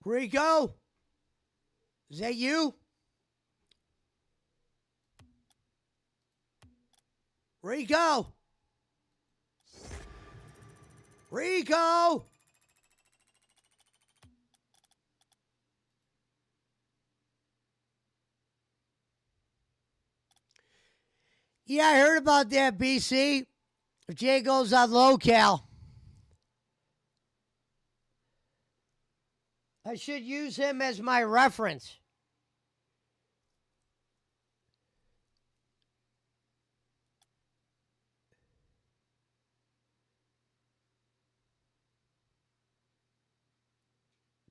Rico? Is that you? Rico? Rico? Yeah, I heard about that, BC. If Jay goes on local, I should use him as my reference.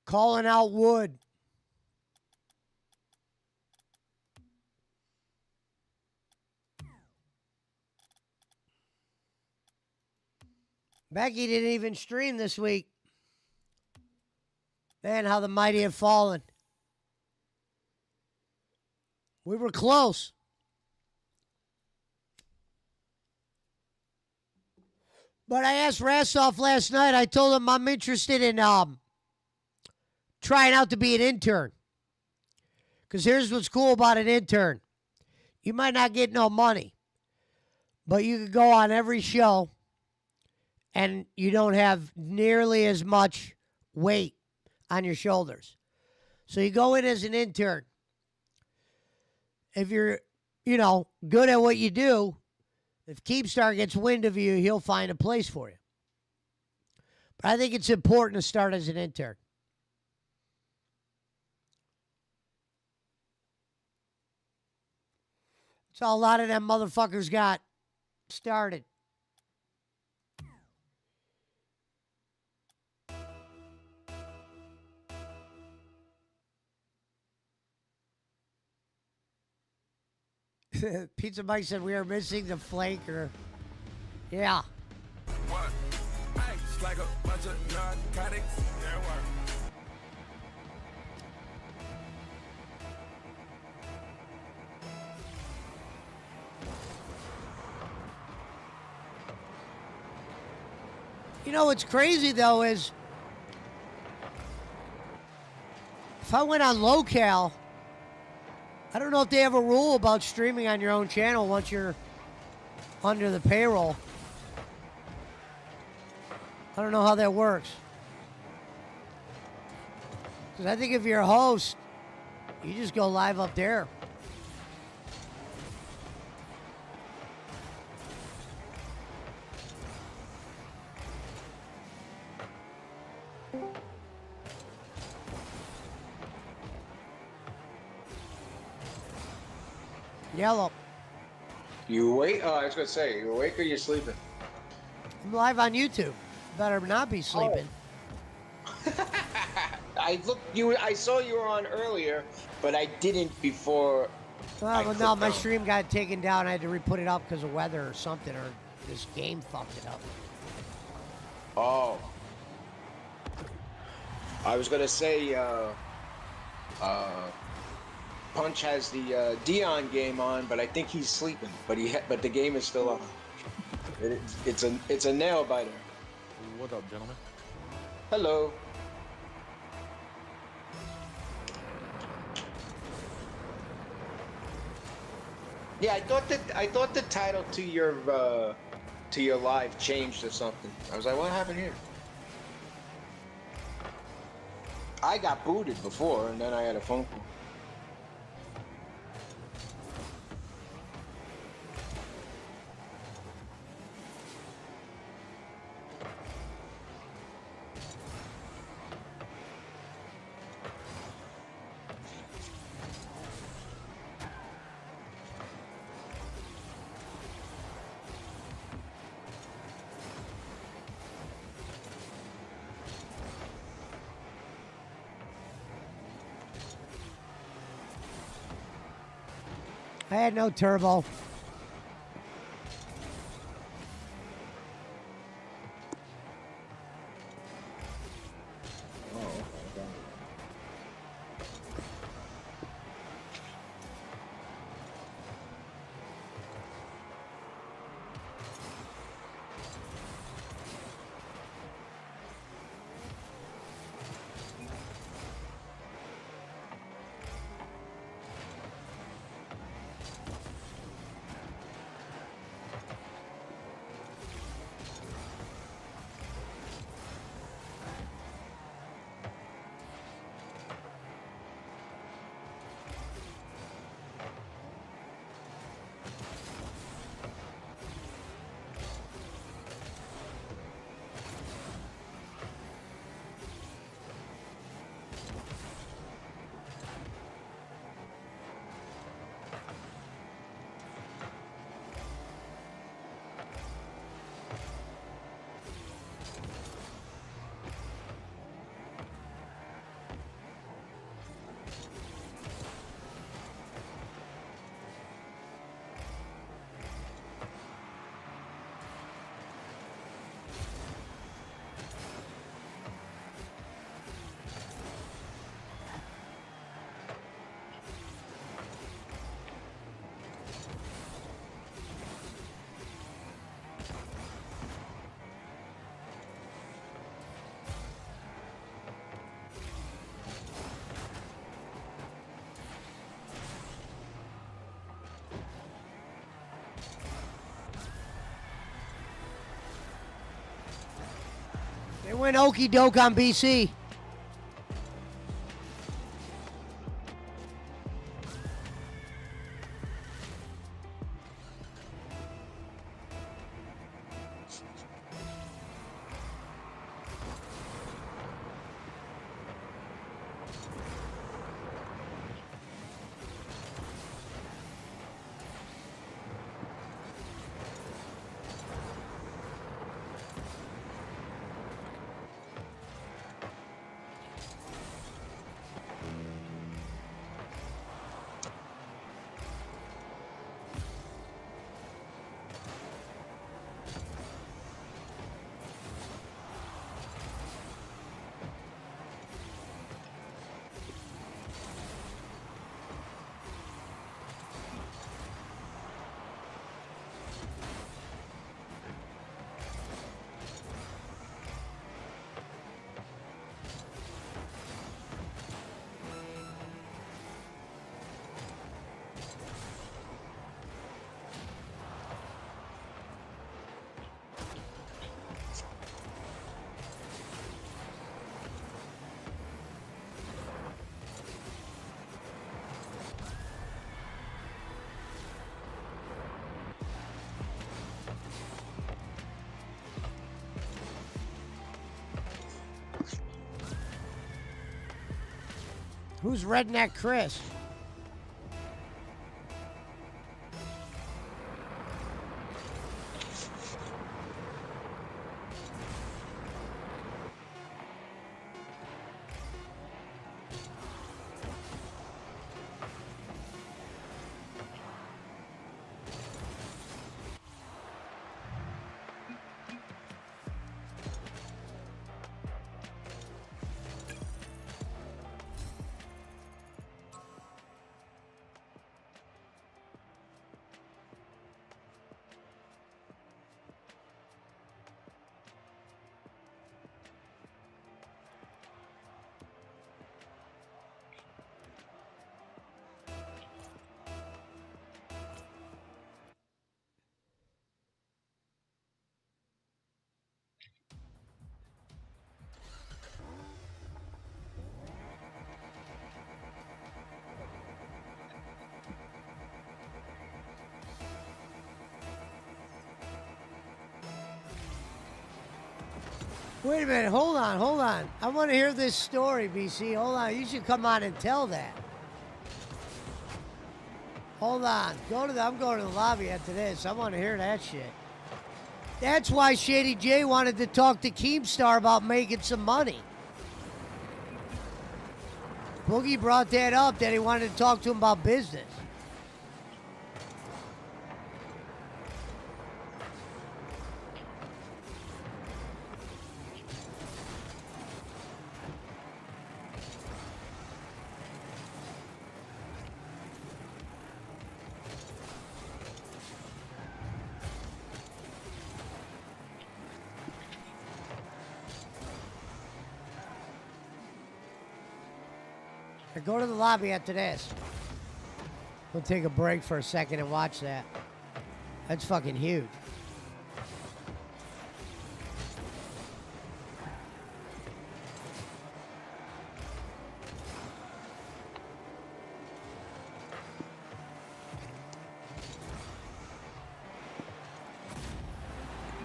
Calling out Wood. Becky didn't even stream this week. Man, how the mighty have fallen. We were close. But I asked Rassoff last night. I told him I'm interested in trying out to be an intern. Because here's what's cool about an intern. You might not get no money, but you could go on every show and you don't have nearly as much weight on your shoulders. So you go in as an intern. If you're, good at what you do, if Keepstar gets wind of you, he'll find a place for you. But I think it's important to start as an intern. That's all a lot of them motherfuckers got started. Pizza Mike said we are missing the flanker. Yeah. What? It's like a bunch of narcotics. Yeah, what? You know what's crazy though is if I went on local, I don't know if they have a rule about streaming on your own channel once you're under the payroll. I don't know how that works. Because I think if you're a host, you just go live up there. Yellow. You awake? Oh, I was gonna say, you awake or you sleeping? I'm live on YouTube. Better not be sleeping. Oh. I saw you were on earlier, but I didn't before. Well, no, my stream got taken down. I had to re-put it up because of weather or something, or this game fucked it up. Oh. I was gonna say, Punch has the Dion game on, but I think he's sleeping. But the game is still on. It's a nail biter. What up, gentlemen? Hello. Yeah, I thought the title to your live changed or something. I was like, what happened here? I got booted before, and then I had a phone call. I had no turbo. went okey doke on BC. Who's Redneck Chris? Wait a minute, hold on. I want to hear this story, BC. Hold on, you should come on and tell that. Hold on, I'm going to the lobby after this. I want to hear that shit. That's why Shady J wanted to talk to Keemstar about making some money. Boogie brought that up, that he wanted to talk to him about business. Go to the lobby after this. We'll take a break for a second and watch that. That's fucking huge.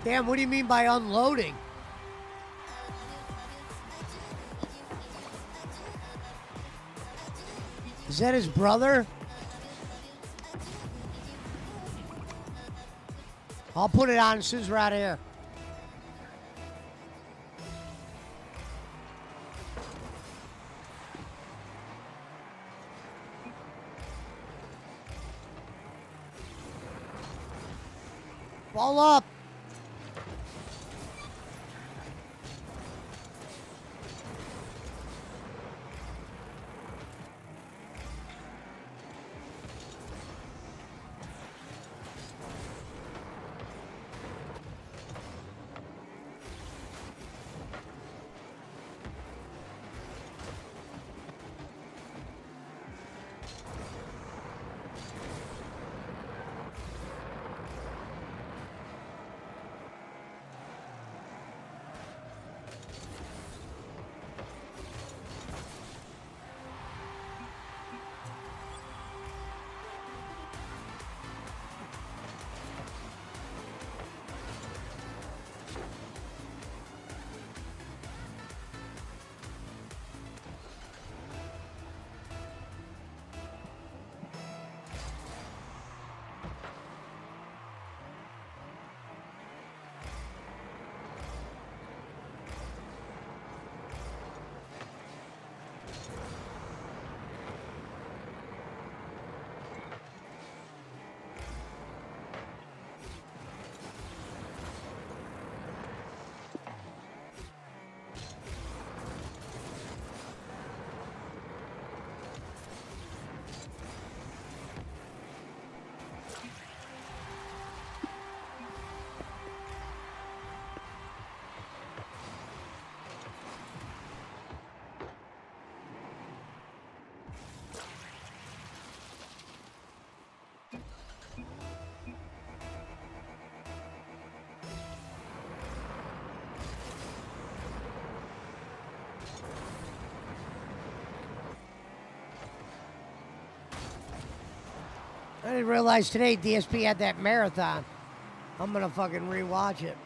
Damn, what do you mean by unloading? Is that his brother? I'll put it on as soon as we're out of here. Ball up. I didn't realize today DSP had that marathon. I'm gonna fucking rewatch it.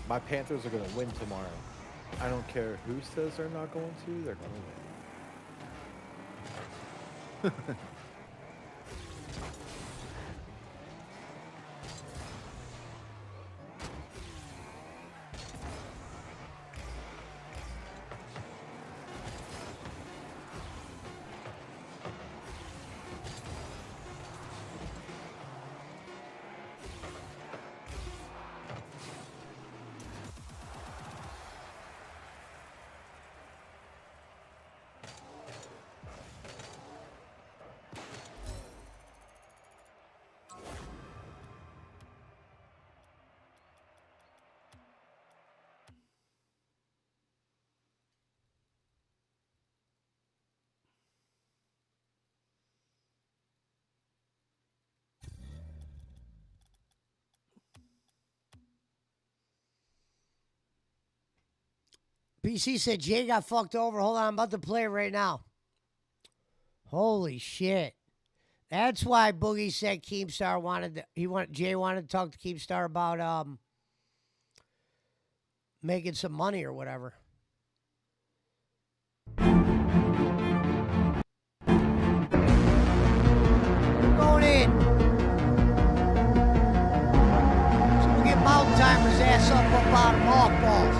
My Panthers are going to win tomorrow. I don't care who says they're not going to, they're going to win. BC said Jay got fucked over. Hold on, I'm about to play it right now. Holy shit. That's why Boogie said Keemstar Jay wanted to talk to Keemstar about making some money or whatever. Going in. So we'll get Mountain Timer's ass up out of mothballs.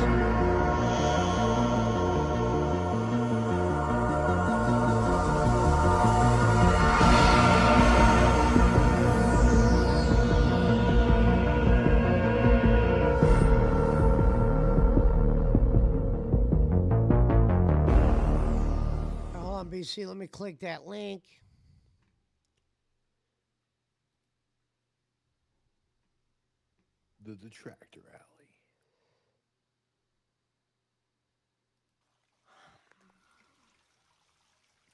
BC, let me click that link. The Detractor Alley.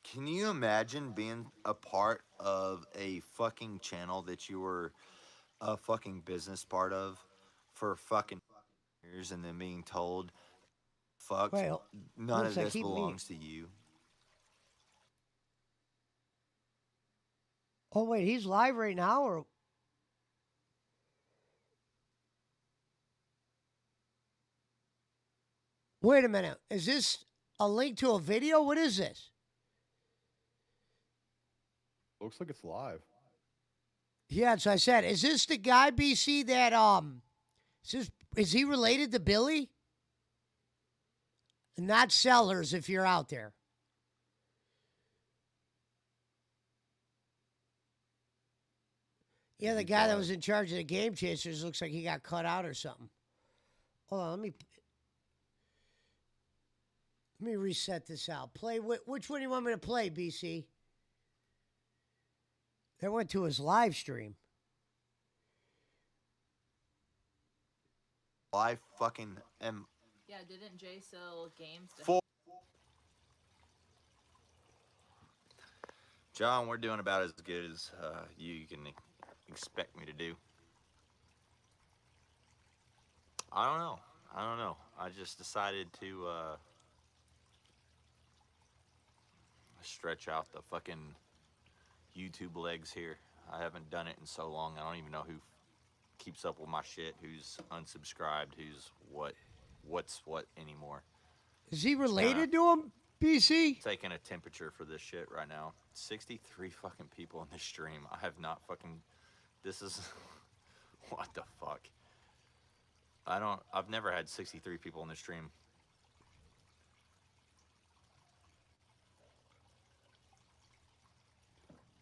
Can you imagine being a part of a fucking channel that you were a fucking business part of for fucking years and then being told, fuck, Wait, none looks of like this he belongs to you? Oh, wait, he's live right now? Or wait a minute. Is this a link to a video? What is this? Looks like it's live. Yeah, so I said, is this the guy, BC, that Is he related to Billy? Not Sellers, if you're out there. Yeah, the guy that was in charge of the Game Chasers looks like he got cut out or something. Hold on, let me reset this out. Play which one do you want me to play, BC? That went to his live stream. I fucking am. Yeah, didn't Jay sell games to Full. John, we're doing about as good as you can expect me to do. I don't know. I just decided to stretch out the fucking YouTube legs here. I haven't done it in so long. I don't even know who keeps up with my shit, who's unsubscribed, who's what's what anymore. Is he related to him, BC? Taking a temperature for this shit right now. 63 fucking people in this stream. I have not fucking. This is what the fuck. I've never had 63 people in the stream.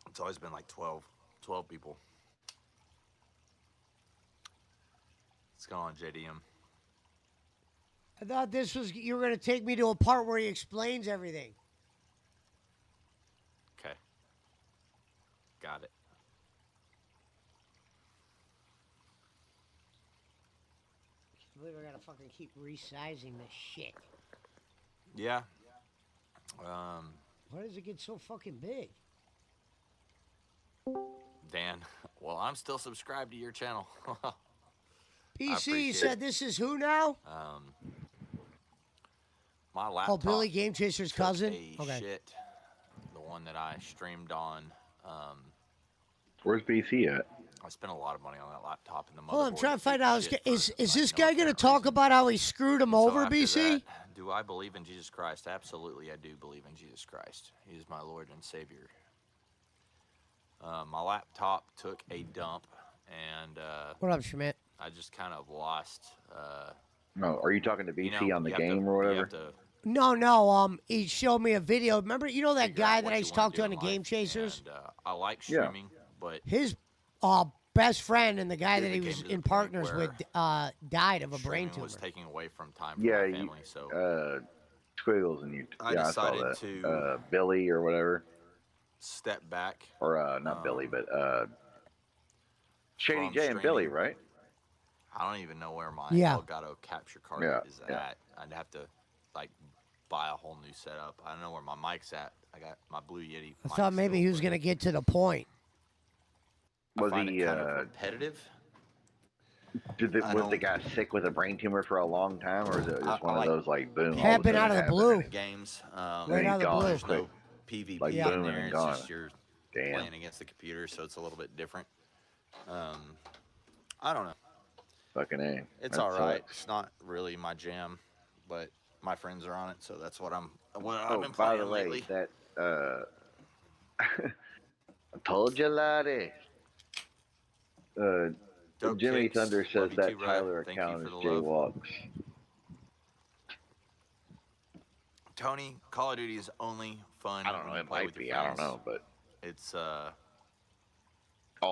It's always been like 12 people. What's going on, JDM? I thought you were going to take me to a part where he explains everything. Okay. Got it. I believe I got to fucking keep resizing this shit. Yeah. Why does it get so fucking big? Dan, well, I'm still subscribed to your channel. BC said this is who now? My laptop. Oh, Billy Game Chaser's took cousin? a Okay. shit. The one that I streamed on. Where's BC at? I spent a lot of money on that laptop and the motherboard. Hold on, I'm trying to find out. Is this no guy going to apparent talk reason. about how he screwed him So over, after BC? that, do I believe in Jesus Christ? Absolutely, I do believe in Jesus Christ. He is my Lord and Savior. My laptop took a dump, and What up, Schmidt? I just kind of lost. No, are you talking to You BC know, on the you have to- game or you whatever? have to No. He showed me a video. Remember, you know that figure out guy what that I you used to wanna talk do to on in the Game life, Chasers? and, I like Yeah. streaming, but His best friend and the guy Dude, that he it was came to the in point partners where with died of a brain streaming tumor. was taking away from time for Yeah, my you- family. So Squiggles and you. I Yeah, I saw decided that. to- Billy or whatever, step back. or not Billy, but Shady from J and Billy, streaming. right? I don't even know where my Yeah. Elgato capture card Yeah, is yeah. at. I'd have to like buy a whole new setup. I don't know where my mic's at. I got my Blue Yeti. I thought maybe he was going to get to the point. Was find he? it kind of repetitive. I Was the don't- guy sick with a brain tumor for a long time, or is it I just one like- of those like boom? all of a Happened sudden out of the happened blue. and Games. Right out of the gone blue. There's no quick. PvP Like in booming there. and It's gone. just you're Damn. playing against the computer, so it's a little bit different. I don't know. Fucking A. It's That all right. sucks. It's not really my jam, but my friends are on it, so that's what I've Oh, been by playing the way, lately. that I told you, laddie. Dope Jimmy kicks. Thunder Love says you that too, brother. Tyler Thank you account for is the Jay love. Walks. Tony, Call of Duty is only fun. I don't know. when you It play might with your be. I don't friends. know, but It's all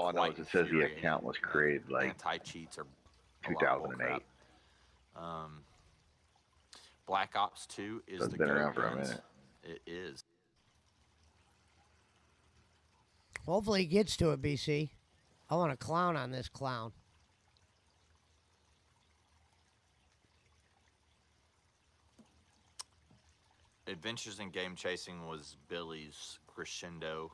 I know quite is it says the infuriating. account was created like anti-cheats are a lot of 2008. bullcrap. Black Ops 2 is So it's the been goat around for a guns. minute. It is. Hopefully he gets to it, BC. I want to clown on this clown. Adventures in Game Chasing was Billy's crescendo.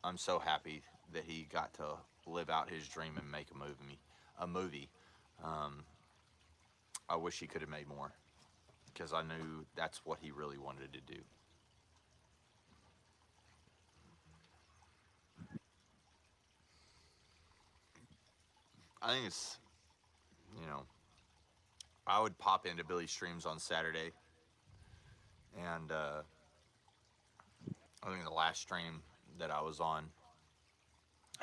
I'm so happy that he got to live out his dream and make a movie. I wish he could have made more, because I knew that's what he really wanted to do. I think it's, I would pop into Billy's streams on Saturday, and I think the last stream that I was on,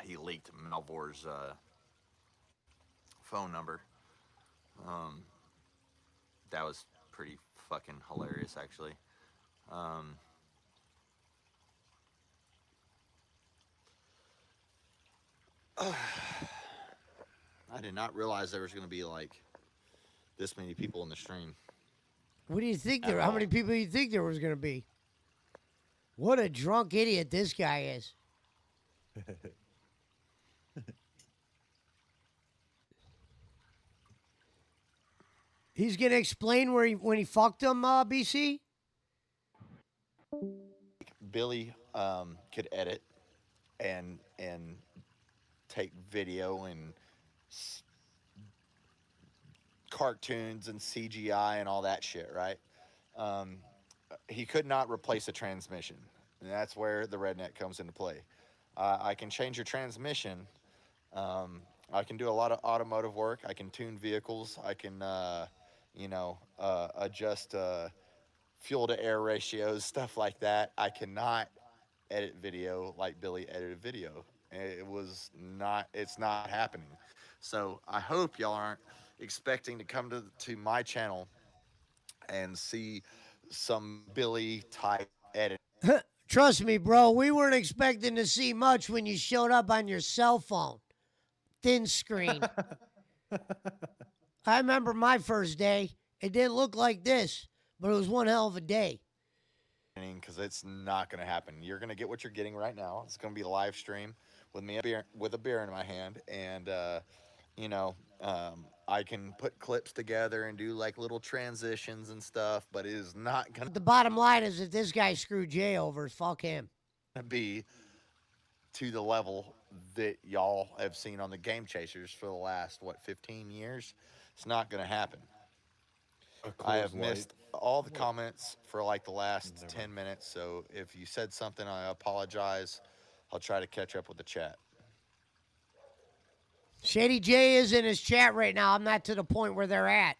he leaked Malvor's phone number. That was pretty fucking hilarious, actually. I did not realize there was going to be like this many people in the stream. What do you think At there? How all. many people do you think there was going to be? What a drunk idiot this guy is. He's going to explain where when he fucked him, BC? Billy could edit and take video and cartoons and CGI and all that shit, right? He could not replace a transmission, and that's where the redneck comes into play. I can change your transmission. I can do a lot of automotive work. I can tune vehicles. I can, adjust fuel to air ratios, stuff like that. I cannot edit video like Billy edited video. It's not happening. So I hope y'all aren't expecting to come to my channel and see some Billy type edit. Trust me, bro, we weren't expecting to see much when you showed up on your cell phone. Thin screen. I remember my first day. It didn't look like this, but it was one hell of a day. Because it's not going to happen. You're going to get what you're getting right now. It's going to be a live stream with me with a beer in my hand, and I can put clips together and do like little transitions and stuff, but it is not going But the bottom line is that this guy screwed Jay over. Fuck him. to be to the level that y'all have seen on the Game Chasers for the last 15 years. It's not going to happen. I have missed all the comments for like the last 10 minutes, so if you said something, I apologize. I'll try to catch up with the chat. Shady J is in his chat right now. I'm not to the point where they're at.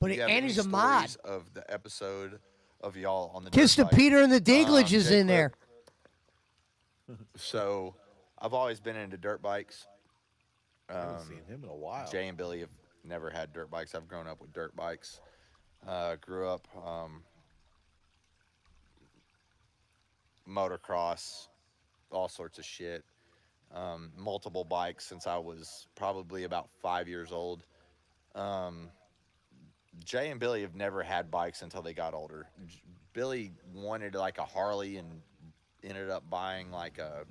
But Do you have and any he's a mod. stories of the episode of y'all on the Kiss dirt to bike? Peter and the Dinklage is Jay in there. So I've always been into dirt bikes. I haven't seen him in a while. Jay and Billy have never had dirt bikes. I've grown up with dirt bikes. Grew up motocross, all sorts of shit. Multiple bikes since I was probably about 5 years old. Jay and Billy have never had bikes until they got older. Billy wanted like a Harley and ended up buying like a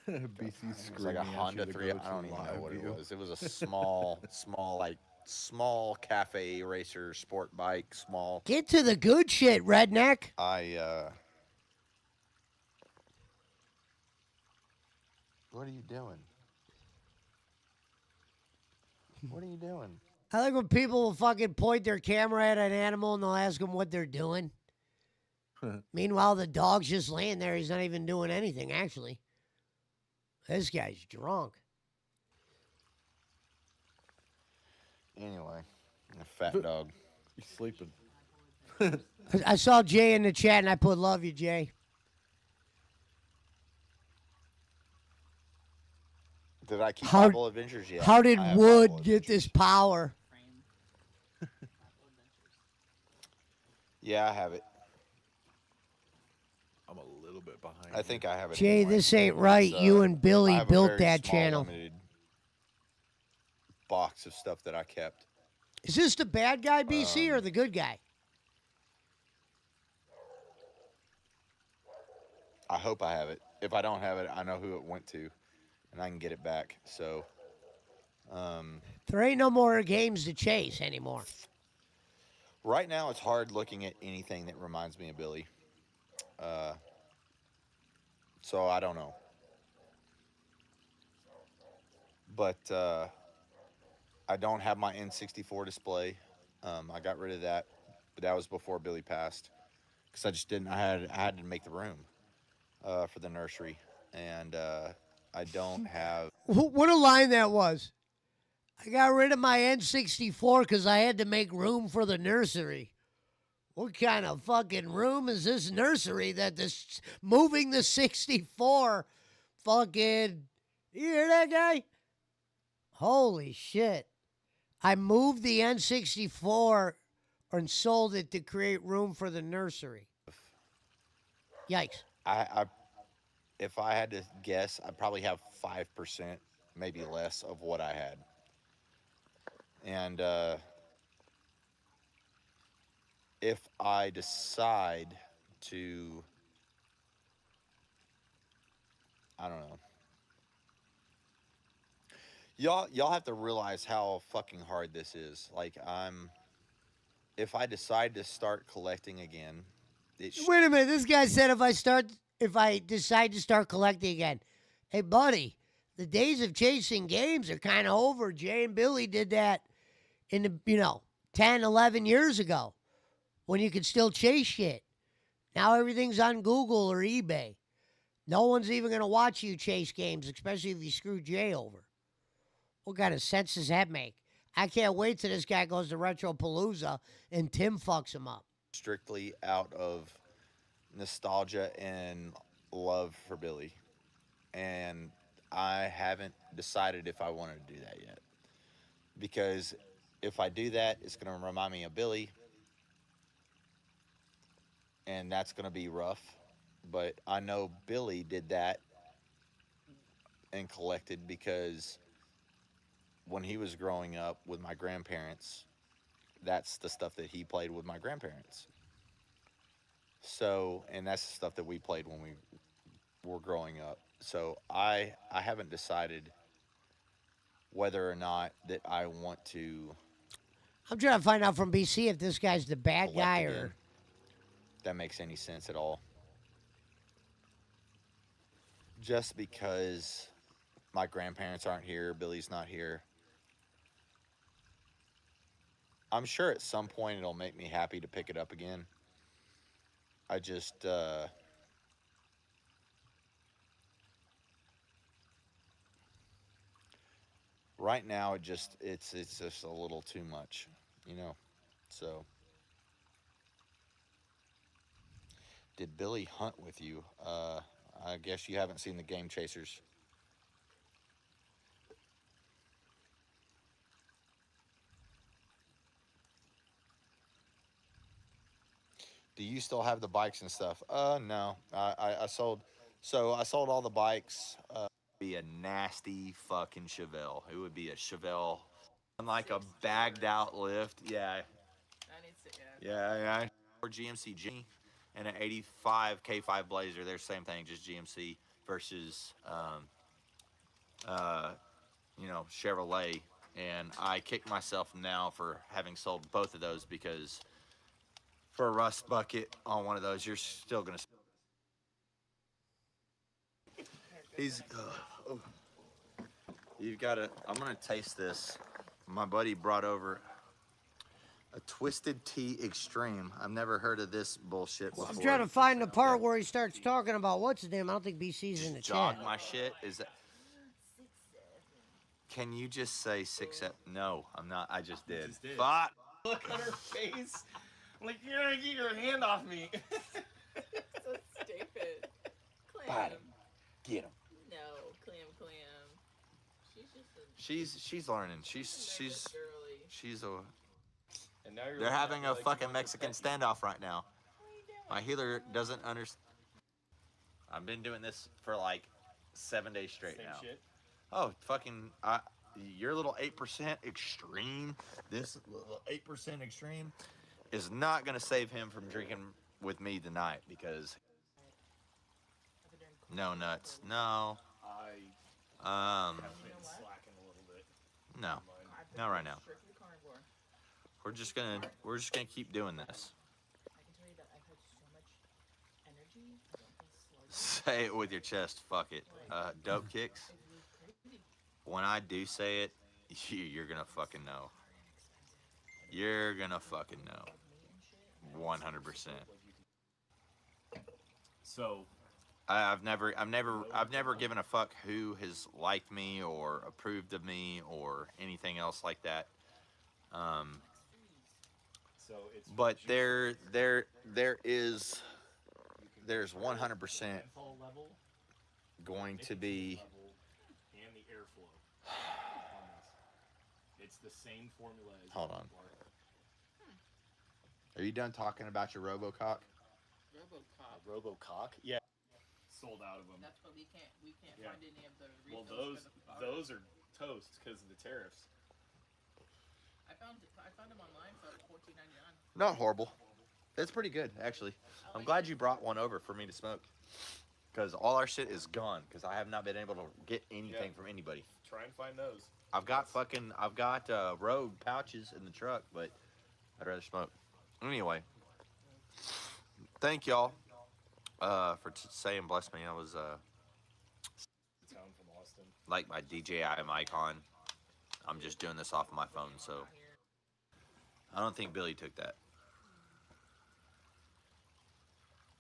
BC it was screaming like a at you Honda to 3. go I to don't even know live what it view. was. It was a small cafe racer sport bike. Small. Get to the good shit, redneck. What are you doing? What are you doing? I like when people will fucking point their camera at an animal and they'll ask them what they're doing. Meanwhile, the dog's just laying there. He's not even doing anything, actually. This guy's drunk. Anyway, a fat dog. He's sleeping. I saw Jay in the chat and I put love you, Jay. Did I keep How- Marvel Avengers yet? How did I have Wood Marvel get Avengers. this power? Yeah, I have it. I'm a little bit behind. I think I have it. Jay, anyway. this ain't right. It's, You and I Billy have a built very that small, channel. limited box of stuff that I kept. Is this the bad guy, BC, or the good guy? I hope I have it. If I don't have it, I know who it went to, and I can get it back. So, There ain't no more games to chase anymore. right now it's hard looking at anything that reminds me of Billy. So I don't know. But I don't have my N64 display. I got rid of that, but that was before Billy passed, because I just didn't. I had to make the room for the nursery, and I don't have. What a line that was. I got rid of my N64 because I had to make room for the nursery. What kind of fucking room is this nursery that this moving the 64 fucking... You hear that guy? Holy shit. I moved the N64 and sold it to create room for the nursery. Yikes. If I had to guess, I'd probably have 5%, maybe less, of what I had. And if I decide to, I don't know. Y'all have to realize how fucking hard this is. Like, if I decide to start collecting again, Wait a minute. This guy said if I decide to start collecting again. Hey, buddy, the days of chasing games are kind of over. Jay and Billy did that in the, 10, 11 years ago when you could still chase shit. Now everything's on Google or eBay. No one's even going to watch you chase games, especially if you screw Jay over. What kind of sense does that make? I can't wait till this guy goes to Retropalooza and Tim fucks him up. strictly out of nostalgia and love for Billy. And I haven't decided if I want to do that yet. Because if I do that, it's going to remind me of Billy. And that's going to be rough. But I know Billy did that and collected because when he was growing up with my grandparents, that's the stuff that he played with my grandparents. So, and that's the stuff that we played when we were growing up. So I haven't decided whether or not that I want to. I'm trying to find out from BC if this guy's the bad collect guy again. or. If that makes any sense at all. Just because my grandparents aren't here, Billy's not here. I'm sure at some point it'll make me happy to pick it up again. I just right now it's just a little too much, So did Billy hunt with you? I guess you haven't seen the Game Chasers. Do you still have the bikes and stuff? No. I sold. So I sold all the bikes. Be a nasty fucking Chevelle. It would be a Chevelle, like a bagged out lift. Yeah. I need to, yeah. Yeah. Or GMC G, and an '85 K5 Blazer. They're the same thing, just GMC versus Chevrolet. And I kick myself now for having sold both of those because for a rust bucket on one of those, you're still gonna. You've got to. I'm gonna taste this. My buddy brought over a Twisted Tea Extreme. I've never heard of this bullshit before. I'm trying to find the part where he starts talking about what's his name. I don't think BC's in the Jog chat. my shit. Is that? Can you just say 6-7? No, I'm not. I just did. Fuck. Look on her face. I'm like, you're gonna get your hand off me. So stupid. Clam. Bite him. Get him. No, clam. She's just a She's learning. She's girly. she's a. And now you're They're looking having at me a like fucking you want Mexican to pet me. standoff right now. My healer doesn't understand. I've been doing this for like 7 days straight Same now. shit. Oh, fucking, your little 8% extreme, this little 8% extreme is not going to save him from drinking with me tonight because no nuts. No. I have been slacking a little bit. No. Not right now. Strictly carnivore. We're just gonna keep doing this. I can tell you that I've had so much energy. I don't feel sluggish. Say it with your chest, fuck it. Dope kicks. When I do say it, you're gonna fucking know. You're gonna fucking know. 100%. So I've never given a fuck who has liked me or approved of me or anything else like that. it's But there's 100% menthol level going to be and the airflow on this. same formula as Hold on. Bart. Are you done talking about your RoboCop? RoboCop. Robocock? Yeah. Sold out of them. That's what we can't Yeah. find any of the Well, refills those for the those are toast because of the tariffs. I found them online for $14.99. Not horrible. It's pretty good, actually. I'm glad you brought one over for me to smoke. Because all our shit is gone. Because I have not been able to get anything Yeah. from anybody. Try and find those. I've got Rogue pouches in the truck, but I'd rather smoke. Anyway, thank y'all for saying bless me. I was The town from Austin. like my DJI icon. I'm just doing this off of my phone, so I don't think Billy took that.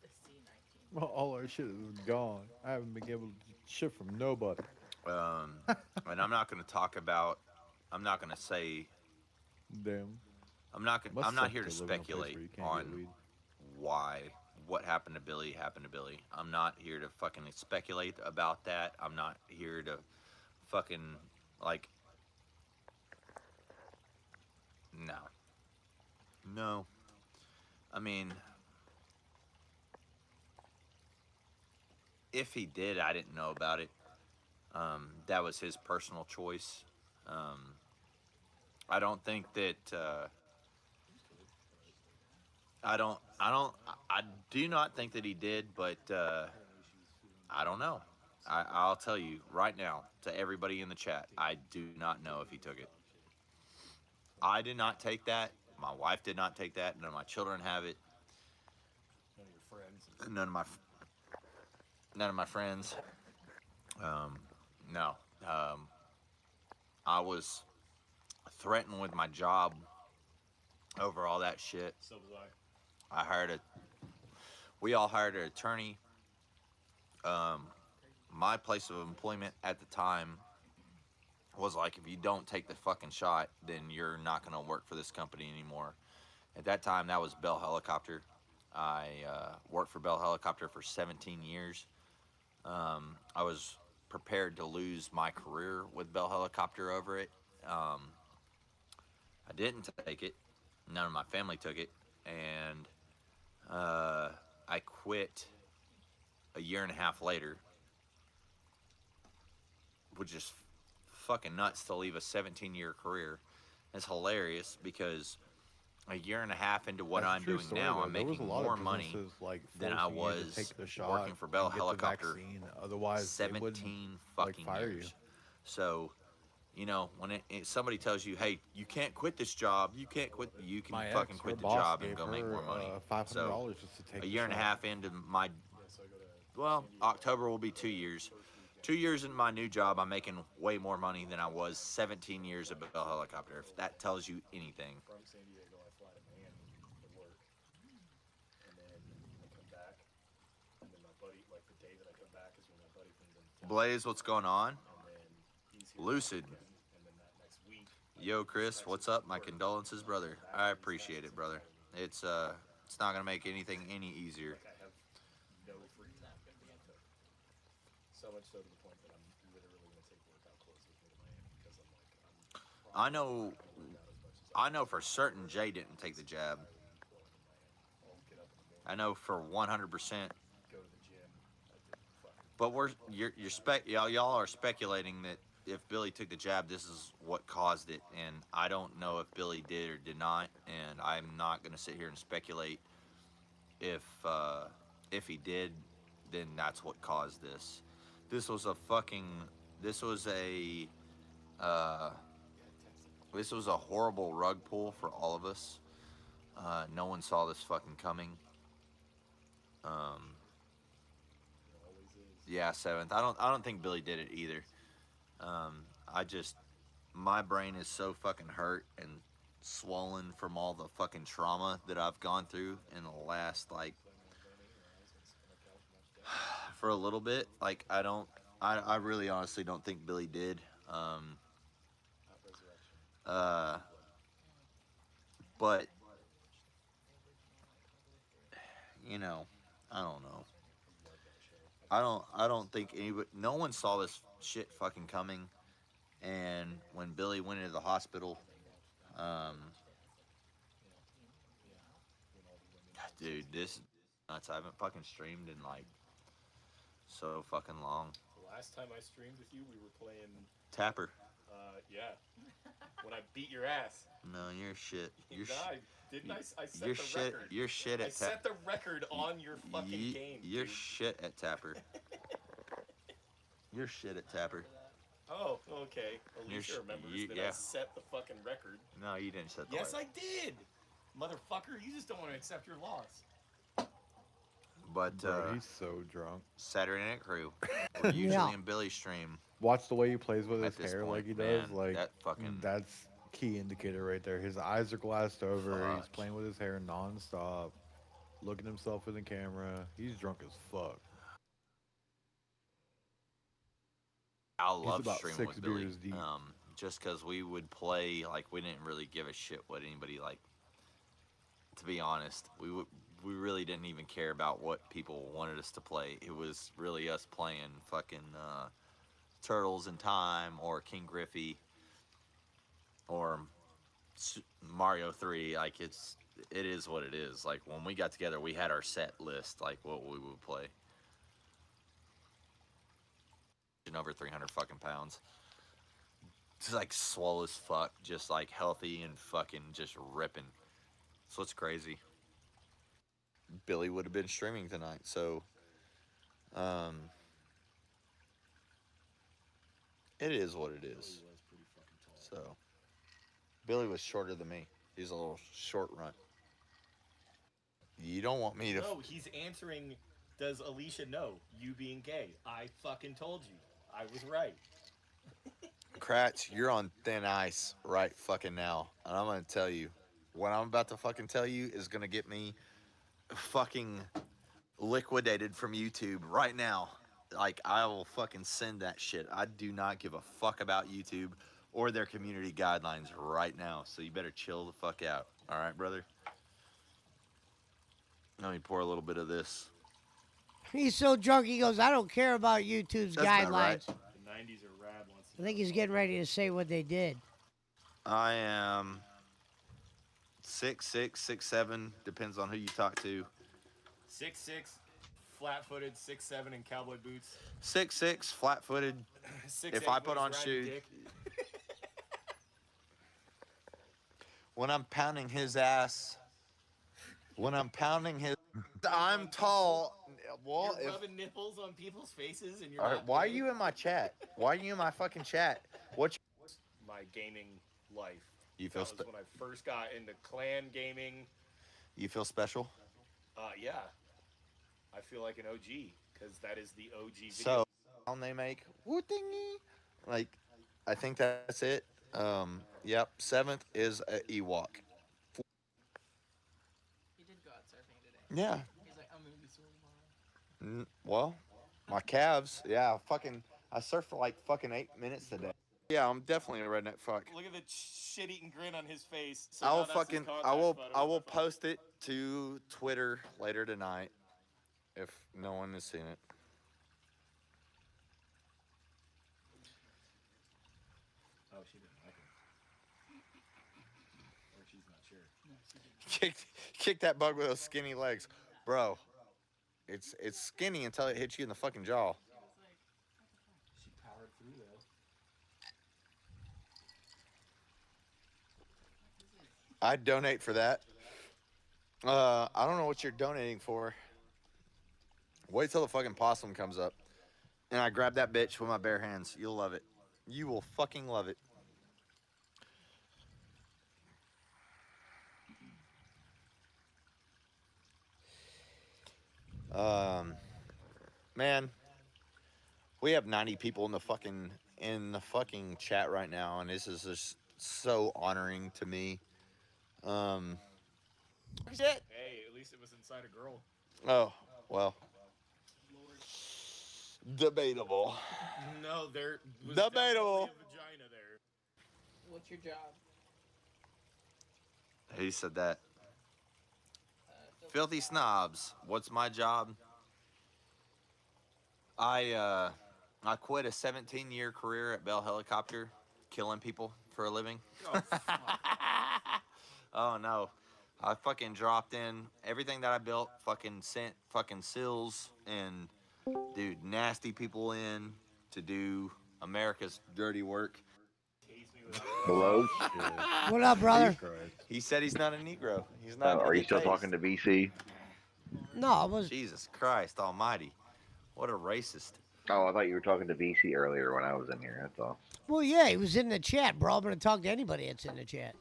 The C19. Well, all our shit is gone. I haven't been able to ship from nobody. And I'm not going to talk about. I'm not going to say. Damn. I'm not Must not suck here to live in a place where speculate you can't get on weed. why what happened to Billy happened to Billy. I'm not here to fucking speculate about that. I'm not here to fucking like. No. I mean, if he did, I didn't know about it. That was his personal choice. I don't think that. I do not think that he did, but I don't know. I'll tell you right now to everybody in the chat, I do not know if he took it. I did not take that. My wife did not take that. None of my children have it. None of your friends. None of my friends. No. I was threatened with my job over all that shit. So was I. We all hired an attorney. My place of employment at the time was like, if you don't take the fucking shot, then you're not going to work for this company anymore. At that time, that was Bell Helicopter. I worked for Bell Helicopter for 17 years. I was prepared to lose my career with Bell Helicopter over it. I didn't take it. None of my family took it. And I quit a year and a half later, which is fucking nuts to leave a 17-year career. It's hilarious because a year and a half into what That's a I'm true doing story, now, though. I'm There was making a lot of more money businesses, like, than I forcing you to was take the shot working for Bell and get the Helicopter vaccine. Otherwise, they wouldn't, 17 like, fucking fire years. you. So, you know, when somebody tells you, hey, you can't quit this job, you can My fucking ex, quit her the boss job and gave go make her, more money. $500 So, just to take a the year and a shot. half into my, So I go to well, October will be 2 years. 2 years into my new job, I'm making way more money than I was 17 years at Bell Helicopter, if that tells you anything. from San Diego, I fly to Miami to work, and then I come back, and then my buddy, like the day that I come back is when my buddy comes in town, Blaze, what's going on? and then he's here Lucid. for the weekend, and then that next week, Yo, Chris, what's up? My condolences, brother. I appreciate it, brother. It's not gonna make anything any easier. I have no free time. So much so to the point that I'm literally going to take workout clothes with me to Miami because I'm like, I know for certain Jay didn't take the jab. I'll get up in the morning, I know for 100%. go to the gym. But y'all are speculating that if Billy took the jab, this is what caused it, and I don't know if Billy did or did not, and I'm not gonna sit here and speculate if he did, then that's what caused this. This was a horrible rug pull for all of us. No one saw this fucking coming. Yeah, 7th. I don't think Billy did it either. My brain is so fucking hurt and swollen from all the fucking trauma that I've gone through in the last, like, for a little bit. Like, I really honestly don't think Billy did. But, you know, I don't know. I don't think no one saw this shit fucking coming. And when Billy went into the hospital, Dude, this nuts. I haven't fucking streamed in like so fucking long. The last time I streamed with you, we were playing. Tapper. Yeah. When I beat your ass. No, you're shit. You You're died. Didn't I? I set you're the shit. record. You're shit I at set the record on your fucking game. You're dude. shit at Tapper. You're shit at Tapper. Oh, okay. Alicia sh- remembers you- that yeah. I set the fucking record. No, you didn't set the Yes, record. I did. Motherfucker, you just don't want to accept your loss. But Bro, he's so drunk. Saturday Night Crew. We're usually Yeah. in Billy's stream. Watch the way he plays with At his this hair, like point, he does. man, Like that fucking- that's key indicator right there. His eyes are glassed over. He's Fuck. playing with his hair nonstop, looking himself in the camera. He's drunk as fuck. I love about streaming 6 with Billy. beers deep. Just because we would play, like, we didn't really give a shit what anybody, like, to be honest. We really didn't even care about what people wanted us to play. It was really us playing fucking Turtles in Time or King Griffey or Mario 3. Like, it is what it is. Like, when we got together, we had our set list, like, what we would play. Over 300 fucking pounds. Just like swole as fuck, just like healthy and fucking just ripping. So it's crazy. Billy would have been streaming tonight, so it is what it is. Billy was pretty fucking tall. So Billy was shorter than me. He's a little short runt. You don't want me to. No, he's answering. Does Alicia know you being gay? I fucking told you. I was right. Kratz, you're on thin ice right fucking now. And I'm gonna tell you, what I'm about to fucking tell you is gonna get me fucking liquidated from YouTube right now. Like, I will fucking send that shit. I do not give a fuck about YouTube or their community guidelines right now. So you better chill the fuck out. All right, brother? Let me pour a little bit of this. He's so drunk, he goes, I don't care about YouTube's That's guidelines. not right. The 90s are rad once. I think he's getting ready to say what they did. I am 6'6", 6'7", depends on who you talk to. 6'6", flat-footed, 6'7", in cowboy boots. 6'6", flat-footed. 6'8", If I put with on his shoes, riding dick. when I'm pounding his ass, I'm tall. Well, You're if, rubbing nipples on people's faces, and you're all right, not why are gay? you in my chat? Why are you in my fucking chat? My gaming life. You feel That was when I first got into clan gaming. you feel special? Yeah. I feel like an OG, because that is the OG video. So, sound they make woo-dingy. Like, I think that's it. Yep. 7th is a Ewok. He did go out surfing today. Yeah. He's like, I'm gonna be sore tomorrow. Well, my calves. Yeah. I surfed for like fucking 8 minutes today. Yeah, I'm definitely a redneck fuck. Look at the shit-eating grin on his face. So I now will that's his fucking contact I will photo. post it to Twitter later tonight if no one has seen it. Oh, she didn't like it. Or she's not sure. Kick that bug with those skinny legs, bro. It's skinny until it hits you in the fucking jaw. She powered through, though. I'd donate for that. I don't know what you're donating for. Wait till the fucking possum comes up, and I grab that bitch with my bare hands. You'll love it. You will fucking love it. Man, we have 90 people in the fucking chat right now, and this is just so honoring to me. Shit. Hey, at least it was inside a girl. Oh, well. Debatable. No, there was Debatable. definitely a vagina there. What's your job? He said that. Filthy snobs. What's my job? I quit a 17-year career at Bell Helicopter, killing people for a living? Oh no. I fucking dropped in everything that I built, fucking sent fucking SEALs and dude, nasty people in to do America's dirty work. Hello? What up, brother? He said he's not a Negro. He's not. Are you still talking to BC? No, I was. Jesus Christ Almighty! What a racist. Oh, I thought you were talking to BC earlier when I was in here. That's all. Well, yeah, he was in the chat, bro. I'm gonna talk to anybody that's in the chat.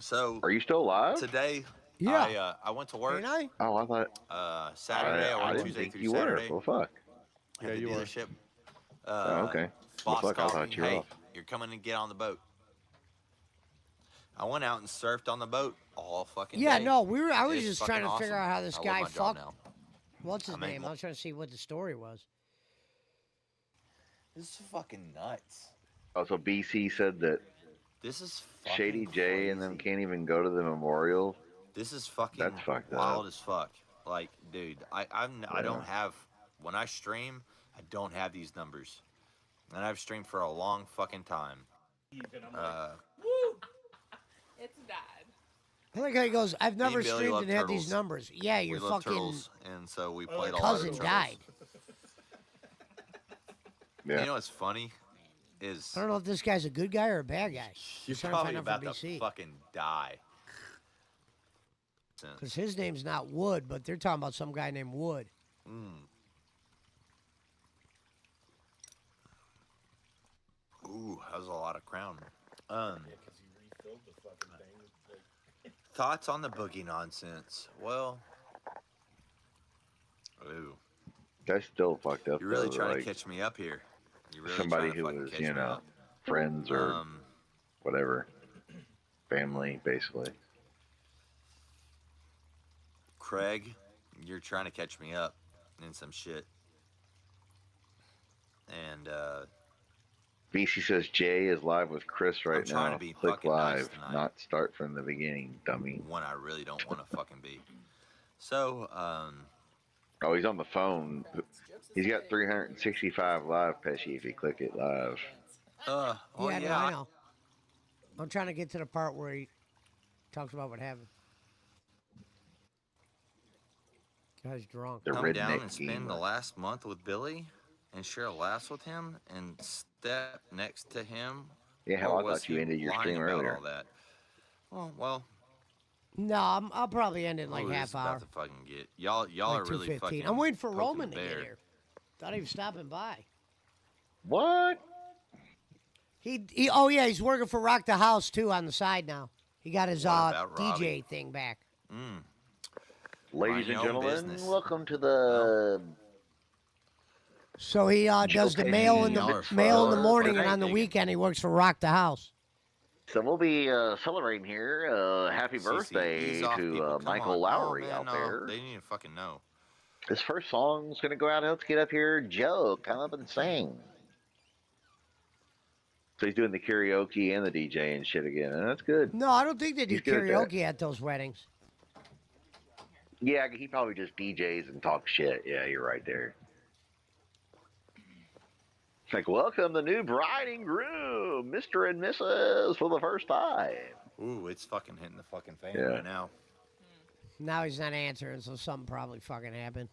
So Are you still alive? today, Yeah. I went to work. Ain't I? Oh, I thought. Saturday. I I worked didn't Tuesday think through you Saturday. were. Well, fuck. At Yeah, the you were. dealership. Oh, okay. Well, Boss fuck, I called thought me, you were hey, off. you're coming to get on the boat. I went out and surfed on the boat all fucking Yeah, day. no, I was It's just fucking trying to figure awesome. out how this I love guy my job fucked. now. What's his I make name? more- I was trying to see what the story was. This is fucking nuts. Oh, so BC said that This is fucking Shady J and them crazy. can't even go to the memorial. This is fucking That's fucked up. wild as fuck. Like, dude, I Yeah. don't have when I stream, I don't have these numbers, and I've streamed for a long fucking time. Woo! It's bad. I like how he goes, I've never and Billy streamed love and had these turtles. numbers. Yeah, We your love fucking turtles, and so we played a lot of cousin turtles. died. Yeah. You know what's funny is I don't know if this guy's a good guy or a bad guy. you're trying to probably find out about from to BC. fucking die. Because his name's not Wood, but they're talking about some guy named Wood. Ooh, that was a lot of crown. Yeah, because you refilled the fucking thing. Like, Thoughts on the boogie nonsense? Well, ooh, That's still fucked up. you're really though, trying like, to catch me up here. You're really somebody trying to who fucking was, catch you me know, up. friends or Um, whatever, family, basically. Craig, you're trying to catch me up in some shit. And BC says Jay is live with Chris right trying now. to be Click fucking nice live, tonight. not start from the beginning, dummy. one I really don't want to fucking be. So, Oh, he's on the phone. He's got 365 live, Pesci, if you click it live. oh yeah, yeah, no, I know. I'm trying to get to the part where he talks about what happened. Guy's drunk. The come down redneck and spend gamer. the last month with Billy and share laughs with him and step next to him. Yeah, hell, Or I was thought you he ended your lying stream about earlier. all that? Well, No, I'll probably end it in like ooh, this half is about hour. to fucking get y'all Like are really 2:15. fucking. I'm waiting for poking Roman the to get bear. here. Thought he was stopping by. What? He oh yeah, he's working for Rock the House too on the side now. He got his What about DJ Robbie? thing back. Ladies your and own gentlemen, business. welcome to the So he does the Joe mail in Pesci, y'all the are mail in the fucking morning, and great on the digging. weekend he works for Rock the House. So we'll be celebrating here. Happy Cece, birthday ease off, to people. Come Michael on. Lowry Oh, man, out no, there. They need to fucking know. This first song's gonna go out. Let's get up here. Joe, come up and sing. So he's doing the karaoke and the DJ and shit again, and that's good. No, I don't think they do He's good at that. karaoke at those weddings. Yeah, he probably just DJs and talks shit. Yeah, you're right there. It's like, welcome the new bride and groom, Mr. and Mrs. for the first time. Ooh, it's fucking hitting the fucking fan Yeah. right now. Now he's not answering, so something probably fucking happened.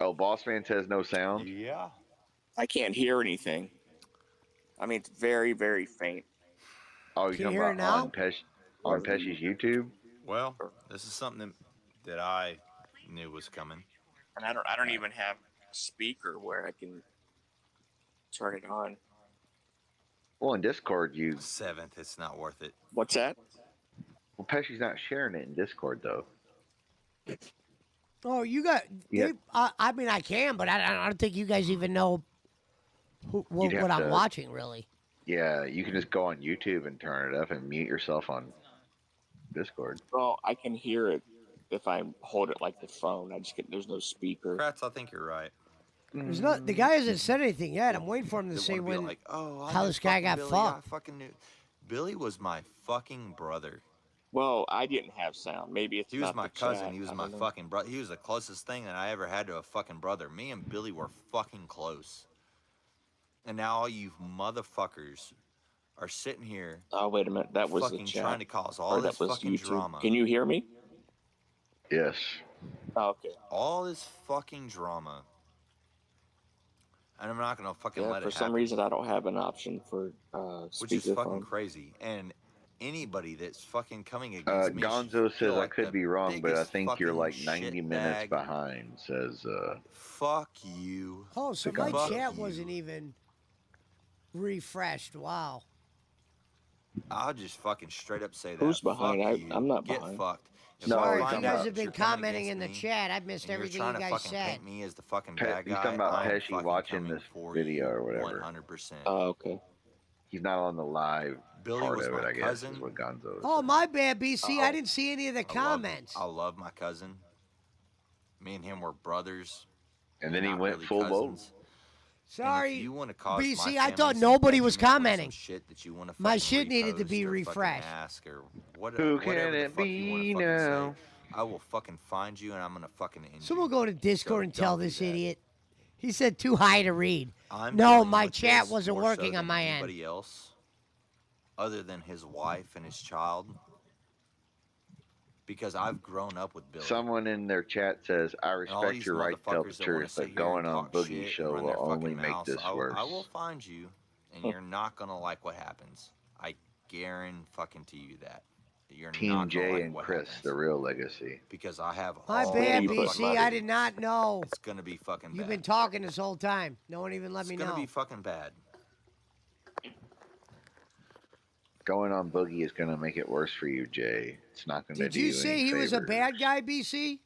Oh, Boss Man says no sound. Yeah. I can't hear anything. I mean, it's very, very faint. Oh, you're Can you talking hear it about now? on Pesci's YouTube? Well, this is something that I knew was coming. And I don't even have a speaker where I can turn it on. Well, in Discord, you. 7th, it's not worth it. What's that? Well, Pesci's not sharing it in Discord, though. Oh, you got. Yeah. I mean, I can, but I don't think you guys even know what You'd have I'm to- watching, really. Yeah, you can just go on YouTube and turn it up and mute yourself on Discord. Well, I can hear it if I hold it like the phone. There's no speaker. Kratz, I think you're right. There's not. The guy hasn't said anything yet. I'm waiting for him to They say wanna be when. like, oh, I how knew this guy fucking got Billy. fucked. I fucking knew. Billy was my fucking brother. Well, I didn't have sound. Maybe it's He was not my the cousin. chat. He was I my don't know. fucking brother. He was the closest thing that I ever had to a fucking brother. Me and Billy were fucking close. And now all you motherfuckers are sitting here Oh, wait a minute. That was the fucking chat. trying to cause all Or this that was fucking YouTube. drama. Can you hear me? Yes. Oh, okay. All this fucking drama. And I'm not gonna fucking Yeah, let for it some happen. reason I don't have an option for Which is fucking speakerphone. crazy. And anybody that's fucking coming against me should Gonzo says feel I like could the be wrong, but I biggest think you're fucking like 90 minutes shitbag. behind. Says Fuck you. Oh, so The my Gonzo. chat Fuck wasn't you. even refreshed. Wow. I'll just fucking straight up say that. Who's behind? Fuck you. I'm not Get behind. fucked. If No, I Sorry, he's find you talking out guys about- have that you're been coming commenting in against the me chat. I missed and you're everything trying you to guys fucking said. paint me as the fucking Pe- bad he's guy, talking about I'm Pesci fucking watching coming this for video you or whatever. 100%. Oh, okay. He's not on the live Billy part was of it, my I guess, cousin. is what Gonzo is Oh, saying. my bad, BC. I Oh, didn't see any of the I love him. comments. I love my cousin. Me and him were brothers. And then he not went really full blown. cousins. And Sorry, if you want to cause BC, my I thought family some nobody was detriment with some commenting. shit that you want to My fucking shit needed to repost be or fucking refreshed. ask or what, Who whatever can the it fuck you want be to fucking now? say, I will fucking find you and I'm gonna fucking end Someone you. go to Discord So and tell don't do this that. idiot. He said too high to read. I'm No, dealing my with chat this wasn't more so working on than my end. anybody else, other than his wife and his child, because I've grown up with Billy. Someone in their chat says, I And all respect these your right to tell the motherfuckers that want truth, to sit but here going and on talk Boogie shit and Show run will their only fucking make mouths, this I worse. will find you, and you're not gonna like what happens. I guarantee fucking to you that. You're Team not gonna J like and what Chris, happens. the real legacy. Because I have My all bad, the you put BC. fucking I shit. did not know. It's gonna be fucking bad. You've been talking this whole time. No one even let It's me gonna know. be fucking bad. Going on Boogie is going to make it worse for you, Jay. It's not going to Did do you say any he was a favors. bad guy, BC?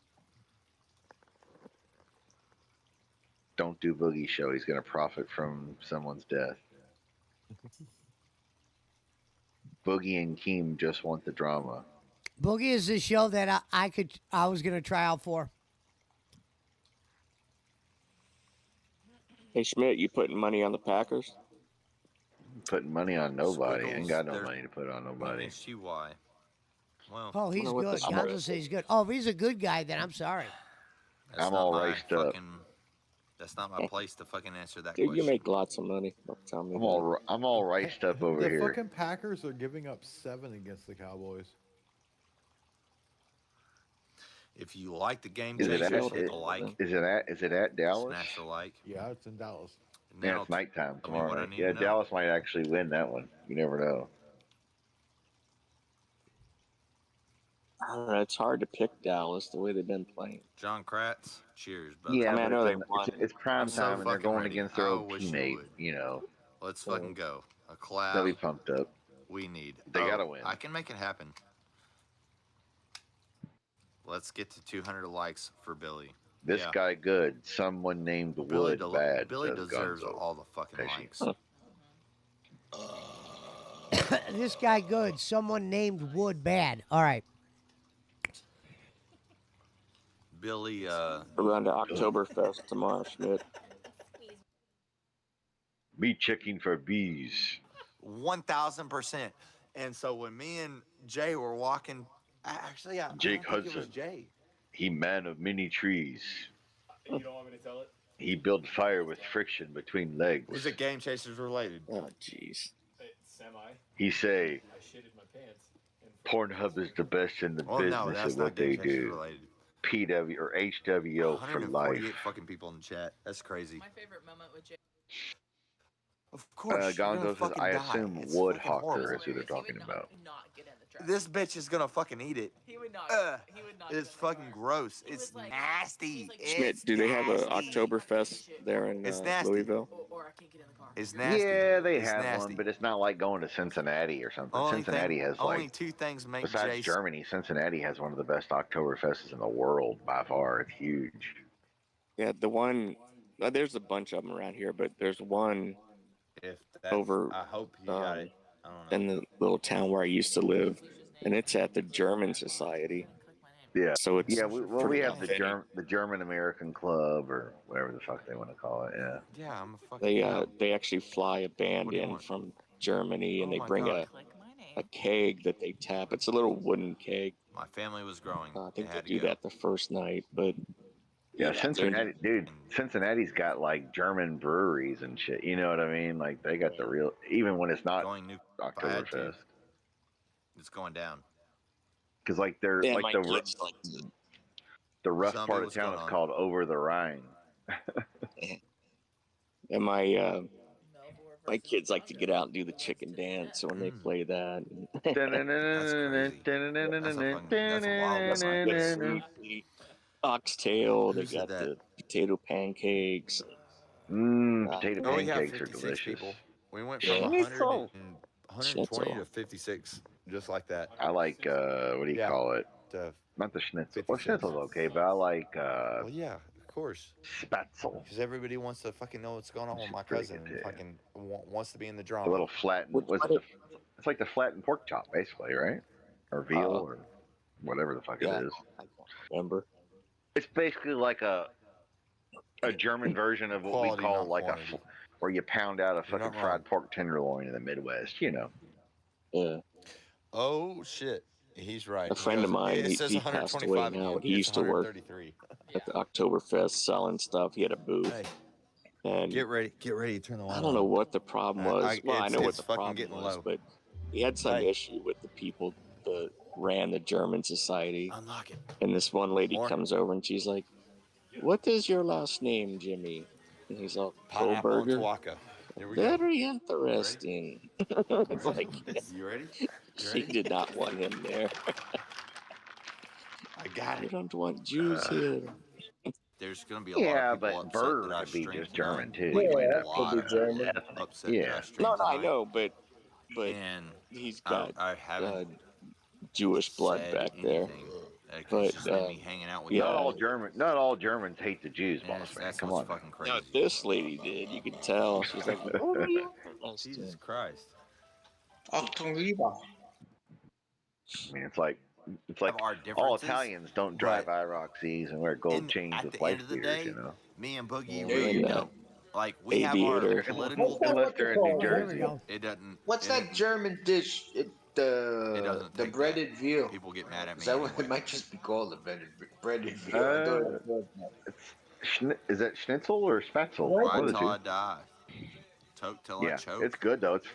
Don't do Boogie Show. He's going to profit from someone's death. Boogie and Keem just want the drama. Boogie is the show that I was gonna try out for. Hey Schmidt, you putting money on the Packers? Putting money on nobody. Squiggles, Ain't got no they're- money to put on nobody. Against you, why? Well, Oh, he's know what good. the spread Gonzo is. says he's good. Oh, if he's a good guy, then I'm sorry. that's I'm not all my riced up. fucking. That's not my place to fucking answer that Dude, question. you make lots of money. Don't tell me that. I'm all riced up over The here. fucking Packers are giving up 7 against the Cowboys. If you like the game, Is it Chasers, at- hit the like, Is it at Dallas? smash the like. Yeah, it's in Dallas. Yeah, Now it's nighttime tell me what tomorrow I night. need Yeah, to know. Dallas might actually win that one. You never know. I don't know, it's hard to pick Dallas the way they've been playing. John Kratz, cheers, brother. Yeah, I mean, I but know they it's, won. it's prime I'm so time and they're fucking going ready. against their I old wish you teammate. would. You know, Let's fucking go. A they'll be collab pumped up. we need. They gotta win. I can make it happen. Let's get to 200 likes for Billy. This Yeah. guy good. Someone named Billy, Wood bad. Billy says deserves Gonzo. all the fucking Pesci. likes. This guy good. Someone named Wood bad. All right. Billy, We're going to Oktoberfest tomorrow, Schmidt. Be checking for bees. 1000%. And so when me and Jay were walking, actually, I Jake don't think it was Hudson. Jay. He man of many trees. You don't want me to tell it? He built fire with friction between legs. Was it Game Chasers related? Oh, jeez. Semi. He say, I shitted my pants. in front of Pornhub is the best in the Oh no, business that's of not what they Game Chasers do. related. PW or HWO for 148 life. fucking people in the chat. That's crazy. My favorite moment with Jay. Of course, you're gonna Gonzo says, fucking I die. assume It's Woodhawker fucking horrible. is who they're He would talking not- about. Not get in the truck. This bitch is gonna fucking eat it. He would not. Ugh, He would not. it's get in the fucking car. gross. It It's was like- nasty. he's like, It's Schmidt, do they have a nasty. Oktoberfest there in It's nasty. Louisville? Or I can't get in the car. It's nasty. Yeah, they It's have nasty. one, but it's not like going to Cincinnati or something. Only Cincinnati thing, has only like, two things make besides Jay. Germany, Cincinnati has one of the best Oktoberfests in the world by far. It's huge. Yeah, the one. There's a bunch of them around here, but there's one If that's, over, I hope you got um, it. I don't know. in the little town where I used to live, and it's at the German Society. Click my name. Yeah. So it's Yeah, we pretty have the authentic. German American Club or whatever the fuck they want to call it. Yeah. Yeah, I'm a fucking. They actually fly a band What do you in want? from Germany, and Oh they my bring God. Click my name. a keg that they tap. It's a little wooden keg. My family was growing. I think they had to do go. that the first night, but Yeah, Yeah, Cincinnati, dude. Cincinnati's got like German breweries and shit. You know what I mean? Like they got the real, even when it's not Going new. Oktoberfest, It's going down. because like they're yeah, like my the kids like to. the rough Zombie, part of what's town going is on? called Over the Rhine. And my Melvor my versus kids like to get Rondo. out and do the Who wins chicken today? dance. So when they Mm. play that, That's crazy. That's a wild that's one. good food. They eat oxtail. They Who said got that? the potato pancakes. Potato Oh, we have pancakes are 56 delicious. people. We went Yeah. from 100 and 120 Schnitzel. to 56, just like that. I like what do you Yeah. call it? To, Not the schnitzel. Well, 56. schnitzel's okay, but I like well, yeah, of course. spatzel. Because everybody wants to fucking know what's going on with my Pretty cousin good, and too. fucking wants to be in the A drama. little flattened. Which What's one the? It's like the flattened pork chop, basically, right? Or veal, or whatever the fuck Yeah, it is. I can't remember. It's basically like a German version of what we Quality, call not like quantity. where you pound out a You're fucking not wrong. fried pork tenderloin in the Midwest. You know. Yeah, Oh shit, he's right. a friend of mine, It says he passed away 125 now. again. He It's used to work 133. at the Oktoberfest selling stuff. He had a booth, Hey, and get ready to turn the light I on. don't know what the problem was. I know what it's the fucking problem getting was, low. but he had some Hey. issue with the people that ran the German society. Unlock it. And this one lady More. comes over and she's like, "What is your last name, Jimmy?" And he's all, Pineapple and "Kohlberger." Tawaka. Here we go. Very interesting. It's like You ready? she did not want him there. I got I it. don't want Jews here. There's gonna be a Yeah, lot of people but upset Burger that I could be streamed just tonight. German too. Like, You Yeah, might that not could be want German. upset Yeah. that I streamed No, I tonight. know, but And he's I, got I haven't Jewish blood said back there. anything. It's But, just been me hanging out with yeah. them. Not all Germans hate the Jews, And boss man. that's Come what's on. fucking crazy. Now, this lady did. You could tell. She's like, "Very Jesus interesting." Christ. October. I mean, it's like Have our all differences, Italians don't drive but IROCs and wear gold chains at with the wife end of the beaters, day, you know. me and Boogie There really you go. don't. Like, we have our Aviator. political. Unless they're in New Oh, there we Jersey. go. It doesn't. What's it that doesn't- German dish? It doesn't The take breaded that. veal. People get mad at me. Is that what anyway. it might just be called? The breaded veal. I thought it was. Is that schnitzel or spatzel? Right. One Fried of the till I two. die. Toke till I Yeah, choke. it's good though. It's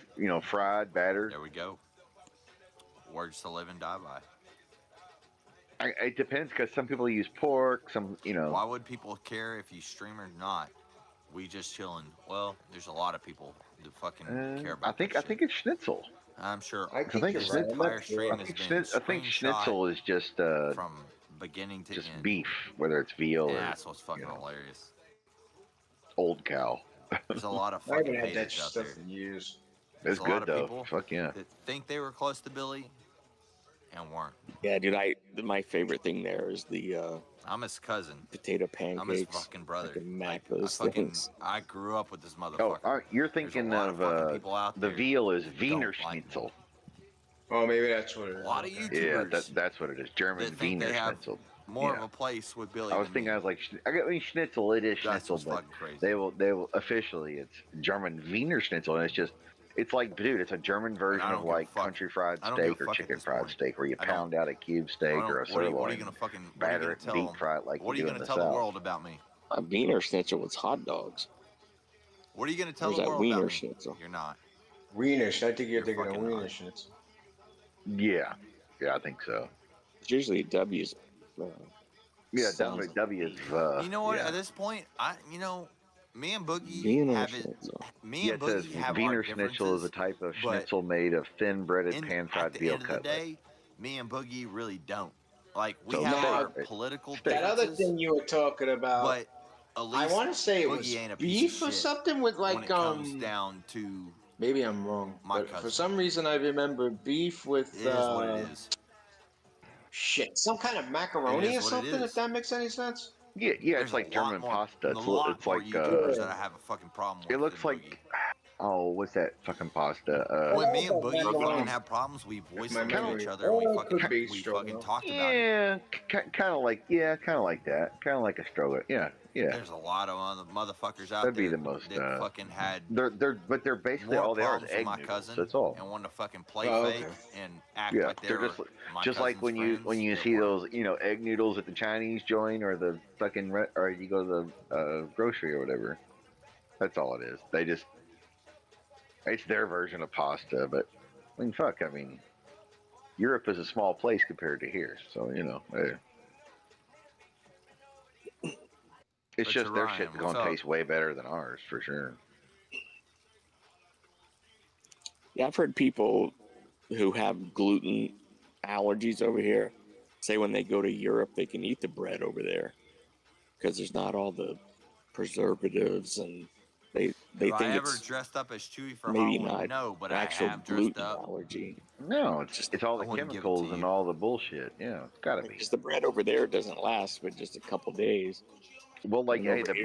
fried, battered. There we go. Words to live and die by. It depends because some people use pork. Some Why would people care if you stream or not? We just chilling. Well, there's a lot of people that fucking care about. I think this shit. it's schnitzel. I'm sure. I think think you're this right. I'm entire not stream sure. I has think, been I think schnitzel is just from beginning to just end. beef, whether it's veal And or that's what's fucking you know. hilarious. old cow. There's a lot of I haven't fucking had that haters out stuff there in years. There's It's a lot good of though. people Fuck yeah. that think they were close to Billy and weren't. Yeah, dude. My favorite thing there is the I'm his cousin. potato I'm his pancakes. fucking brother. Fucking mac I those fucking things. I grew up with this Oh, motherfucker. you're There's a thinking lot of fucking people out the there veal is that Wiener don't like me. Schnitzel. Oh, maybe that's what it is. A lot of Okay. YouTubers Yeah, that's what it is. German that think Wiener they have Schnitzel. more Yeah. of a place with Billy. I was than thinking, me. I was like, schnitzel. It is That's schnitzel, what's but fucking crazy. they will officially. It's German Wiener Schnitzel, and it's like, dude, it's a German version don't of give a like fuck. country fried I don't give a steak or fuck at chicken this fried point. steak, where you I don't- pound out a cube steak What or a are you sirloin, gonna fucking? What are you batter gonna it, tell deep them? fry it like What are you you do in gonna the tell the South. world about me? A Wiener Schnitzel was hot dogs. What are you gonna tell Where's the that world Wiener about me? Schnitzel? You're not. Wieners. I think you're You're thinking of fucking Wiener not. Schnitzel. Yeah, I think so. It's usually W's. Yeah, Sounds- W is. You know what? Yeah. At this point, me and Boogie Wiener have it. Schnitzel. Me Yeah, and it says Boogie have Wiener our Schnitzel is a differences. type of but schnitzel made of thin breaded in, pan at fried the veal end of the cutlet. day, me and Boogie really don't. Like we So have steak. our political That other differences, thing you were talking about, but at I least want to say it Boogie was ain't a piece beef of or shit something with when like it comes down to Maybe I'm wrong, my but for cousin. some reason I remember beef with It is what it is. shit, some kind of It macaroni is or what it something. is. If that makes any sense. Yeah, There's it's like a lot German more, pasta. a lot It's more like YouTubers that I have a fucking problem with. it looks than like Boogie. oh, what's that fucking pasta? When me and about Boogie macaroni. fucking have problems, we voice my them to memory- each other and we Oh, it fucking could be we stroganoff. fucking talked about it. Yeah, kind of like that, kind of like a stroganoff. Yeah. There's a lot of other motherfuckers out That'd be there the most, that fucking had They're basically more all they are is problems with egg my noodles. cousin That's all. and wanted to fucking play Oh, fake okay. and act Yeah, like they they're were just my like when cousin's you friends that see weren't. those egg noodles at the Chinese joint or the fucking or you go to the grocery or whatever. That's all it is. It's their version of pasta, but I mean, fuck. I mean, Europe is a small place compared to here, so it's But just you're their Ryan, shit's what's gonna up? taste way better than ours for sure. Yeah, I've heard people who have gluten allergies over here say when they go to Europe they can eat the bread over there because there's not all the preservatives and they Have think I ever it's dressed up as Chewy for maybe Halloween? not No, but an I actual have dressed gluten up. allergy. No, it's all I the wouldn't give it to chemicals and you. all the bullshit. Yeah, it's gotta be. Because the bread over there doesn't last but just a couple days. Well, like, And hey, over the here-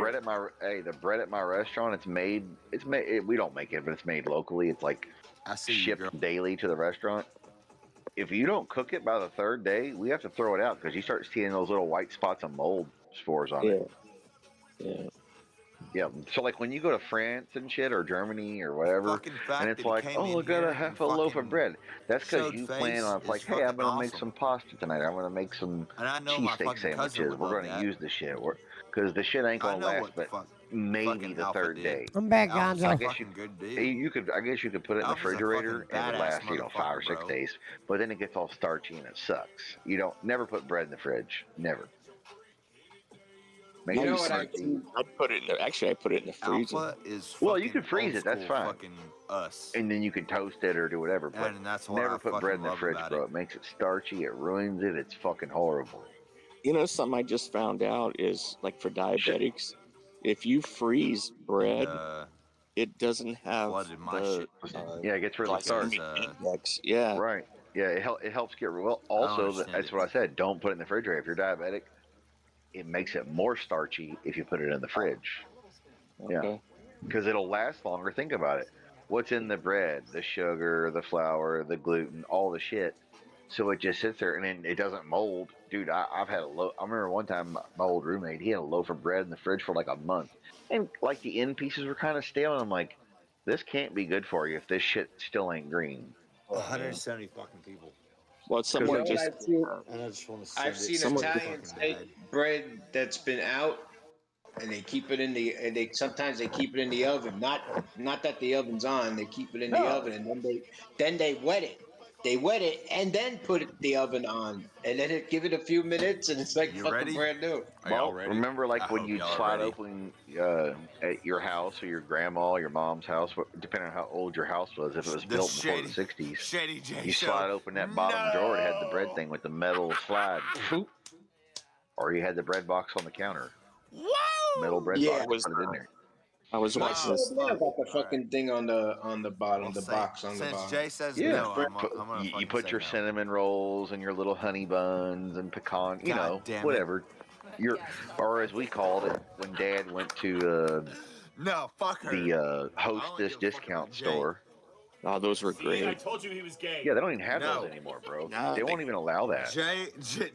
bread at my restaurant, it's made. We don't make it, but it's made locally. It's like I see you, shipped girl. daily to the restaurant. If you don't cook it by the third day, we have to throw it out because you start seeing those little white spots of mold spores on it. Yeah. Yeah. So like when you go to France and shit or Germany or whatever, Fucking fact and that it's he like, came oh, in I got here a half and a loaf of fucking bread. That's because showed you face plan on. It's is like, hey, I'm fucking gonna make awesome. some pasta tonight. I'm gonna make some And I know my cheesesteak fucking cousin sandwiches. would We're love gonna that. use the shit. Because the shit ain't I gonna know last, what the but fuck maybe fucking the Alpha third did. day. I'm back, Alpha's Gonzo. a I guess fucking good dude. I guess you could put it in the Alpha's a refrigerator fucking and it badass lasts, 5 or motherfucker, 6 bro. days. But then it gets all starchy and it sucks. You don't never put bread in the fridge. Never. Make You it know what I starchy. do? I put it in the freezer. Alpha is Well, you fucking can freeze old it, that's school fine. Fucking us. And then you can toast it or do whatever. But And that's what never I put fucking bread in the love fridge, about bro. it. It makes it starchy. It ruins it. It's fucking horrible. You know, something I just found out is like for diabetics, if you freeze bread, it doesn't have flooded my the shit. Yeah, it gets really Because, starchy. index. Yeah. Right. Yeah, it helps get well. I don't Also, understand that's it. what I said. Don't put it in the refrigerator. If you're diabetic, it makes it more starchy if you put it in the fridge. Yeah. Okay. Because it'll last longer. Think about it. What's in the bread? The sugar, the flour, the gluten, all the shit. So it just sits there and then it doesn't mold. Dude, I've had a loaf. I remember one time my old roommate, he had a loaf of bread in the fridge for like a month. And like the end pieces were kind of stale. And I'm like, this can't be good for you if this shit still ain't green. 170 fucking people. Well, someone You know what just I've seen? And I just want to send I've it seen to Someone- Italians fucking take bad. bread that's been out and they keep it in the and they sometimes they keep it in the oven. Not that the oven's on, they keep it in the oven and then they wet it. They wet it and then put the oven on and then give it a few minutes and it's like You fucking ready? brand new. Are y'all Well, ready? remember like I when hope you'd y'all are slide ready. open at your house or your grandma, your mom's house, depending on how old your house was, if it was The built before the Shady- 60s, Shady J you show. slide open that bottom drawer, it had the bread No! thing with the metal slide. Boop. Or you had the bread box on the counter. Woo! Metal bread Yeah. box, put it in there. I was My watching this. son now got the fucking thing on the bottom, Well, the say- box on the since bottom. Jay says Yeah, no, I'm gonna you fucking put say your no. cinnamon rolls and your little honey buns and pecan, you God know, damn it. whatever. Your, or as we called it when Dad went to No, fuck her. the I don't Hostess give a fuck discount about Jay. store. Oh, those were See, I great. told you he was gay. Yeah, they don't even have No. those anymore, bro. No, they won't even allow that.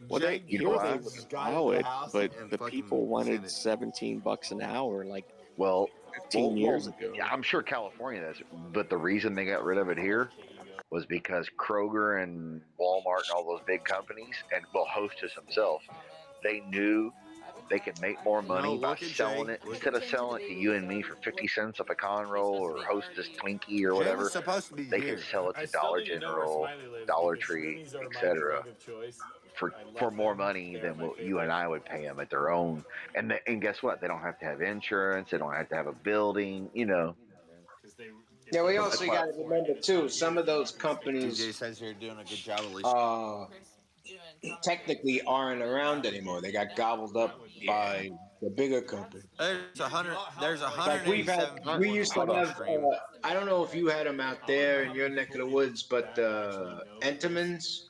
Well, they, Jay, you here know they why? would just got allow into the it, house but and the fucking people wanted sent it. $17 an hour like Well, 15 years ago. yeah, I'm sure California does, but the reason they got rid of it here was because Kroger and Walmart and all those big companies, and well, Hostess himself, they knew they could make more money by look at selling Jay. it instead of selling it to you and me for 50 cents a pecan roll or Hostess Twinkie or Jay whatever. was supposed to be They here. can sell it I to still Dollar need to know where General, Smiley lives Dollar because Tree, Sweeney's are my etc. drug of choice. for I love for more them. money They're than my what you favorite. and I would pay them at their own. And guess what? They don't have to have insurance. They don't have to have a building. You know. 'Cause they- Yeah, we That's also why- got to remember too. Some of those DJ companies says you're doing a good job, Alicia. technically aren't around anymore. They got gobbled up by the bigger company. There's 100. There's Like we 187. used to people on have. stream. I don't know if you had them out there in your neck of the woods, but Entenmann's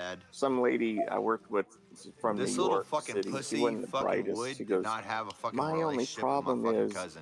bad. some lady I worked with from This New little York fucking City. She pussy wasn't the fucking brightest. Wood She did goes, not have a fucking "My only relationship with my problem fucking is cousin.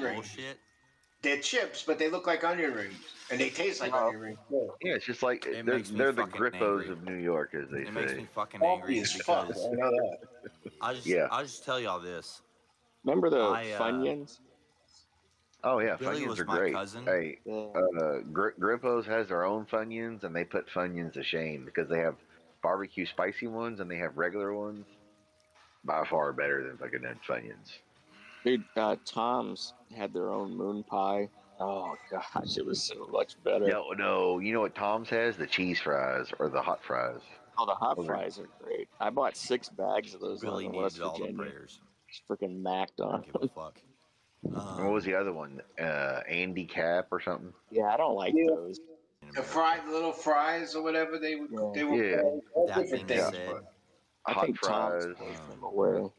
hungry. bullshit. They're chips, but they look like onion rings, and they taste like Oh. onion rings too. Yeah, it's just like It they're makes me they're the fucking Grippos angry. of New York, as they It makes say. me fucking Salty angry as fuck. because I know that. Yeah. I'll just tell y'all this. Remember the I, Funyuns? Oh yeah, Billy Funyuns was are my great. cousin. Hey, Yeah. Grippos has their own Funyuns, and they put Funyuns to shame because they have barbecue spicy ones and they have regular ones. By far better than fucking Ed Funyuns. Dude, Tom's had their own moon pie. Oh gosh, it was so much better. Yo, no, you know what Tom's has? The cheese fries or the hot fries. Oh, the hot Those are- fries are great. I bought 6 bags of those Billy down in West needed all the Virginia. prayers. Just freaking macked I on. don't give a fuck. And what was the other one? Andy Cap or something? Yeah, I don't like Yeah. those. The fried little fries or whatever they were. Yeah. They were Yeah. all That different being things. said, but I Hot think Tom's fries. takes them away.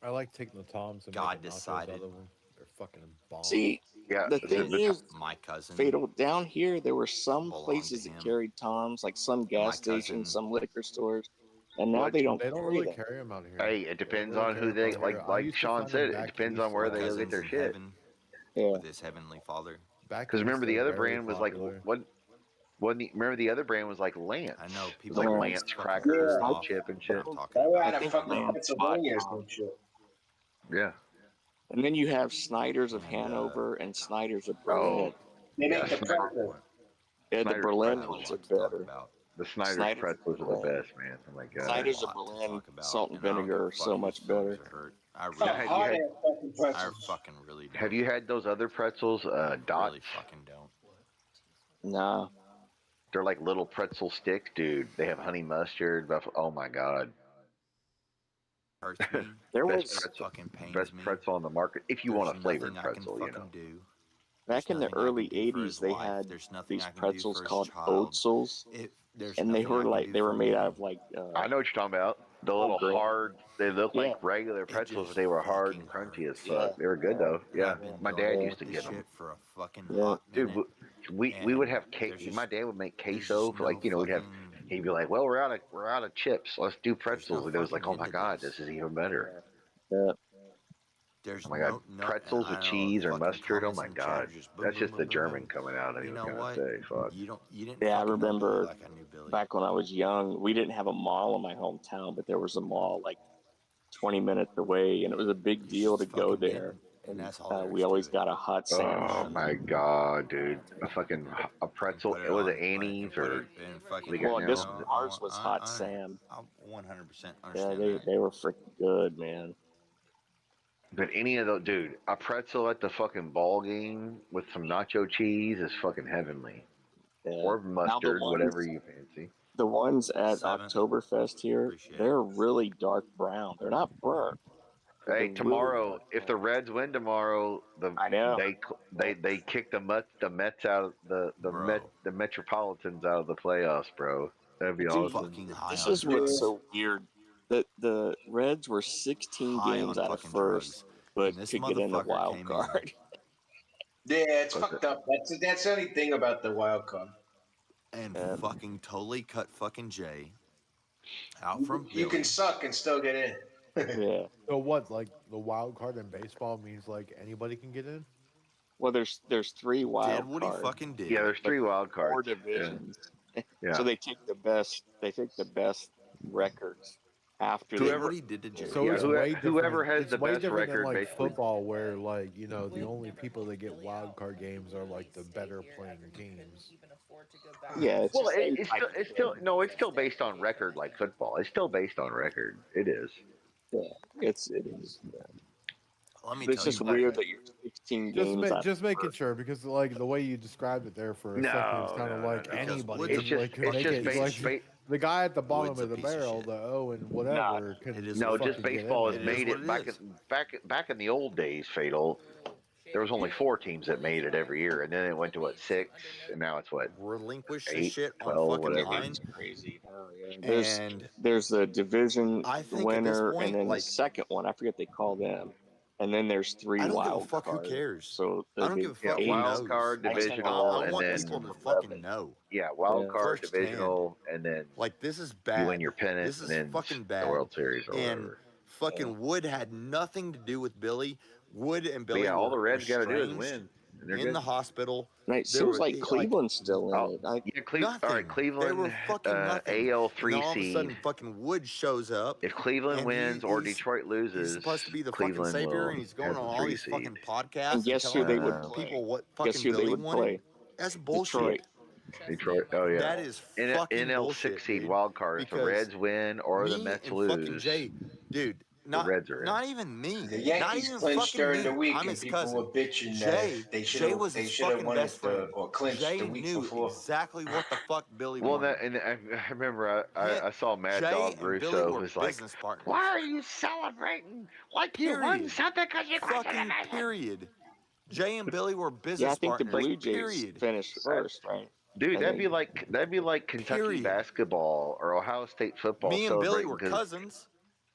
I like taking the Toms and God making nachos decided. out of them. They're fucking bomb. See, Yeah, the the- thing the- is, my cousin. Fatal, down here, there were some Belonged places to that him. carried Toms, like some my gas cousin- stations, some liquor stores, and now What? they don't They don't carry really them. carry them out here. Hey, it They don't depends really on carry who 'em they out like. here. I Like used to Sean find said, them it back depends east on where where they I go was get their Cousins shit. in heaven Yeah. with his heavenly Father. Back Because remember the east, they're other very brand was like popular. what? Remember the other brand was like Lance. I know It was people like Yeah. Lance fucking crackers, pissed and off chip and what shit. I'm talking they were about. out of think fucking Lance Pennsylvania or bought some shit. Yeah. And then you have Snyder's of And, Hanover and Snyder's of Oh, Berlin. They make yeah. the Snyder, pretzel. Yeah, the Snyder's Berlin I ones don't are want to talk better. about. the Snyder's Snyder's pretzels are the Berlin. best, man. Oh my god. Snyder's A of lot to Berlin, talk about, salt and and I don't give vinegar a are fuck so whose much feelings better. are hurt. I Oh, really, Have you hard had- ass fucking I pretzels. fucking really don't. Have you had those other pretzels? Dots. Really fucking don't. Nah. They're like little pretzel sticks, dude. They have honey mustard. Oh my god. Hurts me. There Best was pretzel, Fucking pains best me. pretzel on the market. If you There's want a flavored nothing I can pretzel, you fucking know. do. back There's in the nothing I can early do for 80s, his they wife. had There's nothing these I can do pretzels for his called child. Oatsels, There's and they nothing I were can like do they were for made me. out of like I know what you're talking about. The little grain. hard. They look like Yeah. regular pretzels, just but they were hard and fucking crunchy as hurts. fuck. Yeah. They were good though. And Yeah, I've been my dealing dad with used to this get them. shit for a fucking Yeah. hot Dude, minute. we would have And cake. there's My just- dad would make there's queso. just For like no we'd have. fucking- He'd be like, "Well, we're out of chips. Let's do pretzels." no And it was like, fucking "Oh my end to god, this. this is even better." Yeah. There's Oh my god, no pretzels I with know, cheese or fucking mustard. Oh comments my in chat god, are just boom, that's boom, just boom, the boom, German boom. coming out. I You was know gonna what? say, fuck. You didn't Yeah, I fucking know Billy remember like I knew Billy. back when I was young, we didn't have a mall in my hometown, but there was a mall like 20 minutes away, and it was a big You deal to just go fucking there. didn't, and that's all there We is always to it. got a hot sandwich. Oh my god, dude! A fucking a pretzel. Put It was on, it Annie's put or it in fucking, they got Well, now? this you know, ours was Hot Sam. I 100% Yeah, understand that. they were freaking good, man. But any of those, dude, a pretzel at the fucking ball game with some nacho cheese is fucking heavenly. Yeah. Or mustard, ones- whatever you fancy. The ones at Seventh. Oktoberfest here, Appreciate they're really dark brown. They're not burnt. but Hey, they're tomorrow, really dark if the brown. Reds win tomorrow, I know. they kick the Mets out of Bro. the Metropolitans out of the playoffs, bro. That'd be Dude, awesome. Fucking high This on is what's drugs. so weird. The Reds were 16 High games on out of fucking first, drugs. but And this could get in the motherfucker wild came in. card. Yeah, it's What's fucked up. That's the only thing about the wild card. And Yeah. fucking totally cut fucking Jay out from You can Billy. suck and still get in. Yeah. So what? Like the wild card in baseball means like anybody can get in. Well, there's 3 wild Did what he cards, fucking did. Yeah, there's 3 wild 4 cards. Yeah. divisions. Yeah. So they take the best. They take the best records after Did they. what he did to Jay. So Yeah, it's whoever- way different. whoever has it's the way best different record, than like basically. football, where like the only people that get wild card games are like the better playing teams. Yeah, it's Well, just it's still no, it's still based on record like football. It's still based on record. It is. it is. Let me It's tell just you. weird that you're 16 games. out Just of making first. sure, because like the way you described it there for a No, second, it's kind of no, like no, no. anybody. Woods- It's just like, it's make just it, based, like, the guy at the bottom Wood's a of the piece of barrel, shit. the Owen whatever, can It is no, fucking just get in baseball has there. It is made what it it is. back in the old days. Fatal. There was only 4 teams that made it every year, and then it went to what 6, and now it's what Relinquish 8, this shit 12, on fucking whatever. line. It's crazy. And There's the division I think at this winner, point, and then like- the second one. I forget they call them. And then there's 3 I don't give a wild fuck. Who cards. cares? So I don't give a fuck. Yeah, Who wild knows? card, Next time divisional, I and want then people to fucking know. yeah, wild Yeah. card, Firsthand. divisional, and then Like this is you bad. win your pennant, This is and then fucking the bad. World Series or And whatever. fucking Wood had nothing to do with Billy. Wood and But Billy yeah, all the were Reds got to do is estranged win. And they're in good. the hospital. And it There seems were, like Cleveland's still in Oh, it. yeah, All nothing. right, They Cleveland, were fucking nothing. AL And 3 then all of a seed. sudden, fucking Wood shows up. If Cleveland and wins or he's- Detroit loses, He's supposed to be the Cleveland fucking savior, will and he's going have on the all 3 these seed. fucking podcasts And guess who telling they would play? people what Guess fucking who they Billy would wanted. play? That's bullshit. Detroit. Detroit. Oh yeah. That is In fucking NL bullshit, 6 seed dude. wild card. If the Because Reds win or the me Mets and lose, fucking Jay, dude. Not, Reds are in. not even me. The Not Yankees even clinched fucking during me. the week, I'm and his people cousin. were bitching Jay, that they should Jay have was his won fucking best friend. or clinched Jay the week knew before. exactly what the fuck Billy well, wanted. and I remember I saw Mad Jay Dog and Billy Russo were was like, business partners. "Why are you celebrating like you won Period. something because you clinched Fucking it?" period. Jay and Billy were business Yeah, I think the partners. Blue Jays Period. finished first, right? Dude, And that'd be then- like Kentucky Period. basketball or Ohio State football Me and Billy celebrating were because cousins.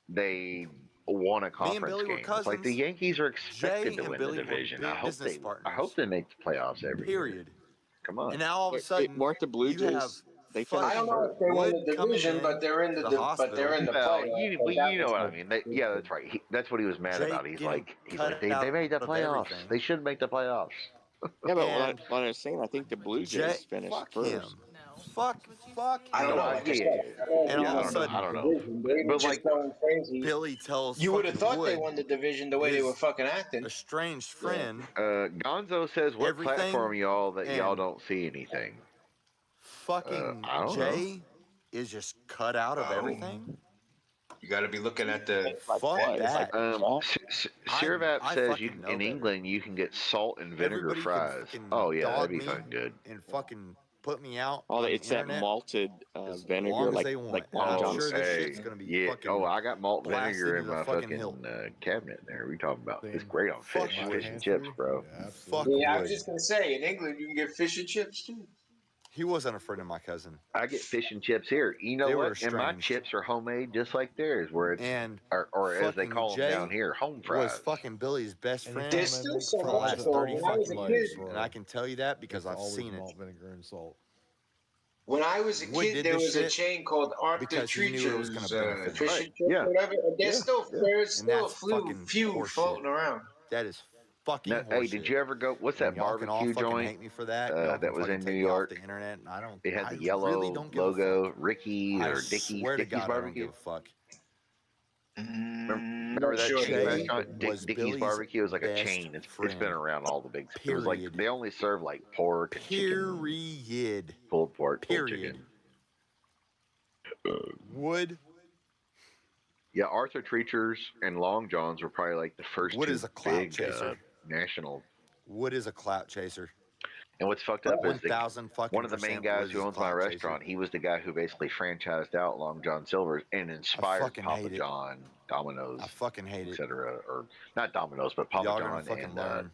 they won a Me conference and Billy were game. It's like the cousins. Yankees are Jay expected to and win Billy the were division. I business hope partners. they make the playoffs every year. Period. Come on. And now all of a sudden, weren't the Blue you have Jays? They fucking I don't know if they won Wood the coming division, in but they're in the but they're in the Well, playoffs. you so that know was what I the- mean. Yeah, that's right. That's what he was mad Jay about. He's getting like, cut they out made the of playoffs. everything. They should make the playoffs. Yeah, but And what I was saying, I think the Blue Jay, Jays finished fuck first. him. No. Fuck I don't know. Yeah, Like I yeah, said, And all Yeah, of a sudden, I don't know. They were But just like, going crazy. Billy tells You would have fucking thought they Wood, won the division the way they his were fucking acting. estranged friend, Gonzo says, "What everything, platform y'all that y'all and don't see anything?" fucking I don't Jay is just cut out of Oh. everything. You got to be looking at the. Like Fuck what? It's that. like Sirvat I says fucking know in better. England you can get salt and vinegar Everybody can fries. fucking Oh yeah, dog that'd be me fucking good. and fucking put me out. Oh, on the it's that internet malted as vinegar, long as like they want. like And Long I'm John's. sure this hey, shit's gonna be yeah. fucking Oh, I got malt blasted vinegar in to the my fucking fucking hilt. cabinet there. We talking about? It's Same. great on Fuck fish, my fish and hand chips, too. bro. Yeah, Fuck absolutely. Yeah, I Wood. was just gonna say in England you can get fish and chips too. He wasn't a friend of my cousin. I get fish and chips here. You know They were what? And my estranged. chips are homemade, just like theirs, where it's And or as they fucking call Jay them down here, home fries. was fucking Billy's best friend Anytime There's I still make so for the much last though. 30 When I was a fucking kid, years. And I can tell you that because It's I've always seen it. malt vinegar and salt. when I was a Wood kid, did there this was a shit chain called Arthur because he knew it was gonna Treacher's benefit fish Right. and chips, Yeah. whatever. And there's Yeah. still there's And still a that's few fucking few horseshit. floating around. That is fucking Now, hey, did horseshit. you ever go? What's And that y'all can all barbecue fucking joint? hate me for that. that Y'all can was fucking in take New me off York? the internet, and I don't. It had I the yellow really don't give a logo, fuck. Ricky's I or Dickie's. swear to Dickie's God, I don't barbecue. give a fuck. Remember that sure chain Jay restaurant, was Dickie's Billy's Barbecue? It was like a best chain. It's been friend. around all the big. It was like Period. they only serve like pork and chicken, Period. pulled pork, pulled Period. chicken. Wood. Yeah, Arthur Treachers and Long Johns were probably like the first Wood two is a clout big chaser. national. Wood is a clout chaser. And what's fucked up is 1,000 fucking one of the main guys who owns my restaurant. He was the guy who basically franchised out Long John Silver's and inspired fucking Papa hate it. John, Domino's, I fucking hate it. etc. Or not Domino's, but Papa Y'all are gonna John fucking and learn.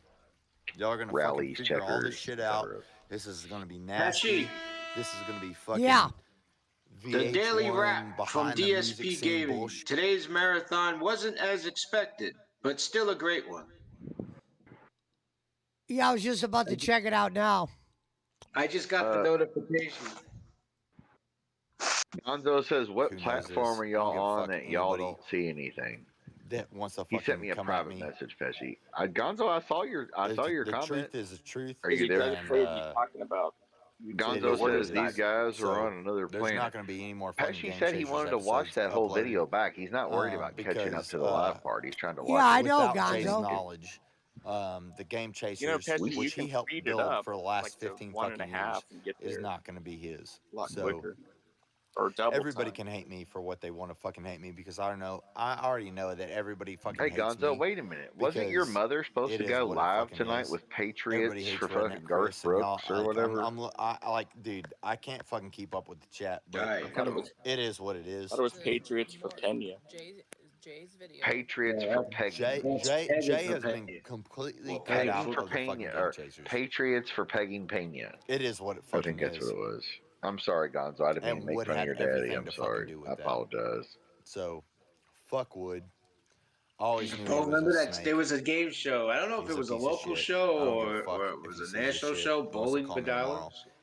Y'all are gonna fucking Rallies, figure all this Checkers, shit out. etc. This is gonna be nasty. Patchy, This is gonna be fucking. Yeah. the Daily VH1 Wrap from behind the music DSP scene Gaming. bullshit. Today's marathon wasn't as expected, but still a great one. Yeah, I was just about to check it out now. I just got the notification. Gonzo says, "What Who knows platform this? are I y'all don't give a on fuck that y'all anybody don't see anything?" That wants to He fucking sent me a come at private me. message, Pesci. Gonzo, I saw your The comment. truth is the truth. Are you there? and, talking about. Gonzo is says not- these guys so are on another There's planet. not going to be any more fucking Pesci Game said he Chasers wanted to watch episodes that whole uploaded. video back. He's not worried about catching up because, to the live part. He's trying to watch Yeah, I it. know, Without Jay's Gonzo. knowledge, the Game Chasers, You know, Pesci, you which he can helped speed it build up for the last like to 15 1.5 fucking years, and get is there not going to be his. a lot So quicker. Or double everybody time. can hate me for what they want to fucking hate me because I already know that everybody fucking Hey, hates Gonzo, me. wait a minute. Wasn't your because mother supposed it to is go what it live fucking tonight is. with Everybody Patriots hates for Redneck fucking Garth Chris and y'all, Brooks or like, whatever? I like, dude, I can't fucking keep up with the chat, but Right. I thought it was, it is what it is. I thought it was Patriots for Kenya. Jay's video. Patriots Yeah, for Peggy. Jay Peggy has for been Peggy. completely cut Peggy out for of the fucking Pena. Game Or Chasers. Patriots for pegging Pena. It is what it I fucking think that's is. what it was. I'm sorry, Gonzo. I didn't mean And to make Wood fun of had your daddy. everything I'm to fucking sorry. do with I that. apologize. So, fuck Wood. Always knew he Oh, was remember a that snake. there was a game show. I don't know if He's it a was a piece of local shit. show I don't give a or fuck it if was he a sees this national shit. show, He wants to Bowling call for me tomorrow. Dollars.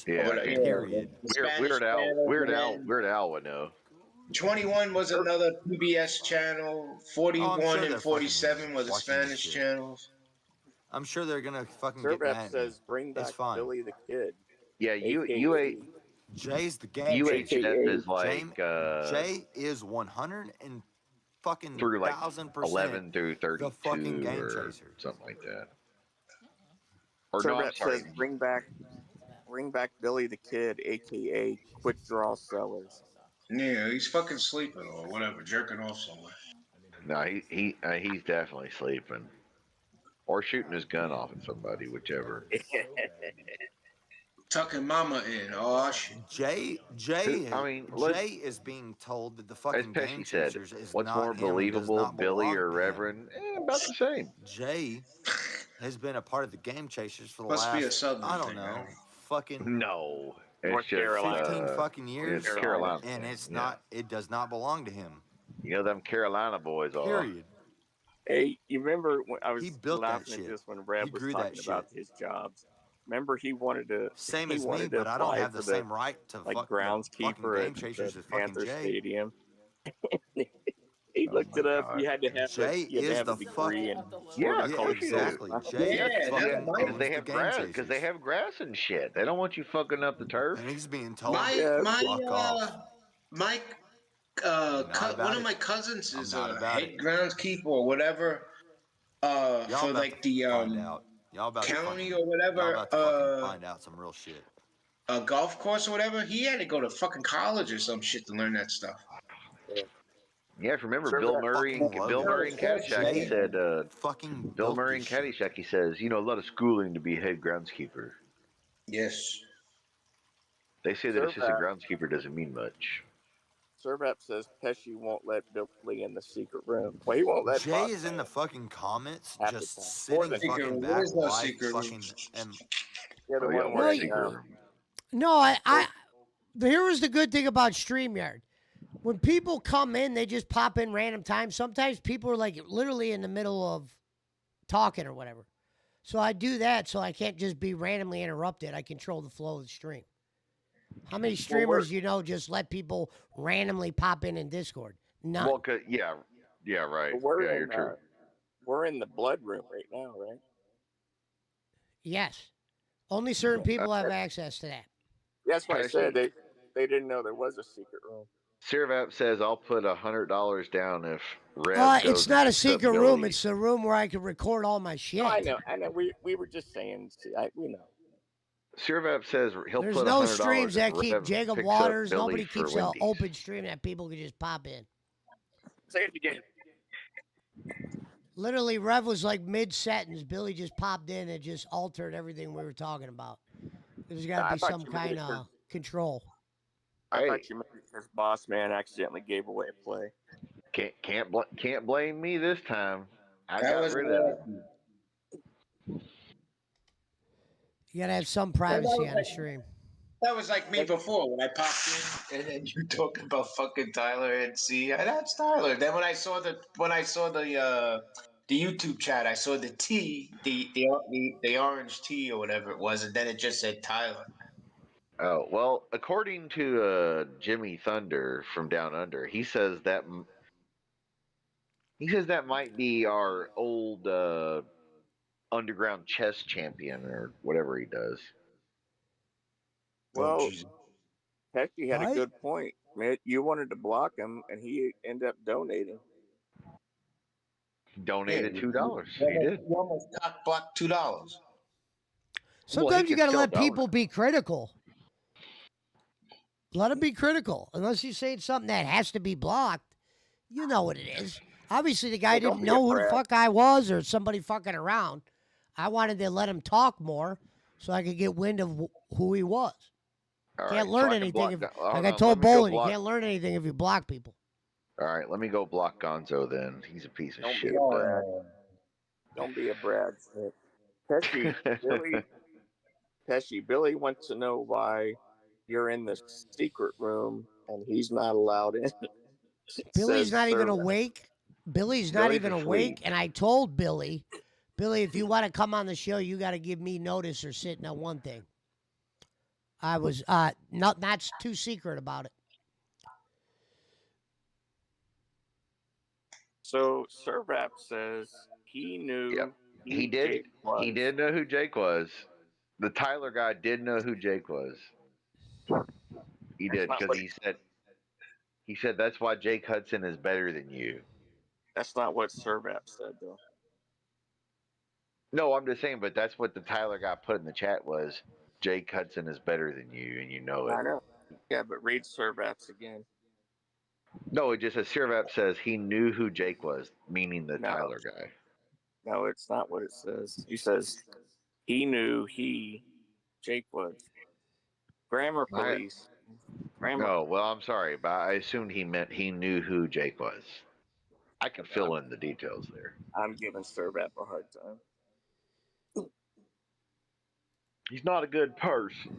Spanish. Yeah, But, I yeah, mean, Period. the Spanish panel, man. Weird Al would know. 21 was another PBS channel. 41 sure and they're 47 were the watching this Spanish shit. channels. I'm sure they're gonna fucking get Servap mad at says me. bring It's back fine. Billy the Kid. Yeah, AKA Jay's the game UHF changer. is like Jay is 100 and fucking through like 1,000% 11 through the fucking 32 game or chaser. something like that. Or no, I'm Servap sorry. says bring back Billy the Kid, aka Quick Draw Sellers. Yeah, he's fucking sleeping or whatever, jerking off somewhere. No, he's definitely sleeping. Or shooting his gun off at somebody, whichever. Tucking mama in. Oh shit. Jay is being told that the As fucking game Pesci said, chasers is what's not more him and does believable, not Billy belong or to him. Reverend? About the same. Jay has been a part of the game chasers for the Must be a last, Southern I don't thing, know, man. fucking No. North It's just Carolina. 15 fucking years. It's Carolina. And it's Yeah. not, it does not belong to him. You know them Carolina boys are. Period. Hey, you remember when I was He built that laughing at shit. this when Brad He was grew that talking about shit. his jobs? Remember he wanted to Same he as me, wanted to but I don't apply have the for same right to like fuck the groundskeeper fucking game at chasers the as fucking Panther Jay. Stadium. He Oh looked my it up. God. You had to have Jay you had to is have the a degree in Yeah, of Yeah, course you do. exactly. Jay Yeah, fucking yeah, owns They the have game grass because they chasers. have grass and shit. They don't want you fucking up the turf. And he's being told, My Yeah, fuck off. my I'm not about one of it. my cousins I'm is not a about head it. groundskeeper or whatever. Y'all For about like to the find out. Y'all about to county fucking, or y'all whatever, about to fucking find out some real shit. a golf course or whatever. He had to go to fucking college or some shit to learn that stuff. Yeah, if you remember Sure, Bill that Murray fucking and Bill logo. Murray and Caddyshack, he Jay said fucking Bill built Murray this and shit. Caddyshack, he says, a lot of schooling to be head groundskeeper. Yes. They say that assistant Servap, groundskeeper doesn't mean much. Servap says Pesci won't let Billy in the secret room. Well, he won't let Jay Fox is in the fucking comments half the just time. sitting Secret fucking room. back There's no like secret room. fucking Yeah, the Oh, yeah, one what where a you- secret room. No, here was the good thing about StreamYard. When people come in, they just pop in random times. Sometimes people are like literally in the middle of talking or whatever. So I do that so I can't just be randomly interrupted. I control the flow of the stream. How many streamers you know just let people randomly pop in Discord? None. Well, yeah, right. But we're Yeah, in you're true. we're in the blood room right now, right? Yes. Only certain people have access to that. That's why I Pesci. said they didn't know there was a secret room. Sirvap says I'll put $100 down if Rev goes It's not a and picks up secret room. Billy. It's a room where I can record all my shit. No, I know. We were just saying. See, we know. Sirvap says he'll There's put no $100 streams if that keep Rev Jacob picks up Waters. Billy Nobody for keeps an Wendy's. open stream that people can just pop in. Say it again. Literally, Rev was like mid-sentence. Billy just popped in and just altered everything we were talking about. There's got I to be thought some you meant kind it of control. I Hey. thought you meant because Boss Man accidentally gave away a play. Can't blame me this time. I That got was rid of it. You got to have some privacy on a stream. That was like me before when I popped in and then you talking about fucking Tyler and see that's Tyler. Then when I saw the YouTube chat, I saw the T, the orange T or whatever it was, and then it just said Tyler. Oh well, according to Jimmy Thunder from Down Under, he says that might be our old underground chess champion or whatever he does. Well, Oh, Pesci had Right? a good point. Man, you wanted to block him, and he ended up donating. Donated Yeah, $2. He did. You almost cock blocked $2. Sometimes you can got to still let people donate. be critical. Let them be critical. Unless you say it's something that has to be blocked, you know what it is. Obviously, the guy Yeah, don't didn't be a know who the brat. fuck I was or somebody fucking around. I wanted to let him talk more so I could get wind of who he was. All Can't right, learn so I can anything block if, Gon- like hold I on, told let me go Bolin, you block- can't learn anything if you block people. All right, let me go block Gonzo then. He's a piece of Don't shit. be a brat. Don't be a brat. Billy wants to know why you're in the secret room and he's not allowed in. Billy's Says not even Servant. awake. Billy's not Billy's even asleep. awake. And I told Billy, if you want to come on the show, you got to give me notice or sit on one thing. I was not too secret about it. So Servap says he knew Yep. who He did. Jake was. He did know who Jake was. The Tyler guy did know who Jake was. He That's did not because what- he said that's why Jake Hudson is better than you. That's not what Servap said, though. No, I'm just saying, but that's what the Tyler guy put in the chat was Jake Hudson is better than you, and you know it. I know. Yeah, but read Servap's again. No, it just says Sirvap says he knew who Jake was, meaning the No. Tyler guy. No, it's not what it says. He says he knew Jake was. Grammar police. No, well, I'm sorry, but I assumed he meant he knew who Jake was. I can fill in the details there. I'm giving Servap a hard time. He's not a good person.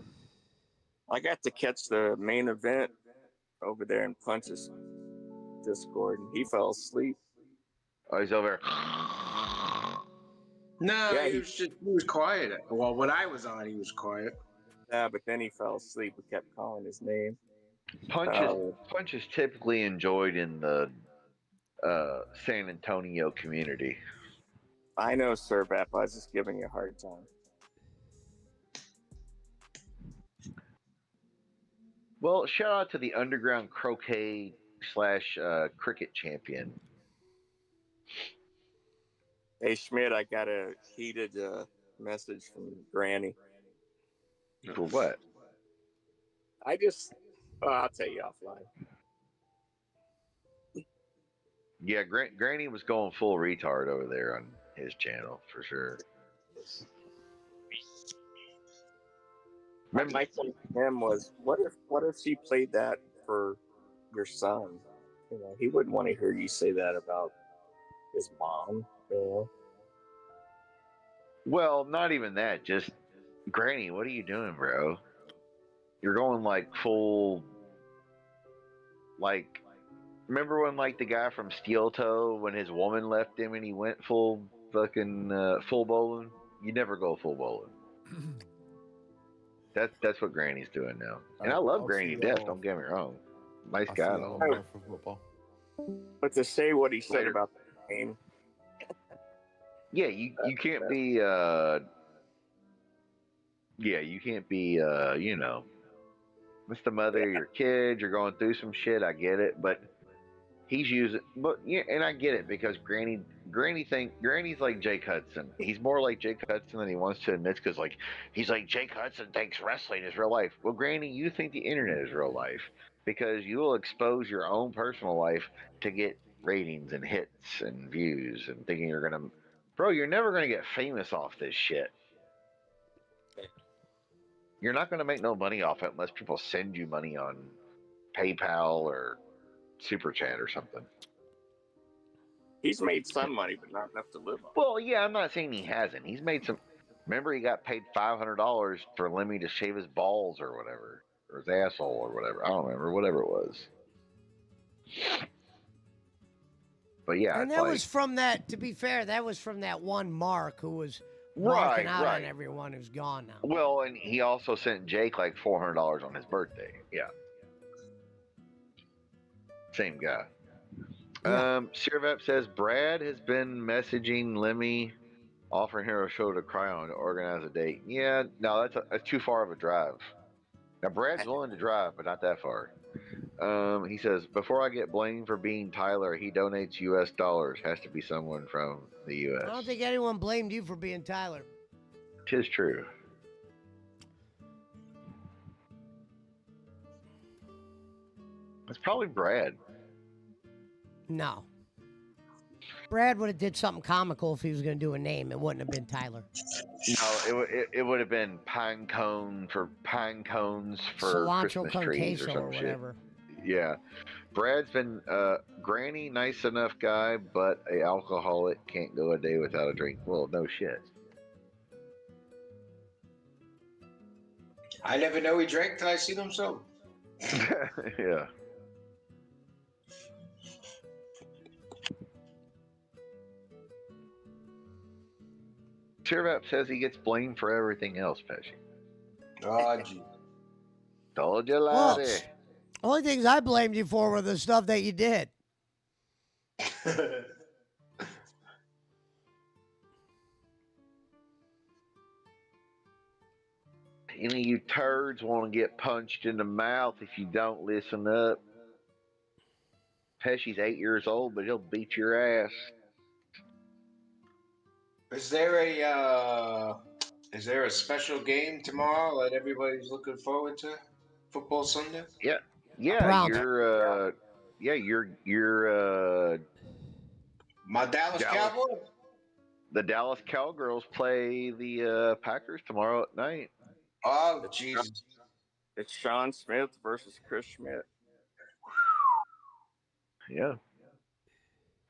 I got to catch the main event over there in Punch's Discord, and he fell asleep. Oh, he's over there. No, Yeah, he was quiet. Well, when I was on, he was quiet. Yeah, but then he fell asleep. We kept calling his name. Punch is typically enjoyed in the San Antonio community. I know, Servap. I was just giving you a hard time. Well, shout out to the underground croquet / cricket champion. Hey, Schmidt, I got a heated message from Granny. For what? I'll tell you offline. Yeah, Granny was going full retard over there on his channel for sure. My question to him was, what if she played that for your son? You know, he wouldn't want to hear you say that about his mom. You know? Well, not even that. Just Granny, what are you doing, bro? You're going like full. Like, remember when like the guy from Steel Toe, when his woman left him and he went full fucking full bowling? You never go full bowling. That's what Granny's doing now, and I love Granny to death. Don't get me wrong, nice guy and all. For football. But to say what he said Later. about the game, Yeah, you can't be you can't be you know, it's the mother of your kids, you're going through some shit, I get it, but he's using, but yeah, and I get it because Granny's like Jake Hudson. He's more like Jake Hudson than he wants to admit, because like he's like, Jake Hudson thinks wrestling is real life. Well, Granny, you think the internet is real life because you will expose your own personal life to get ratings and hits and views and thinking you're gonna, bro, you're never gonna get famous off this shit. You're not gonna make no money off it unless people send you money on PayPal or Super Chat or something. he's made some money, but not enough to live on. Well, yeah, I'm not saying he hasn't. He's made some. Remember, he got paid $500 for Lemmy to shave his balls or whatever, or his asshole or whatever. I don't remember, whatever it was. But yeah, And it's that like, was from that, to be fair, that was from that one Mark who was Right, marking out on right. everyone who's gone now. well, and he also sent Jake like $400 on his birthday. Yeah, same guy. Yeah. Sirvep says Brad has been messaging Lemmy, offering her a show to cry on to organize a date. Yeah, no, that's too far of a drive. Now Brad's willing to drive, but not that far. He says, before I get blamed for being Tyler, he donates US dollars. Has to be someone from the US. I don't think anyone blamed you for being Tyler. Tis true. It's probably Brad. No. Brad would have did something comical if he was going to do a name. It wouldn't have been Tyler. No, it would have been pine cones for Cilantro Christmas con trees or queso some or shit. whatever. Yeah, Brad's been Granny, nice enough guy, but a alcoholic, can't go a day without a drink. Well, no shit. I never know he drank till I see them sober. Yeah. Sirvap says he gets blamed for everything else, Pesci. Oh, gee. Told you, Well, laddie. only things I blamed you for were the stuff that you did. Any of you turds want to get punched in the mouth if you don't listen up. Pesci's 8 years old, but he'll beat your ass. Is there a special game tomorrow that everybody's looking forward to? Football Sunday? Yeah, yeah, Browns. you're My Dallas Dallas. Cowboys? The Dallas Cowgirls play the Packers tomorrow at night. Oh, Jesus. It's Sean Smith versus Chris Schmidt. Yeah.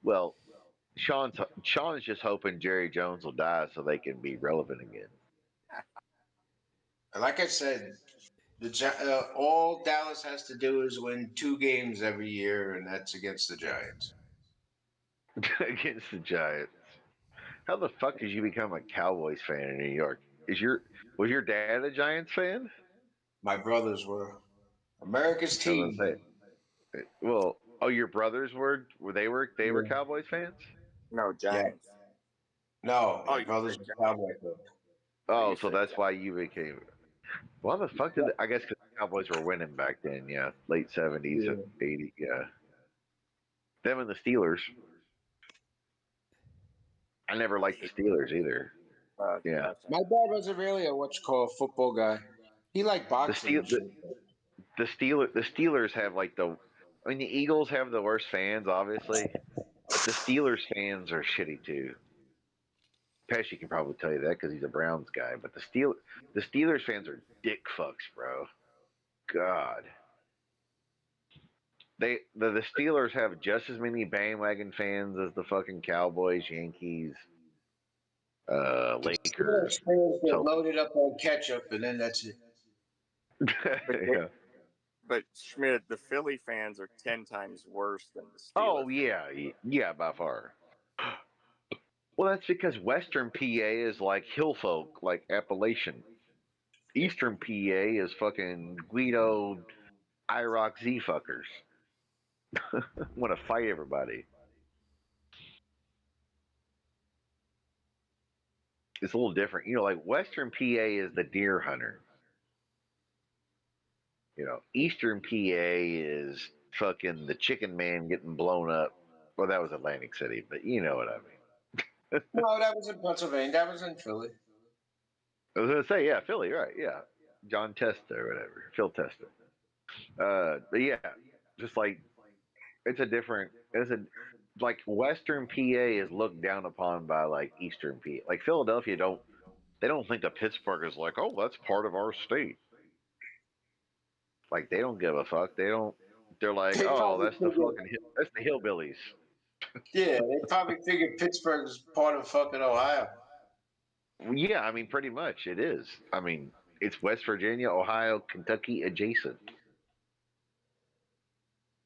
Well, Sean's just hoping Jerry Jones will die so they can be relevant again. Like I said, all Dallas has to do is win 2 games every year, and that's against the Giants. Against the Giants. How the fuck did you become a Cowboys fan in New York? Was your dad a Giants fan? My brothers were America's I was team. gonna say, well, oh, your brothers were they were Yeah. Cowboys fans? No, Giants. No, my you brothers said were Cowboy fans. Oh, You so said that's why you became. Why the fuck did I guess because the Cowboys were winning back then? Yeah, late 70s and 80s. Yeah, them and the Steelers. I never liked the Steelers either. Yeah. My dad wasn't really a football guy. He liked boxing. The Steelers have like the. I mean, the Eagles have the worst fans, obviously, but the Steelers fans are shitty too. Pesci can probably tell you that because he's a Browns guy. But the Steelers fans are dick fucks, bro. God. The Steelers have just as many bandwagon fans as the fucking Cowboys, Yankees, Lakers. Steelers get loaded up on ketchup, and then that's it. Yeah. But Schmidt, the Philly fans are 10 times worse than the Steelers. Oh yeah, by far. Well, that's because Western PA is like hill folk, like Appalachian. Eastern PA is fucking Guido, IROC Z fuckers. Want to fight everybody. It's a little different. Like Western PA is the deer hunter. Eastern PA is fucking the chicken man getting blown up. Well, that was Atlantic City, but you know what I mean. No, that was in Pennsylvania. That was in Philly. I was gonna say, yeah, Philly, right? Yeah, John Testa or whatever, Phil Testa. But yeah, just like like Western PA is looked down upon by like Eastern PA. Like Philadelphia they don't think of Pittsburgh as like, oh, that's part of our state. Like they don't give a fuck. They're like, oh, that's the hillbillies. Yeah, they probably figured Pittsburgh is part of fucking Ohio. Yeah, I mean, pretty much it is. I mean, it's West Virginia, Ohio, Kentucky adjacent.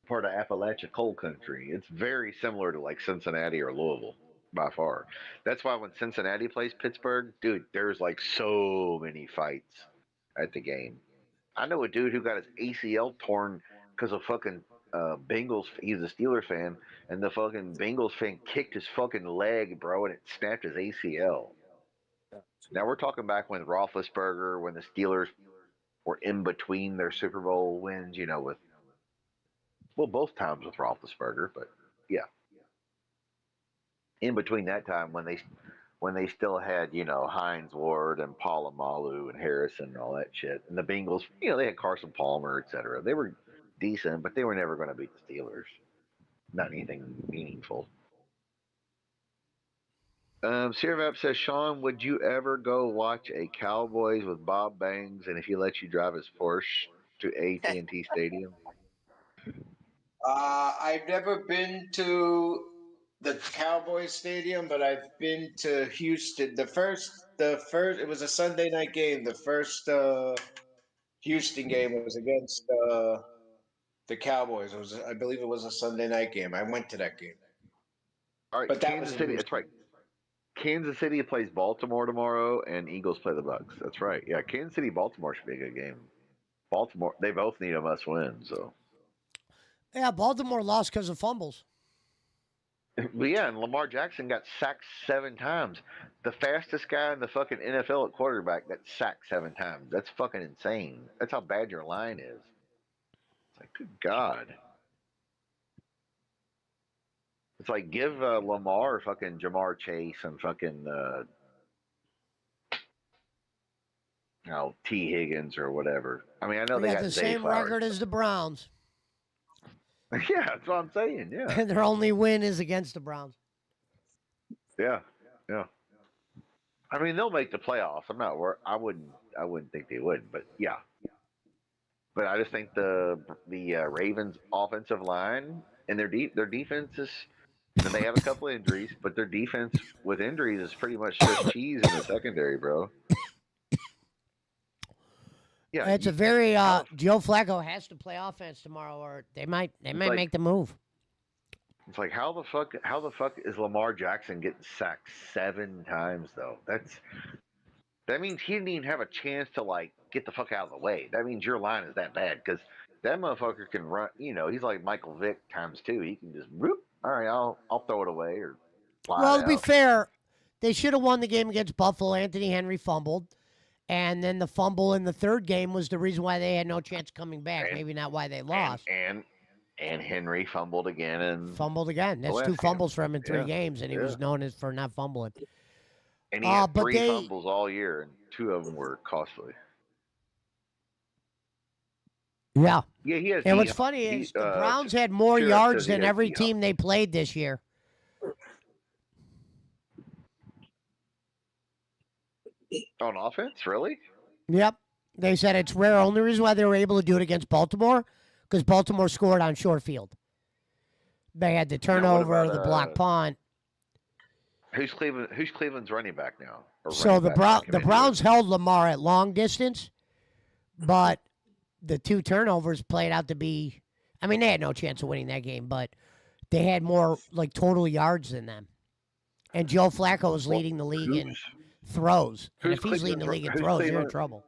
Part of Appalachia coal country. It's very similar to like Cincinnati or Louisville by far. That's why when Cincinnati plays Pittsburgh, dude, there's like so many fights at the game. I know a dude who got his ACL torn because of fucking Bengals. He's a Steelers fan, and the fucking Bengals fan kicked his fucking leg, bro, and it snapped his ACL. Now we're talking back when Roethlisberger, when the Steelers were in between their Super Bowl wins, both times with Roethlisberger, but yeah, in between that time when they still had Hines Ward and Polamalu and Harrison and all that shit, and the Bengals, they had Carson Palmer, etc. They were decent, but they were never going to beat the Steelers. Not anything meaningful. Sirvap says, Sean, would you ever go watch a Cowboys with Bob Bangs, and if he lets you drive his Porsche to AT&T Stadium? I've never been to the Cowboys Stadium, but I've been to Houston. The first, it was a Sunday night game. The first Houston game was against the Cowboys. I believe it was a Sunday night game. I went to that game. All right, but Kansas City. That's right. Kansas City plays Baltimore tomorrow, and Eagles play the Bucks. That's right. Yeah, Kansas City, Baltimore should be a good game. Baltimore, they both need a must-win. So. Yeah, Baltimore lost because of fumbles. But yeah, and Lamar Jackson got sacked 7 times. The fastest guy in the fucking NFL at quarterback got sacked 7 times. That's fucking insane. That's how bad your line is. It's like, good God. It's like give Lamar fucking Jamar Chase and fucking T Higgins or whatever. I mean, I know They they got got the Zay same Flowers. record as the Browns, Yeah, that's what I'm saying. Yeah, and their only win is against the Browns. yeah. I mean, they'll make the playoffs. I'm not worried. I wouldn't think they would, but yeah. But I just think the Ravens' offensive line and their defense is. And they have a couple of injuries, but their defense with injuries is pretty much just cheese in the secondary, bro. Yeah, It's a very Joe Flacco has to play offense tomorrow, or they might like- make the move. It's like how the fuck is Lamar Jackson getting sacked 7 times though? That means he didn't even have a chance to like get the fuck out of the way. That means your line is that bad because that motherfucker can run. You know, he's like Michael Vick ×2. He can just whoop. All right, I'll throw it away or fly Well, it to be out. fair, they should have won the game against Buffalo. Anthony Henry fumbled, and then the fumble in the third game was the reason why they had no chance coming back. And- Maybe not why they lost. And Henry fumbled again and Fumbled again. That's last 2 game. fumbles for him in 3 Yeah, games, and he was known as for not fumbling. And he had but 3 they- fumbles all year, and 2 of them were costly. Yeah. Yeah, he has. And what's funny is the Browns had more Sheriff yards says he than has every D-Hop. team they played this year. On offense, really? Yep. They said it's rare. Only reason why they were able to do it against Baltimore, because Baltimore scored on short field. They had the turnover, about, the block punt. Who's Cleveland's running back now? Or So running the back? I can't remember. Browns held Lamar at long distance, but the 2 turnovers played out to be. I mean, they had no chance of winning that game, but they had more like total yards than them. And Joe Flacco was leading the league in throws. And who's if he's leading the Cleveland's- league in who's throws, you're in Cleveland- trouble.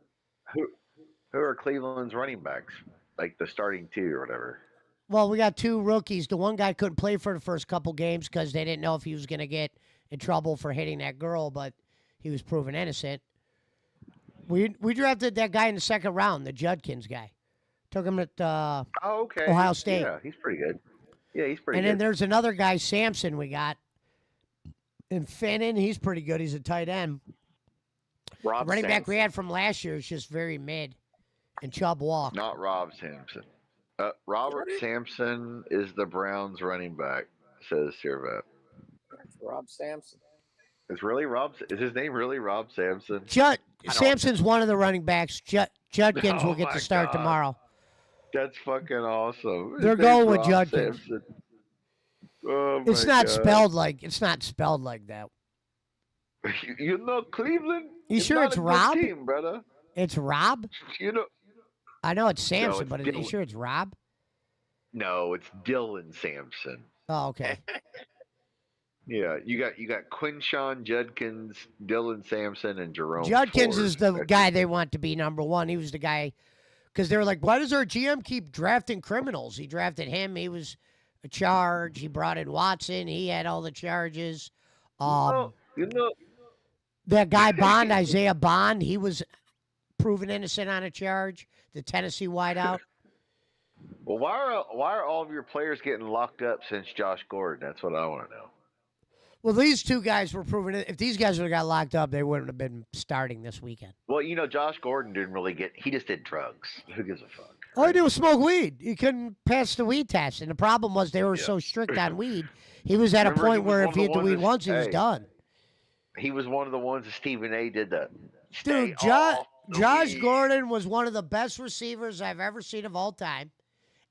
Who are Cleveland's running backs? Like the starting 2 or whatever. Well, we got 2 rookies. The one guy couldn't play for the first couple games because they didn't know if he was going to get in trouble for hitting that girl, but he was proven innocent. We drafted that guy in the 2nd round, the Judkins guy. Took him at Oh, okay. Ohio State. Yeah, he's pretty good. Yeah, he's pretty and good. then there's another guy, Sampson, we got. And Finnan, he's pretty good. He's a tight end. Rob The running back we Sampson. had from last year is just very mid. And Chubb walk. Not Rob Sampson. Robert Sampson is the Browns running back, says Servet. Rob Sampson. Is his name really Rob Sampson? Sampson's one of the running backs. Judkins Oh will get my to start God. tomorrow. That's fucking awesome. His They're name's going with Rob Judkins. Sampson. Oh It's my not God. spelled like it's not spelled like that. You know Cleveland. You sure not it's a good Rob? team, brother. It's Rob? You know. I know it's Sampson, it's but are you Dylan. sure it's Rob? No, it's Dylan Sampson. Oh, okay. Yeah, you got Quinshawn Judkins, Dylan Sampson, and Jerome. Judkins Ford. is the guy they want to be number 1. He was the guy because they were like, why does our GM keep drafting criminals? He drafted him. He was a charge. He brought in Watson. He had all the charges. You know, That guy Bond, Isaiah Bond, he was proven innocent on a charge. The Tennessee wideout. well, why are all of your players getting locked up since Josh Gordon? That's what I want to know. Well, these 2 guys were proven. If these guys would have got locked up, they wouldn't have been starting this weekend. Well, you know, Josh Gordon didn't really he just did drugs. Who gives a fuck? All he did was smoke weed. He couldn't pass the weed test. And the problem was they were so strict on weed. He was at a Remember, he point was where one if of he the hit the ones weed that- once, he was hey. done. He was one of the ones that Stephen A. did that. Dude, Josh Gordon was one of the best receivers I've ever seen of all time.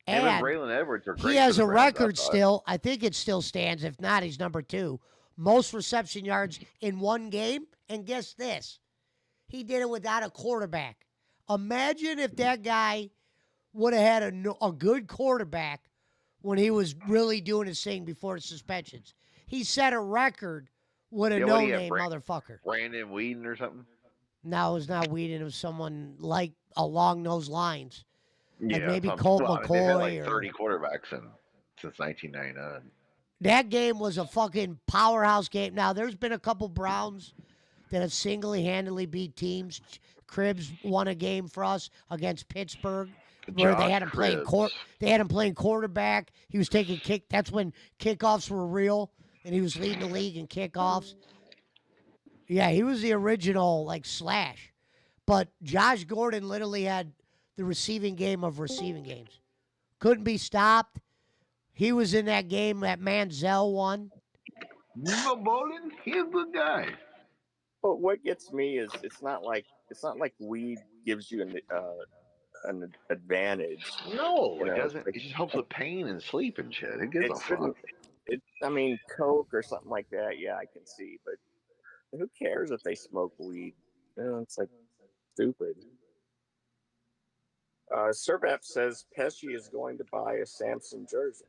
Him And and Braylon Edwards are great. he has for a the Browns, I record thought. still. I think it still stands. If not, he's number 2. Most reception yards in one game. And guess this? He did it without a quarterback. Imagine if that guy would have had a good quarterback when he was really doing his thing before the suspensions. He set a record with a Yeah, what do you have, no-name motherfucker. Brandon Whedon or something. No, it was not Whedon. It was someone like along those lines. Like maybe something. Colt Well, I mean, they've had McCoy like or- 30 quarterbacks since 1999. That game was a fucking powerhouse game. Now, there's been a couple Browns that have single-handedly beat teams. Cribbs won a game for us against Pittsburgh where they Josh had him playing Cribbs. they had him playing quarterback. He was taking kick. That's when kickoffs were real, and he was leading the league in kickoffs. Yeah, he was the original like Slash. But Josh Gordon literally had the receiving game of receiving games. Couldn't be stopped. He was in that game that Manziel won. No bowling. He's a good guy. But what gets me is it's not like weed gives you an advantage. No, You it know, doesn't. like- It just helps with pain and sleep and shit. It gives It a fuck. shouldn't. I mean, Coke or something like that. Yeah, I can see, but who cares if they smoke weed? You know, it's like stupid. Servap says Pesci is going to buy a Samson jersey.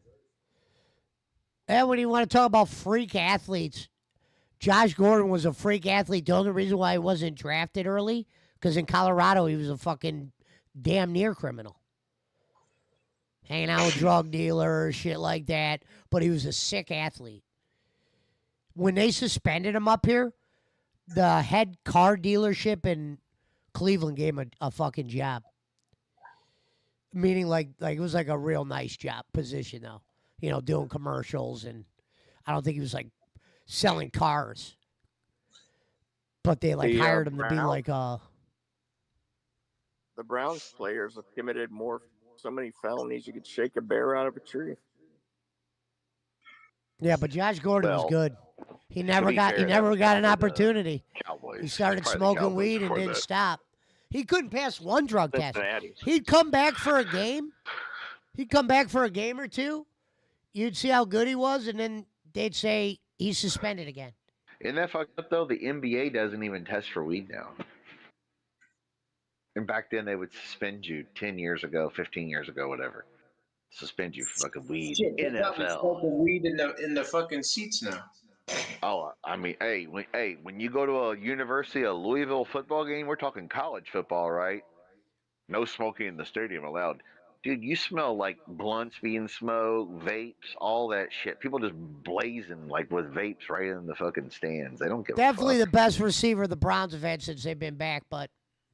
And when you want to talk about freak athletes, Josh Gordon was a freak athlete. The only reason why he wasn't drafted early, because in Colorado he was a fucking damn near criminal. Hanging out with drug dealers, shit like that. But he was a sick athlete. When they suspended him up here, the head car dealership in Cleveland gave him a fucking job. Meaning like it was like a real nice job position though. You know, doing commercials, and I don't think he was like selling cars. But they like hired him to be like The Browns players have committed so many felonies you could shake a bear out of a tree. yeah, but Josh Gordon was Well, good. He to never be got fair, he that never was got an probably the opportunity. Cowboys. He started Probably the smoking Cowboys weed and before didn't that. stop. He couldn't pass one drug test. Cincinnati. He'd come back for a game. He'd come back for a game or two. You'd see how good he was, and then they'd say he's suspended again. Isn't that fucked up though? The NBA doesn't even test for weed now. And back then they would suspend you 10 years ago, 15 years ago, whatever. Suspend you for fucking weed. Shit, they got me NFL. smoking weed in the fucking seats now. Oh, I mean, when you go to a University of Louisville football game, we're talking college football, right? No smoking in the stadium allowed. Dude, you smell like blunts being smoked, vapes, all that shit. People just blazing like with vapes right in the fucking stands. They don't give Definitely a the fuck. best receiver the Browns have had since they've been back, but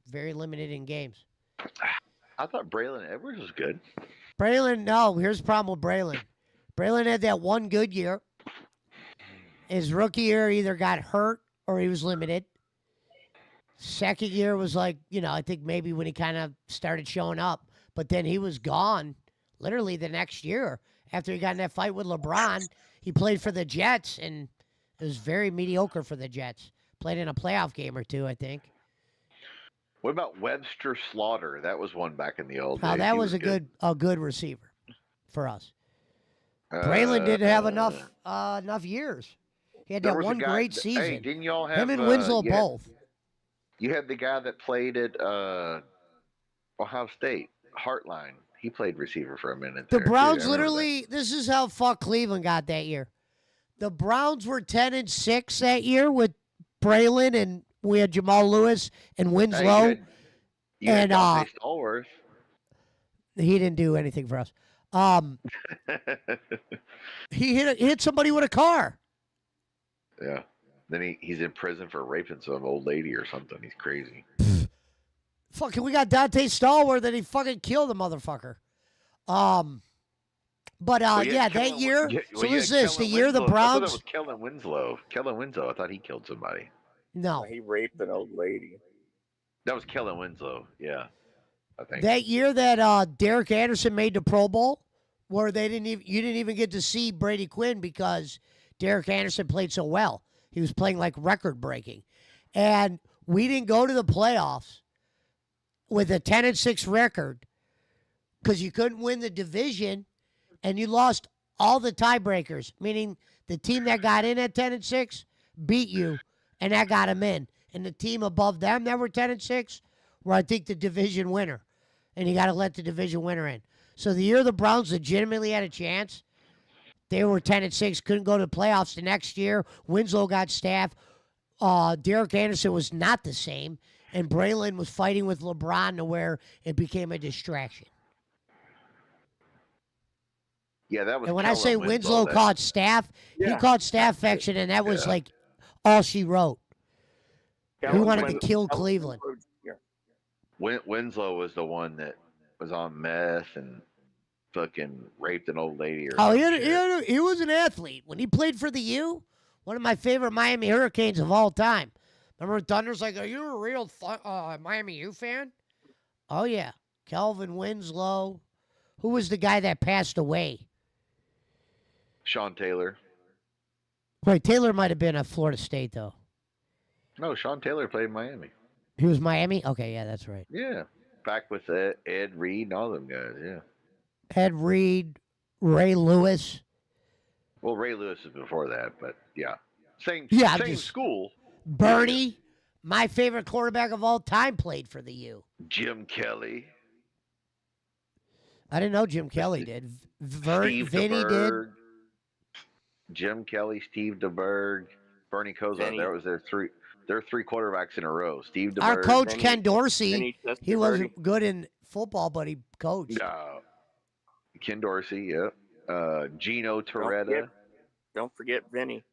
very limited in games. I thought Braylon Edwards was good. Braylon, no, here's the problem with Braylon. Braylon had that one good year. His rookie year either got hurt or he was limited. Second year was like, I think maybe when he kind of started showing up. But then he was gone literally the next year. After he got in that fight with LeBron, he played for the Jets, and it was very mediocre for the Jets. Played in a playoff game or two, I think. What about Webster Slaughter? That was one back in the old Now, days. that He was a good receiver for us. Braylon didn't have enough years. He had there that was a one guy- great Hey, season. didn't y'all have Him and Winslow you had- both. You had the guy that played at Ohio State, Heartline. He played receiver for a minute. The there, too. Browns I remember literally, this is how fucked Cleveland got that year. The Browns were 10-6 that year with Braylon, and we had Jamal Lewis and that. Hey, Winslow. you had and, Dante Stallworth. He didn't do anything for us. He hit somebody with a car. Yeah. Then he's in prison for raping some old lady or something. He's crazy. Fucking, we got Dante Stallworth, and he fucking killed the motherfucker. But Well, you yeah, had that Kellen year. Win- So well, you listen had to this: the Kellen year the Winslow. I thought that Browns. was Kellen Winslow. Kellen Winslow. I thought he killed somebody. No, He raped an old lady. That was Kellen Winslow. Yeah, I think. that year that Derek Anderson made the Pro Bowl, where you didn't even get to see Brady Quinn because Derek Anderson played so well. He was playing like record breaking, and we didn't go to the playoffs with a 10-6 record because you couldn't win the division, and you lost all the tiebreakers. Meaning the team that got in at 10-6 beat you, and that got them in. And the team above them that were 10-6 were, I think, the division winner. And you got to let the division winner in. So the year the Browns legitimately had a chance, they were 10-6, couldn't go to the playoffs the next year. Winslow got staff. Derek Anderson was not the same. And Braylon was fighting with LeBron to where it became a distraction. Yeah, that was. And when I Kellen say Winslow that- caught Staff, he Yeah. caught Staff action, and that was like all she wrote. Kellen wanted to Win- kill Kellen Cleveland. Winslow Jr. Winslow was the one that was on meth and fucking raped an old lady or Oh, some shit. he was an athlete. When he played for the U, one of my favorite Miami Hurricanes of all time. Remember Thunder's like, are you a real Miami U fan? Oh, yeah. Kelvin Winslow. Who was the guy that passed away? Sean Taylor. Wait, Taylor might have been at Florida State, though. No, Sean Taylor played in Miami. He was Miami? Okay, yeah, that's right. Yeah. Back with Ed Reed and all them guys, yeah. Ed Reed, Ray Lewis. Well, Ray Lewis is before that, but yeah. Same just- school. Bernie, my favorite quarterback of all time, played for the U. Jim Kelly. I didn't know Jim Kelly did. Steve Vinny did. DeBerg, Jim Kelly, Steve DeBerg, Bernie Kosar. Vinny. There was their three quarterbacks in a row. Steve DeBerg. Our coach, Vinny- Ken Dorsey, Vinny he Testaverde. wasn't good in football, but he coached. Ken Dorsey, yep. Gino forget- Toretta. Don't forget Vinny.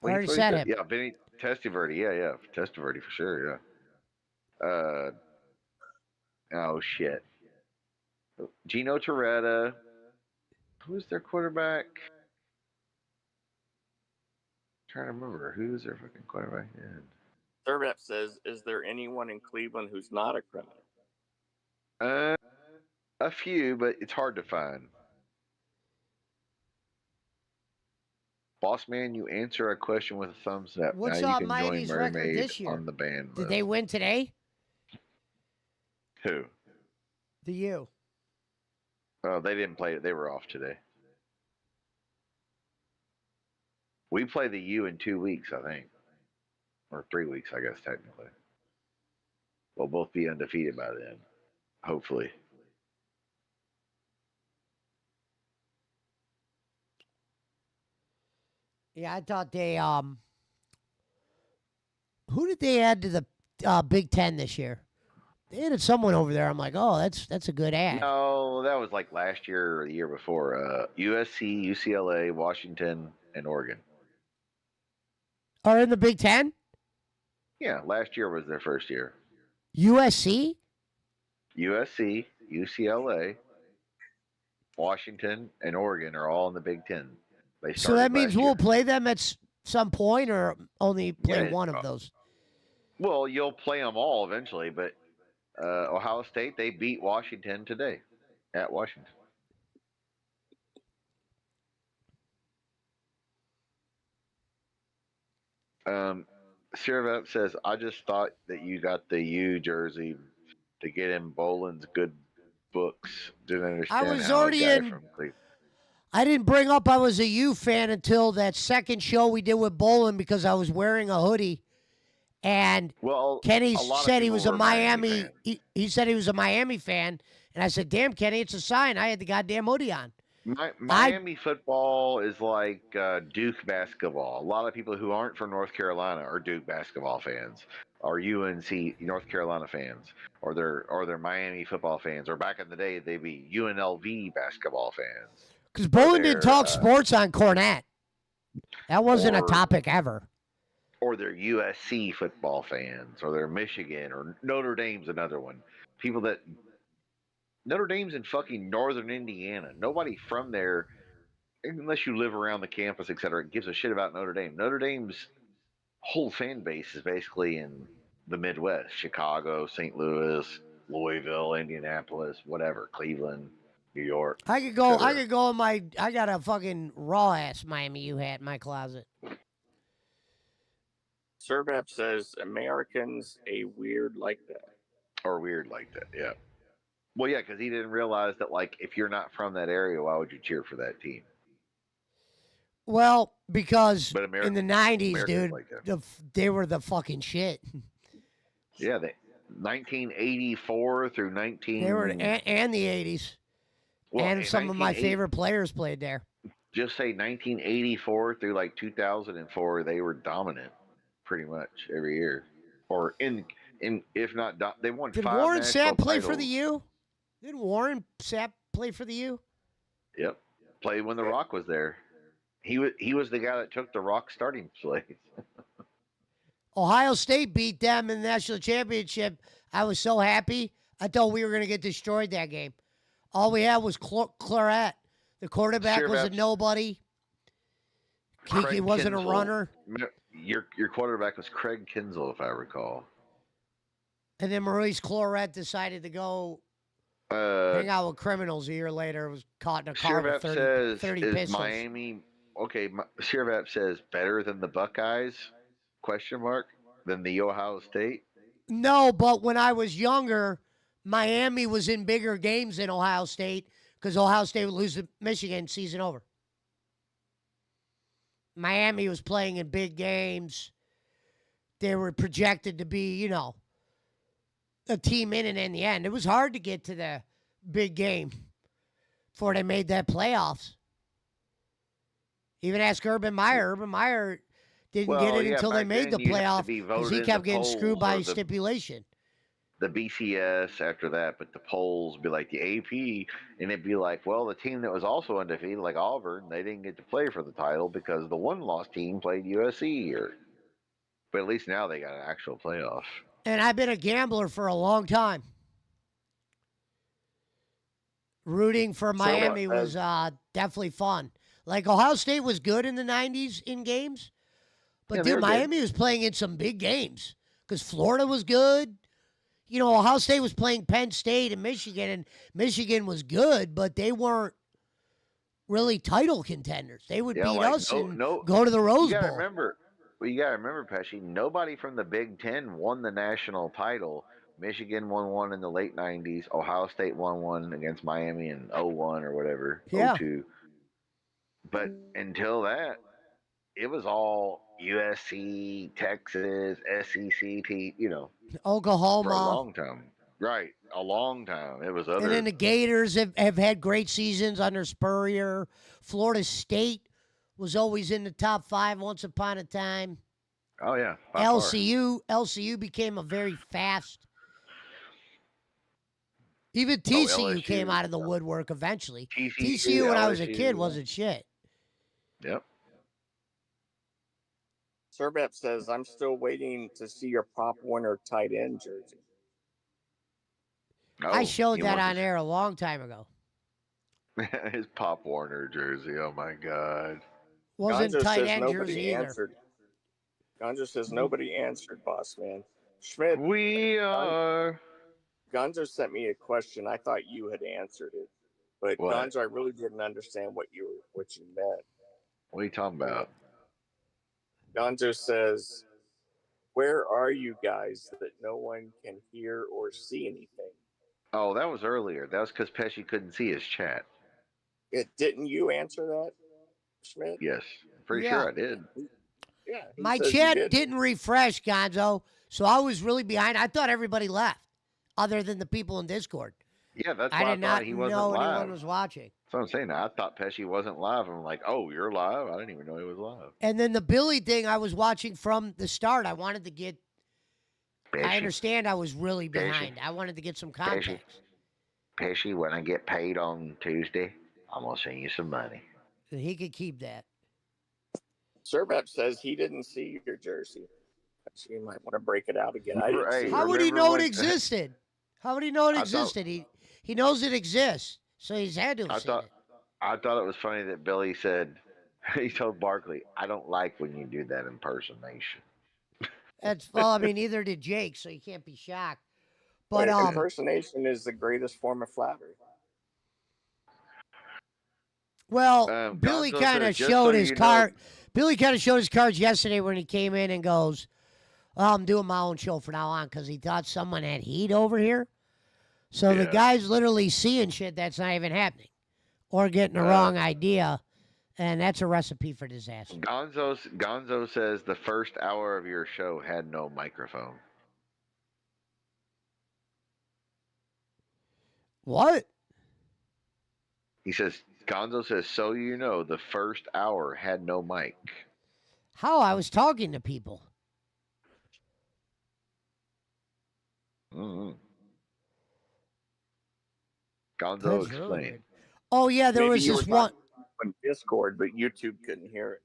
I already said him. Yeah, Vinny Testaverde. Yeah. Testaverde for sure, yeah. Oh, shit. Gino Toretta. Who's their quarterback? Trying to remember. Who's their fucking quarterback? Yeah. Servap says, is there anyone in Cleveland who's not a criminal? A few, but it's hard to find. Boss man, you answer a question with a thumbs up. What's now you can Miami's join record Mermaid this year? on the band Did list. they win today? Who? The U. Oh, they didn't play it. They were off today. We play the U in 2 weeks, I think. Or 3 weeks, I guess, technically. We'll both be undefeated by then. Hopefully. Yeah, I thought they who did they add to the Big Ten this year? They added someone over there. I'm like, oh, that's a good ad. No, that was like last year or the year before. USC, UCLA, Washington, and Oregon. Are in the Big Ten? Yeah, last year was their first year. USC? USC, UCLA, Washington, and Oregon are all in the Big Ten. They So that started means last we'll year. play them at some point, or only play Yeah, one of those. Well, you'll play them all eventually, but Ohio State, they beat Washington today at Washington. Sirvat says, I just thought that you got the U jersey to get in Boland's good books. Didn't understand. was how a already guy in- from Cleveland- I didn't bring up I was a U fan until that second show we did with Bolin because I was wearing a hoodie, and Well, Kenny a lot of said he people was a were Miami. fans. He said he was a Miami fan, and I said, "Damn, Kenny, it's a sign." I had the goddamn hoodie on. Miami football is like Duke basketball. A lot of people who aren't from North Carolina are Duke basketball fans, or UNC North Carolina fans, or they're Miami football fans, or back in the day they'd be UNLV basketball fans. Because Bolin didn't they're, talk sports on Cornette. That wasn't a or- topic ever. Or they're USC football fans, or they're Michigan, or Notre Dame's another one. People that Notre Dame's in fucking northern Indiana. Nobody from there, unless you live around the campus, etc., gives a shit about Notre Dame. Notre Dame's whole fan base is basically in the Midwest: Chicago, St. Louis, Louisville, Indianapolis, whatever, Cleveland, New York. I could go. I etc. could go in my. I got a fucking raw ass Miami U hat in my closet. Servap says Americans a weird like that. Or weird like that, yeah. Well, yeah, because he didn't realize that, like, if you're not from that area, why would you cheer for that team? Well, because But in the '90s, Americans dude, like that. they were the fucking shit. Yeah, 1984 through 19. They were and the '80s, well, and in some of my 1980 favorite players played there. Just say 1984 through like 2004, they were dominant, pretty much every year, or in if not, they won Did 5 Warren national Sapp play for titles. the U? Did Warren Sapp play for the U? Yep, Played when The Rock was there. He was the guy that took The Rock starting place. Ohio State beat them in the national championship. I was so happy. I thought we were going to get destroyed that game. All we had was Claret. The quarterback was a nobody. Kiki wasn't a runner. Your quarterback was Craig Kinsel, if I recall. And then Maurice Claret decided to go hang out with criminals a year later. Was caught in a car with 30 is pistols. Miami, okay, Shirvap says better than the Buckeyes, question mark, than the Ohio State? No, but when I was younger, Miami was in bigger games than Ohio State because Ohio State would lose to Michigan, season over. Miami was playing in big games. They were projected to be, you know, a team in and in the end. It was hard to get to the big game before they made that playoffs. Even ask Urban Meyer. Urban Meyer didn't get it until they made the playoff because he kept getting screwed by stipulation. The BCS after that, but the polls be like the AP, and it'd be like, well, the team that was also undefeated, like Auburn, they didn't get to play for the title because the one-loss team played USC here. But at least now they got an actual playoff. And I've been a gambler for a long time. Rooting for Miami was definitely fun. Like, Ohio State was good in the 90s in games. But, dude, Miami was playing in some big games because Florida was good. You know, Ohio State was playing Penn State and Michigan was good, but they weren't really title contenders. They would beat us and go to the Rose Bowl. You got to remember, Pesci, nobody from the Big Ten won the national title. Michigan won one in the late 90s. Ohio State won one against Miami in 01 or whatever, 02. But until that, it was all USC, Texas, SEC, you know. Oklahoma. For a long time. Right. A long time. It was other. And then the Gators have had great seasons under Spurrier. Florida State was always in the top 5 once upon a time. Oh, yeah. LCU became a very fast. Even TCU came out of the woodwork eventually. TCU when I was a kid wasn't shit. Yep. Serbep says, I'm still waiting to see your Pop Warner tight end jersey. I showed that on air a long time ago. His Pop Warner jersey. Oh, my God. Wasn't Gonzo tight says end nobody jersey answered. Gonzo says nobody answered, boss man. Schmidt. We are. Gonzo sent me a question. I thought you had answered it. But What? Gonzo, I really didn't understand what you meant. What are you talking about? Gonzo says, where are you guys that no one can hear or see anything? Oh, that was earlier. That was because Pesci couldn't see his chat. Didn't you answer that, Schmidt? Yes. Pretty sure I did. Yeah. My chat didn't refresh, Gonzo, so I was really behind. I thought everybody left, other than the people in Discord. Yeah, that's why I did not he wasn't know live. anyone was watching. That's what I'm saying. I thought Pesci wasn't live. I'm like, oh, you're live? I didn't even know he was live. And then the Billy thing, I was watching from the start. I wanted to get. I understand I was really behind. I wanted to get some context. Pesci, when I get paid on Tuesday, I'm gonna send you some money. And he could keep that. Serbep says he didn't see your jersey. So you might want to break it out again. I didn't see How would he know it existed? How would he know it existed? He knows it exists, so he's had to have seen it. I thought it was funny that Billy said, he told Barkley, I don't like when you do that impersonation. Well, I mean, neither did Jake, so you can't be shocked. But impersonation is the greatest form of flattery. Well, Billy kind of showed his card. Billy kind of showed his cards yesterday when he came in and goes, well, I'm doing my own show from now on because he thought someone had heat over here. So the guy's literally seeing shit that's not even happening or getting the wrong idea. And that's a recipe for disaster. Gonzo says the first hour of your show had no microphone. What? He says, Gonzo says, so you know, the first hour had no mic. How? I was talking to people. Mm-hmm. Gonzo explained. Oh, yeah, there was this one. on Discord, but YouTube couldn't hear it.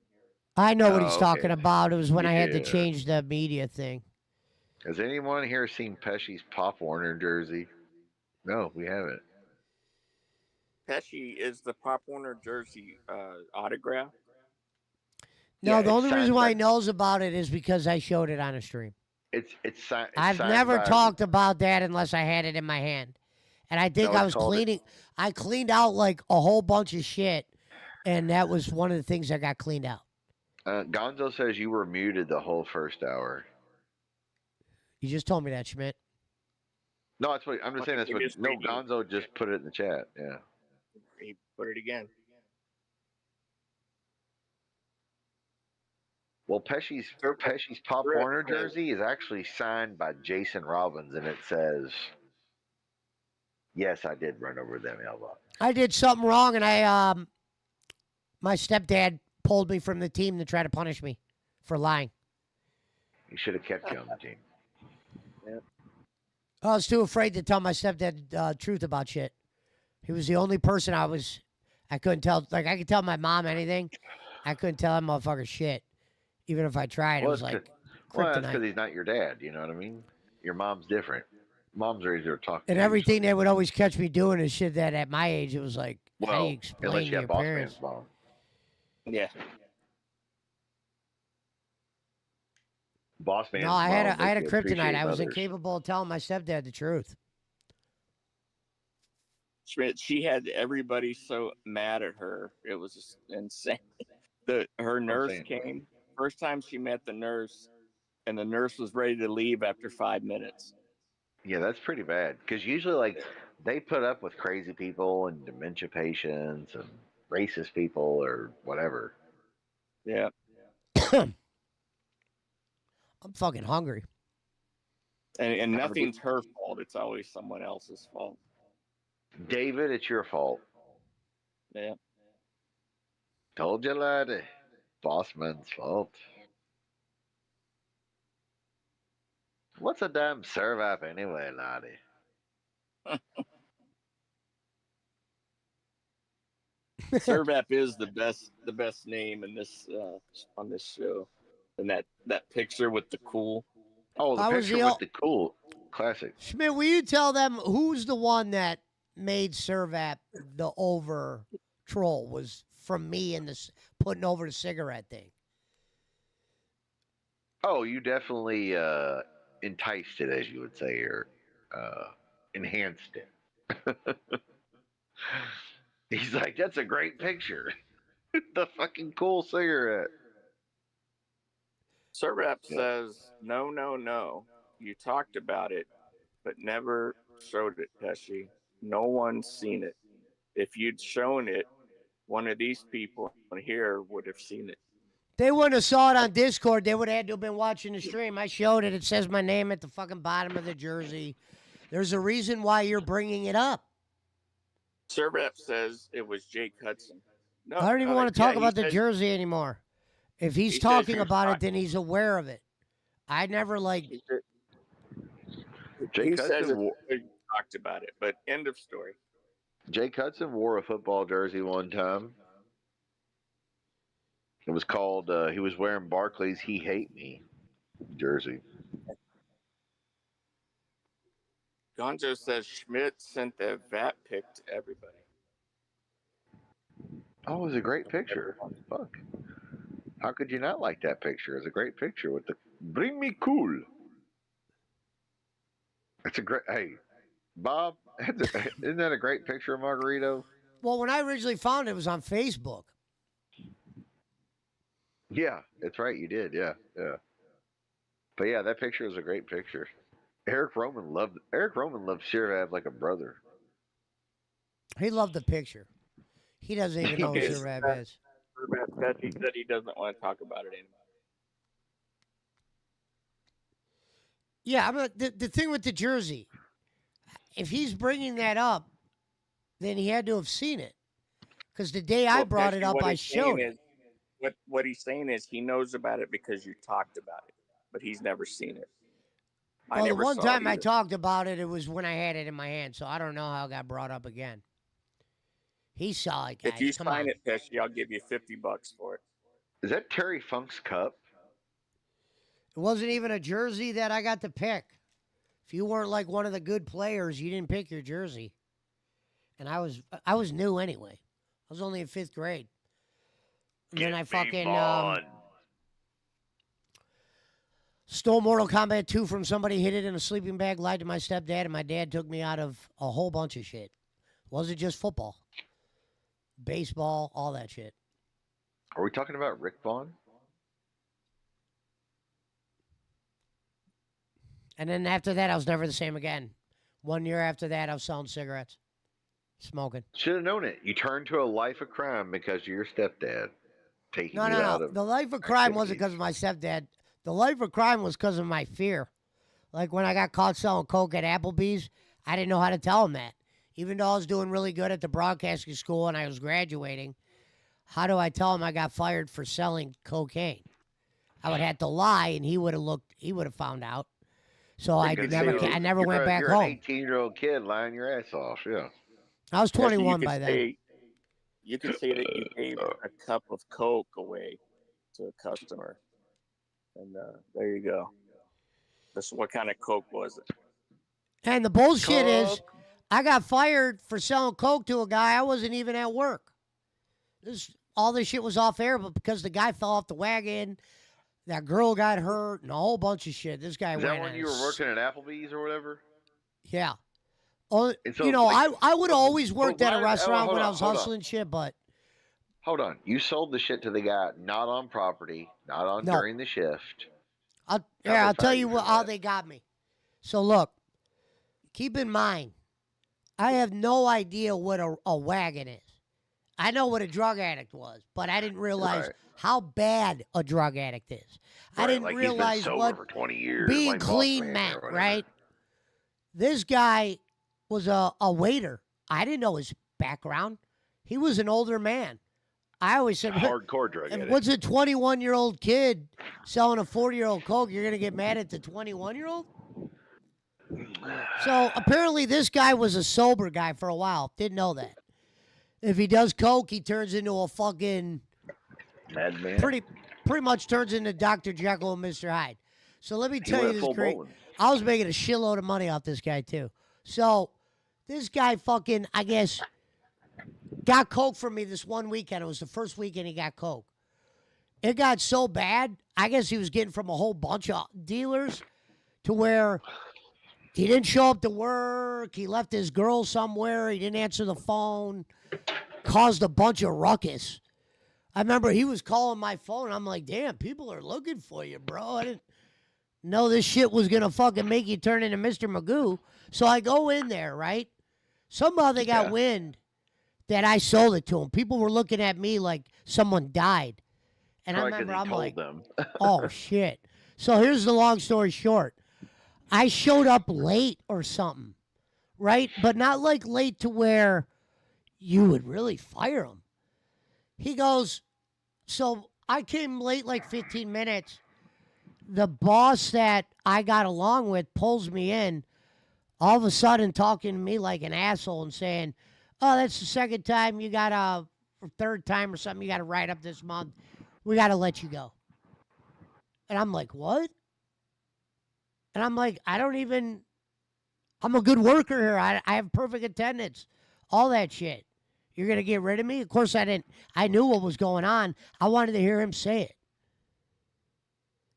I know what Oh, he's okay. talking about. It was when You I had to do. change the media thing. Has anyone here seen Pesci's Pop Warner jersey? No, we haven't. Pesci is the Pop Warner jersey autograph. No, Yeah, the it's only reason signed why by- he knows about it is because I showed it on a stream. It's I've signed never by- talked about that unless I had it in my hand. And I think No, I it's was called- cleaning. I cleaned out like a whole bunch of shit, and that was one of the things that got cleaned out. Gonzo says you were muted the whole first hour. You just told me that, Schmidt. No, that's what I'm just saying. That's He what. just No, read it. Gonzo just put it in the chat. Yeah. He put it again. Well, Pesci's Pop Correct. Warner jersey is actually signed by Jason Robbins, and it says, "Yes, I did run over them mailbox." I did something wrong, and my stepdad pulled me from the team to try to punish me for lying. You should have kept you on the team. I was too afraid to tell my stepdad truth about shit. He was the only person I couldn't tell. Like, I could tell my mom anything. I couldn't tell that motherfucker shit. Even if I tried, it was like Well, that's kryptonite. because he's not your dad. You know what I mean? Your mom's different. Mom's raised her to talk. And to you, everything they would always catch me doing is shit that at my age, it was like, how do Well, you explain unless to you your have boss parents? man's mom. Yeah. Boss man. No, I had a kryptonite. I was incapable of telling my stepdad the truth. Schmidt, she had everybody so mad at her. It was just insane. Her nurse saying. came. First time she met the nurse, and the nurse was ready to leave after 5 minutes. Yeah, that's pretty bad. Because usually, like, they put up with crazy people and dementia patients and racist people or whatever. Yeah. I'm fucking hungry. And nothing's her fault. It's always someone else's fault. David, it's your fault. Yeah. Told you, laddie. Bossman's fault. What's a damn serve app anyway, laddie? Servap is the best name in this on this show. And that picture with the cool. Oh, the I was picture the with the cool classic. Schmidt, will you tell them who's the one that made Servat the over troll? Was from me and this putting over the cigarette thing. Oh, you definitely enticed it, as you would say, or enhanced it. He's like, that's a great picture. The fucking cool cigarette. Servap says, no. You talked about it, but never showed it, Pesci. No one's seen it. If you'd shown it, one of these people here would have seen it. They wouldn't have saw it on Discord. They would have had to have been watching the stream. I showed it. It says my name at the fucking bottom of the jersey. There's a reason why you're bringing it up. Servap says it was Jake Hudson. No, I don't even want to talk about the says, jersey anymore. If he's he says talking you're about it, fine. then he's aware of it. I never like. He said- Jake he says Hudson, we talked about it, but end of story. Jake Hudson wore a football jersey one time. It was called, he was wearing Barclays He Hate Me jersey. Gonzo says Schmidt sent the VAT pic to everybody. Oh, it was a great picture. Fuck. How could you not like that picture? It's a great picture with the bring me cool. It's a great, hey, Bob, isn't that a great picture of Margarito? Well, when I originally found it, it was on Facebook. Yeah, that's right. You did. Yeah. But yeah, that picture is a great picture. Eric Roman loved Shirvav like a brother. He loved the picture. He doesn't even know who Yes. Servat is. He said he doesn't want to talk about it anymore. Yeah, I mean, the thing with the jersey, if he's bringing that up, then he had to have seen it. Because the day I Well, brought it Pesci, up, what I he's saying showed it. is- What he's saying is he knows about it because you talked about it, but he's never seen it. I Well, the never one saw time it I either. talked about it, it was when I had it in my hand. So I don't know how it got brought up again. He saw it, guys. If you Come sign on. it, Pesci, I'll give you $50 for it. Is that Terry Funk's cup? It wasn't even a jersey that I got to pick. If you weren't like one of the good players, you didn't pick your jersey. And I was new anyway. I was only in 5th grade. And then I fucking stole Mortal Kombat 2 from somebody, hid it in a sleeping bag, lied to my stepdad, and my dad took me out of a whole bunch of shit. It wasn't just football. Baseball, all that shit. Are we talking about Rick Vaughn? And then after that, I was never the same again. 1 year after that, I was selling cigarettes, smoking. Should have known it. You turned to a life of crime because of your stepdad taking No, you no, out no. of The life of crime wasn't because activities. of my stepdad. The life of crime was because of my fear. Like when I got caught selling coke at Applebee's, I didn't know how to tell him that. Even though I was doing really good at the broadcasting school and I was graduating, how do I tell him I got fired for selling cocaine? I would have to lie, and he would have found out. So I Because never went back you're home. an 18-year-old kid lying your ass off. Yeah. I was Pesci, 21 by then. You could say that you gave a cup of Coke away to a customer. And there you go. What kind of Coke was it? And the bullshit is, Coke. I got fired for selling coke to a guy I wasn't even at work. All this shit was off air, but because the guy fell off the wagon, that girl got hurt, and a whole bunch of shit. This guy Is went that when on you were working at Applebee's or whatever? Yeah. Oh, And so, you know, like, I would have always worked at a hold restaurant on, when I was hold on. hustling shit, but Hold on. You sold the shit to the guy not on property, not on No. during the shift. I'll they tell fire you you for how that? they got me. So look, keep in mind, I have no idea what a wagon is. I know what a drug addict was, but I didn't realize Right. how bad a drug addict is. I Right, didn't like realize he's been sober what for 20 years. being like Boss clean Man meant, or whatever. right? This guy was a waiter. I didn't know his background. He was an older man. I always said, Hardcore drug and addict. what's a 21-year-old kid selling a 40-year-old Coke? You're going to get mad at the 21-year-old? So apparently this guy was a sober guy for a while. Didn't know that. If he does Coke, he turns into a fucking Madman. pretty much turns into Dr. Jekyll and Mr. Hyde. So let me He tell you went this full great. bowling. I was making a shitload of money off this guy too. So this guy fucking, I guess, got Coke from me this one weekend. It was the first weekend he got Coke. It got so bad, I guess he was getting from a whole bunch of dealers to where he didn't show up to work. He left his girl somewhere. He didn't answer the phone. Caused a bunch of ruckus. I remember he was calling my phone. I'm like, damn, people are looking for you, bro. I didn't know this shit was going to fucking make you turn into Mr. Magoo. So I go in there, right? Somehow they got wind that I sold it to him. People were looking at me like someone died. And Probably I 'cause remember he I'm told like, them. oh, shit. So here's the long story short. I showed up late or something, right? But not like late to where you would really fire him. He goes, so I came late like 15 minutes. The boss that I got along with pulls me in, all of a sudden talking to me like an asshole and saying, oh, that's the second time you got or third time or something, you got to write up this month. We got to let you go. And I'm like, what? And I'm like, I'm a good worker here. I have perfect attendance, all that shit. You're going to get rid of me? Of course I didn't. I knew what was going on. I wanted to hear him say it.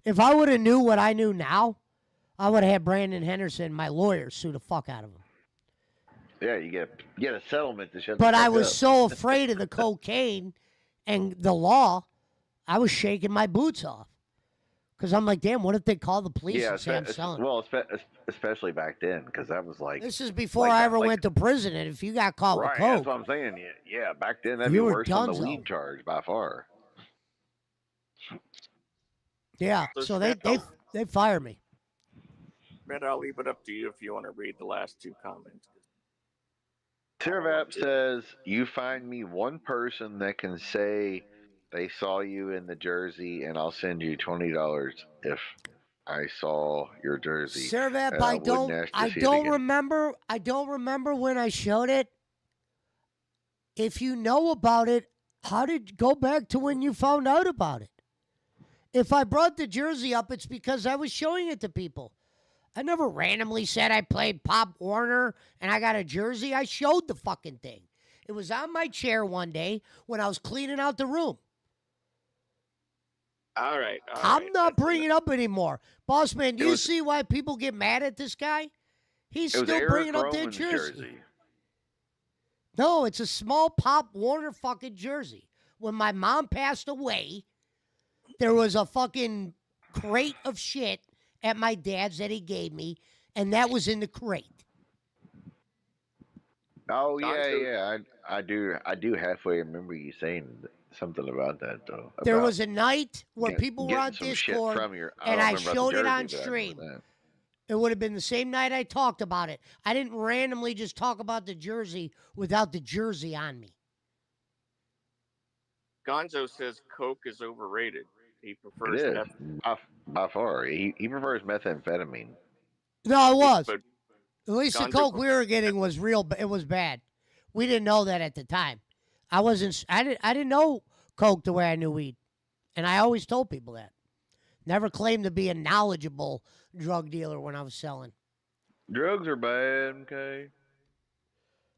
If I would have knew what I knew now, I would have had Brandon Henderson, my lawyer, sue the fuck out of him. Yeah, you get a settlement to shut But the I fuck was up. so afraid of the cocaine and the law, I was shaking my boots off. Because I'm like, damn, what if they call the police Yeah, and say I'm selling? especially back then, because that was like. This is before like I that, ever like- went to prison. And if you got caught Right, with that's coke, what I'm saying. Yeah, back then that'd You be were worse than the donezo. weed charge by far. yeah. So they fire me. But I'll leave it up to you if you want to read the last two comments. Tirvap says, you find me one person that can say they saw you in the jersey, and I'll send you $20 if I saw your jersey. Servap, And I wouldn't ask to I see it don't again. remember. I don't remember when I showed it. If you know about it, how did go back to when you found out about it? If I brought the jersey up, it's because I was showing it to people. I never randomly said I played Pop Warner and I got a jersey. I showed the fucking thing. It was on my chair one day when I was cleaning out the room. All right. I'm not that's bringing it up anymore. Boss man, do It you was- see why people get mad at this guy? He's It was still Eric bringing up that Roman's jersey. No, it's a small Pop Warner fucking jersey. When my mom passed away, there was a fucking crate of shit at my dad's that he gave me, and that was in the crate. Oh yeah, Gonzo- yeah. I do halfway remember you saying something about that though. There about was a night where get- people were getting on some shit Discord, from your, and don't I remember about the showed it on jersey, but I remember stream. that. It would have been the same night I talked about it. I didn't randomly just talk about the jersey without the jersey on me. Gonzo says Coke is overrated. He It prefers is meth. by far. He prefers methamphetamine. No, it was. But At least the Gonzo- Coke we were getting was real. It was bad. We didn't know that at the time. I wasn't. I didn't know Coke the way I knew weed, and I always told people that. Never claimed to be a knowledgeable drug dealer when I was selling. Drugs are bad, okay?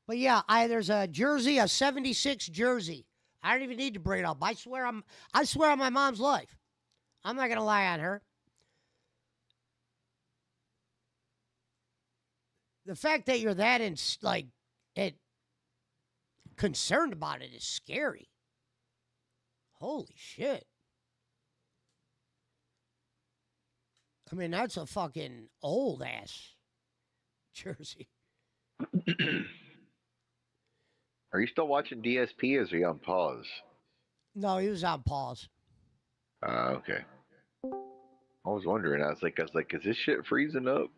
But yeah, there's a jersey, a '76 jersey. I don't even need to bring it up. I swear on my mom's life. I'm not gonna lie on her. The fact that you're that concerned about it is scary. Holy shit. I mean, that's a fucking old ass jersey. Are you still watching DSP or is he on pause? No, he was on pause. Okay. I was wondering. I was like, is this shit freezing up?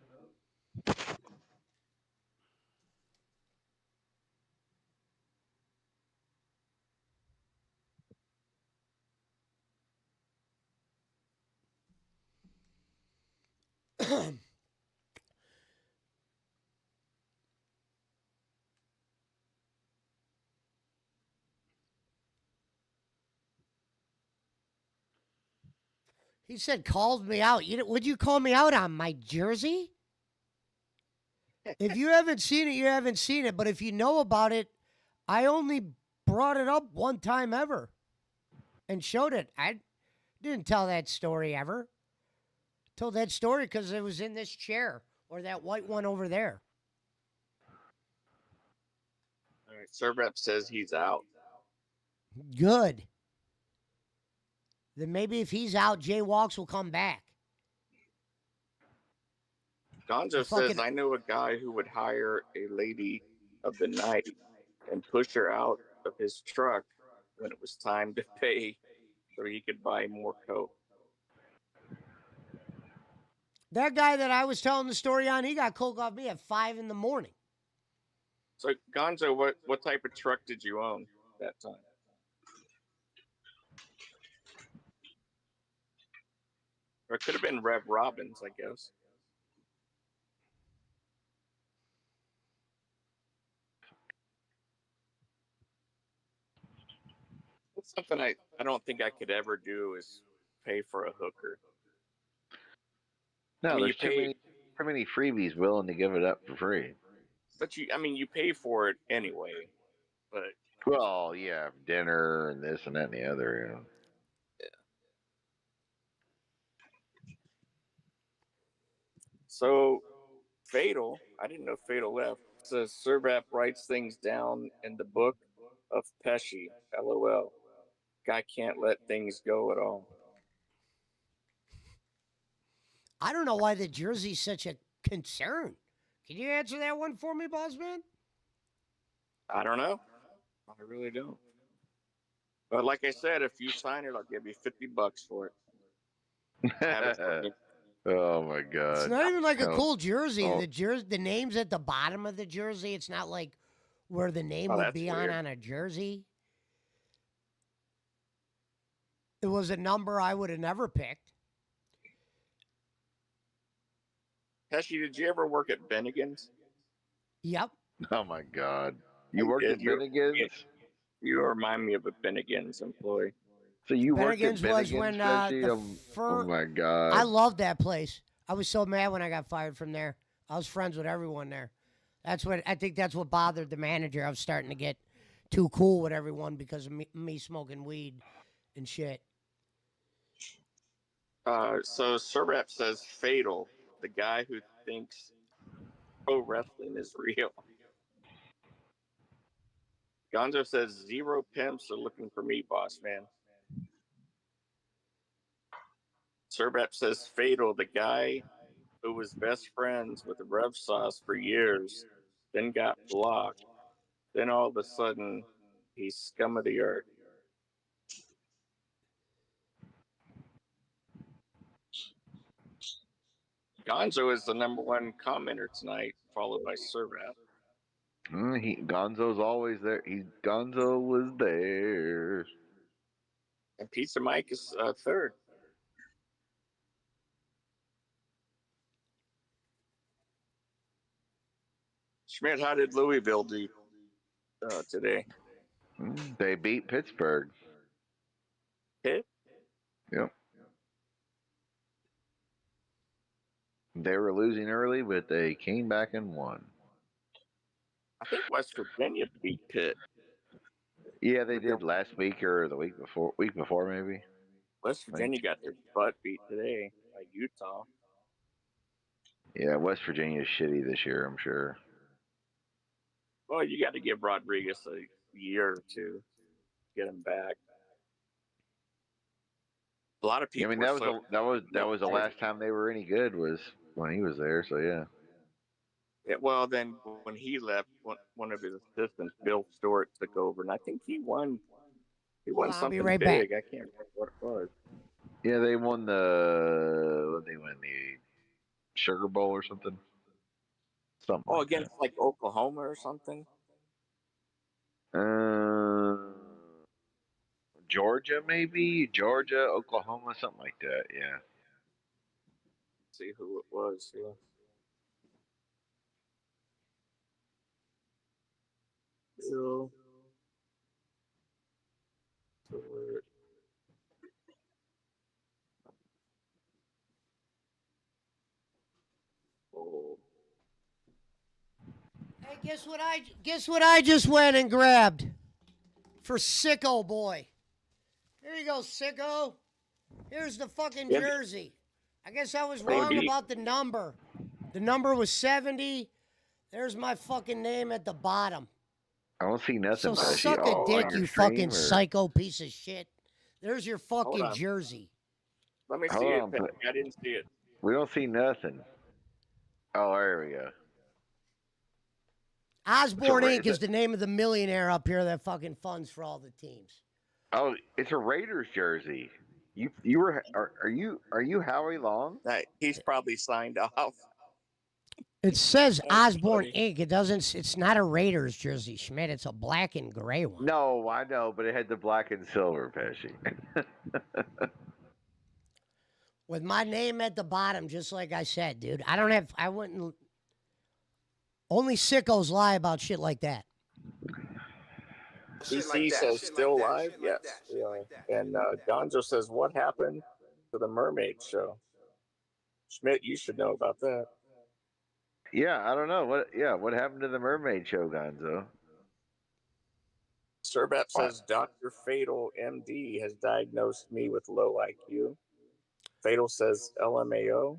He said, called me out. Would you call me out on my jersey? If you haven't seen it, you haven't seen it. But if you know about it, I only brought it up one time ever and showed it. I didn't tell that story ever. Told that story because it was in this chair or that white one over there. all right, Sir Rep says he's out. Good. Then maybe if he's out, Jay Walks will come back. Gonzo Fucking- says, I know a guy who would hire a lady of the night and push her out of his truck when it was time to pay so he could buy more Coke. That guy that I was telling the story on, he got coke off me at 5 in the morning. So, Gonzo, what type of truck did you own that time? Or it could have been Rev Robbins, I guess. That's something I don't think I could ever do is pay for a hooker. No, I mean, there's too many freebies willing to give it up for free. But you pay for it anyway. But Well, yeah, dinner and this and that and the other. You know. so Fatal, I didn't know Fatal left. Says Servap writes things down in the book of Pesci. LOL. Guy can't let things go at all. I don't know why the jersey's such a concern. Can you answer that one for me, boss man? I don't know. I really don't. But like I said, if you sign it, I'll give you $50 for it. Have it for me. Oh my god! It's not even like a No. cool jersey. Oh. The name's at the bottom of the jersey. It's not like where the name Oh, would that's be weird. on a jersey. It was a number I would have never picked. Pesci, did you ever work at Bennigan's? Yep. Oh my god! You I worked did. at You're- Bennigan's? You remind me of a Bennigan's employee. So you worked at Bennigan's was Bennigan's, when Jesse? the Oh my god. I loved that place. I was so mad when I got fired from there. I was friends with everyone there. That's what I think. That's what bothered the manager. I was starting to get too cool with everyone because of me smoking weed and shit. So Serap says Fatal, the guy who thinks pro wrestling is real. Gonzo says 0 pimps are looking for me, boss man. Serap says Fatal, the guy who was best friends with Rev Sauce for years, then got blocked. Then all of a sudden, he's scum of the earth. Gonzo is the #1 commenter tonight, followed by Serap. Gonzo's always there. Gonzo was there. And Pizza Mike is third. Schmidt, how did Louisville do today? They beat Pittsburgh. Pitt? Yep. They were losing early, but they came back and won. I think West Virginia beat Pitt. Yeah, they did last week or the week before. Week before, maybe. West Virginia got their butt beat today by Utah. Yeah, West Virginia's shitty this year, I'm sure. Well, you got to give Rodriguez a year or two to get him back. A lot of people. I mean, that was the last time they were any good was when he was there. So yeah. Yeah, well, then when he left, one of his assistants, Bill Stewart, took over, and I think he won. He won I'll be something right big. back. I can't remember what it was. Yeah, they won the Sugar Bowl or something. Something. Oh, like against like Oklahoma or something. that. Georgia, maybe Georgia, Oklahoma, something like that. Yeah. Let's see who it was. Yeah. Bill Stewart. Oh. Hey, guess what I just went and grabbed for Sicko Boy. Here you go, Sicko. Here's the fucking Yeah. jersey. I guess I was wrong Maybe. about the number. The number was 70. There's my fucking name at the bottom. I don't see nothing. So Pesci. suck a on dick, your you stream, fucking or- psycho piece of shit. There's your Hold fucking on. jersey. Let me Hold see on, it. but- I didn't see it. We don't see nothing. Oh, there we go. Osborne So, Inc. is the name of the millionaire up here that fucking funds for all the teams. Oh, it's a Raiders jersey. You were are you Howie Long? He's probably signed off. It says That's Osborne funny. Inc. It doesn't. It's not a Raiders jersey, Schmidt. It's a black and gray one. No, I know, but it had the black and silver, Pesci. With my name at the bottom, just like I said, dude. I wouldn't. Only sickos lie about shit like that. DC says still live. Yes. And Gonzo says, what happened to the Mermaid show? Schmidt, you should know about that. Yeah, I don't know what happened to the Mermaid show, Gonzo? Serbat says Dr. Fatal MD has diagnosed me with low IQ. Fatal says LMAO.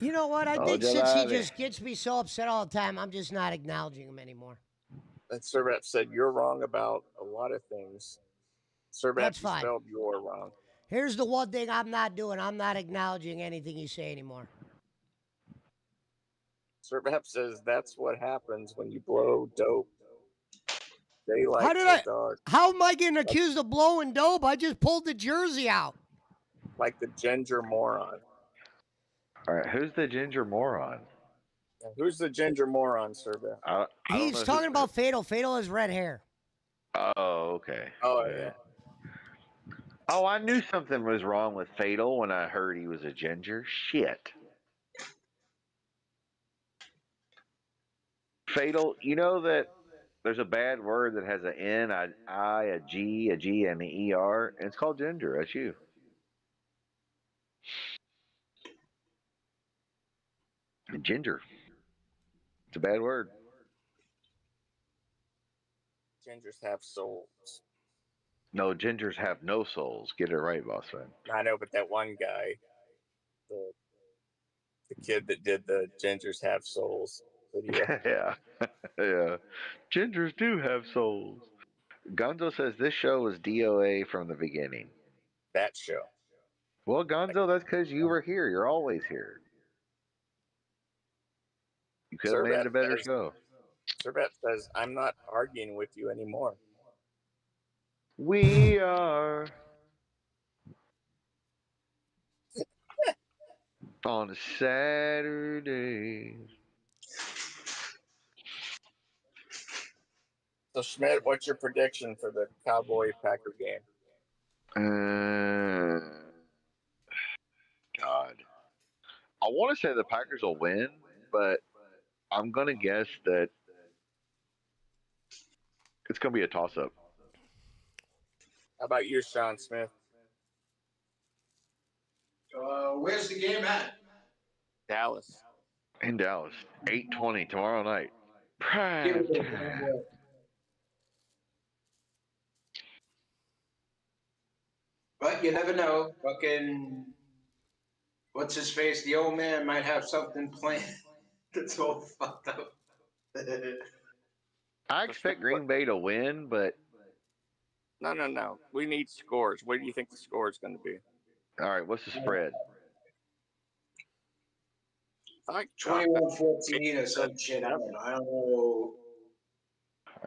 You know what? I Oh, think since he Jalali. just gets me so upset all the time, I'm just not acknowledging him anymore. And Serbat said you're wrong about a lot of things. Serbat, That's you fine. spelled you're wrong. Here's the one thing I'm not doing. I'm not acknowledging anything you say anymore. Serbat says that's what happens when you blow dope. Daylight How did till I- dark, How am I getting accused of blowing dope? I just pulled the jersey out. like the ginger moron. All right, who's the ginger moron? Now, who's the ginger moron, Serbat? I don't know He's who- talking about Fatal. Fatal has red hair. Oh, okay. Oh, yeah. Oh, I knew something was wrong with Fatal when I heard he was a ginger. Shit. Fatal, you know that There's a bad word that has an N, a I, a G, and an ER, and it's called ginger. That's you. Ginger. It's a bad word. Gingers have souls. No, gingers have no souls. Get it right, boss man. I know, but that one guy, the kid that did the gingers have souls video. Yeah. Yeah. Gingers do have souls. Gonzo says this show was DOA from the beginning. That show. Well, Gonzo, that's because you were here. You're always here. You could have made it a better show. Servet says, I'm not arguing with you anymore. We are on a Saturday. So, Schmidt, what's your prediction for the Cowboy-Packer game? God. I want to say the Packers will win, but I'm going to guess that it's going to be a toss-up. How about you, Sean Smith? Where's the game at? Dallas. In Dallas. 8:20 tomorrow night. Prime time. But you never know. Fucking, what's his face? The old man might have something planned that's all fucked up. I expect Green Bay to win, but No. We need scores. What do you think the score is going to be? all right, what's the spread? I like 21-14 or some shit. I don't know.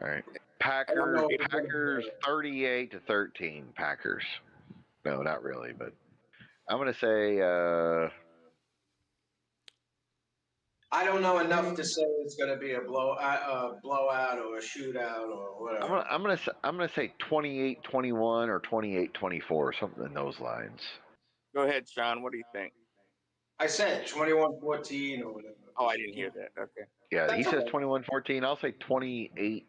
All right. Packers 38-13. Packers. No, not really, but I'm going to say I don't know enough to say it's going to be a blowout or a shootout or whatever. I'm gonna say 28-21 or 28-24, something in those lines. Go ahead, Sean. What do you think? I said 21-14 or whatever. Oh, I didn't hear that. Okay. Yeah, he That's says okay. 21-14. I'll say 28-21,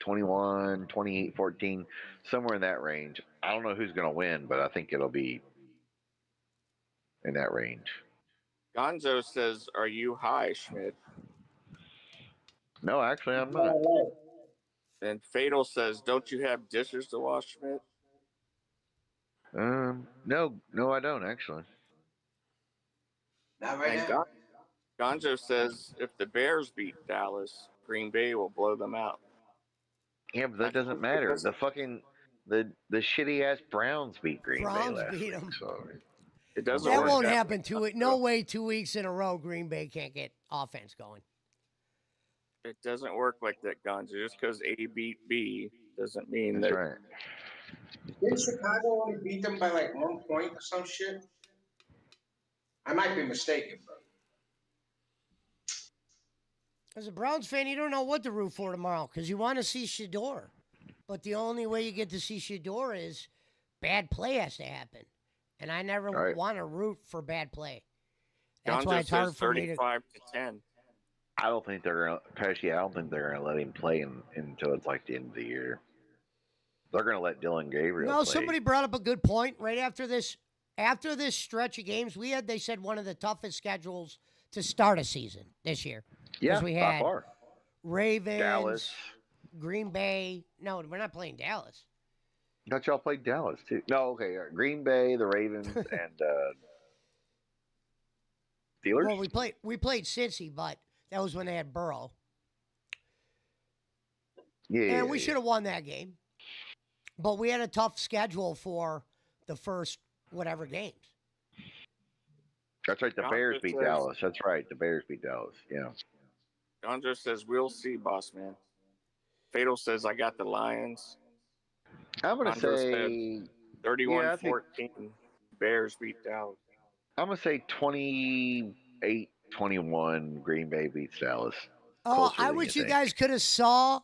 28-14, somewhere in that range. I don't know who's gonna win, but I think it'll be in that range. Gonzo says, "Are you high, Schmidt?" No, actually, I'm not. And Fatal says, "Don't you have dishes to wash, Schmidt?" No, I don't actually. Not right And now. Gonzo says, "If the Bears beat Dallas, Green Bay will blow them out." Yeah, but that doesn't matter. The fucking the shitty ass Browns beat Green Browns Bay last beat week. 'em. So It doesn't That work won't that happen way. no way 2 weeks in a row Green Bay can't get offense going. It doesn't work like that, Gonzo. Just because A beat B doesn't mean that's that. right. Didn't Chicago only beat them by like 1 point or some shit? I might be mistaken, bro. As a Browns fan, you don't know what to root for tomorrow because you want to see Shador. But the only way you get to see Shador is bad play has to happen. And I never Right. want to root for bad play. That's Gonzo why it's hard says for me to. 35-10. I don't think they're gonna. Actually, I don't think they're gonna let him play until it's like the end of the year. They're gonna let Dylan Gabriel No, play. somebody brought up a good point right after this. After this stretch of games, they said one of the toughest schedules to start a season this year. yeah, we by had far. Ravens, Dallas. Green Bay. No, we're not playing Dallas. I thought y'all played Dallas too. No, okay. Green Bay, the Ravens, and Steelers. Well, we played Cincy, but that was when they had Burrow. Yeah, And we should have won that game. But we had a tough schedule for the first whatever games. That's right. The Gonzo Bears beat says- Dallas. That's right. The Bears beat Dallas. Yeah. Gonzo says, "We'll see, boss man." Fatal says, "I got the Lions." I'm gonna Gonzo say. said 31-14. I think- Bears beat Dallas. I'm gonna say 28-21. Green Bay beats Dallas. Oh, Closer I than wish you you think. guys could have saw.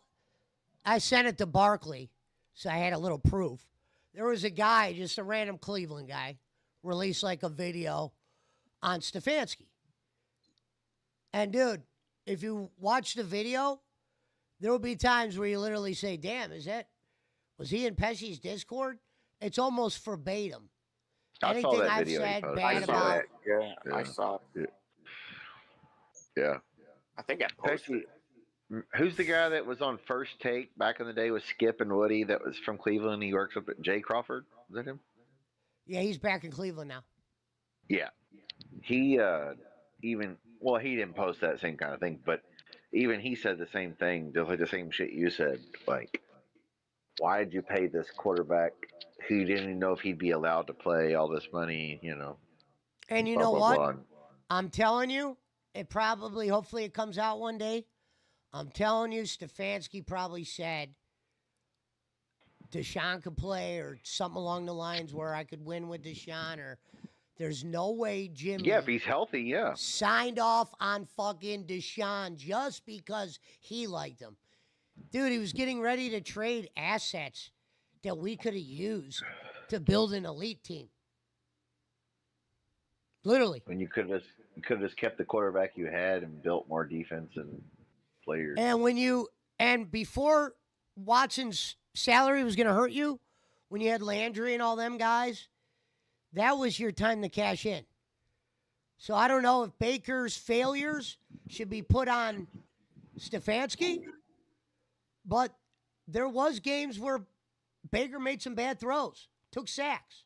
I sent it to Barkley, so I had a little proof. There was a guy, just a random Cleveland guy, released like a video on Stefanski. And dude, if you watch the video, There will be times where you literally say, "Damn, was he in Pesci's Discord?" It's almost verbatim. I saw Anything that I've video he said posted. bad I saw about that. Yeah, I Yeah. saw it. Yeah. I think I posted. Pesci, who's the guy that was on First Take back in the day with Skip and Woody that was from Cleveland? He works up at Jay Crawford. Is that him? Yeah, he's back in Cleveland now. Yeah. He he didn't post that same kind of thing, but even he said the same thing, just like the same shit you said. Like, why did you pay this quarterback who you didn't even know if he'd be allowed to play all this money, And you blah, know blah, what? blah. I'm telling you, hopefully it comes out one day. I'm telling you, Stefanski probably said Deshaun could play or something along the lines where I could win with Deshaun, or there's no way Jimmy Yeah, if he's healthy, yeah. signed off on fucking Deshaun just because he liked him. Dude, he was getting ready to trade assets that we could have used to build an elite team. Literally. When you could have just kept the quarterback you had and built more defense and players. And before Watson's salary was going to hurt you, when you had Landry and all them guys, that was your time to cash in. So I don't know if Baker's failures should be put on Stefanski, but there was games where Baker made some bad throws, took sacks.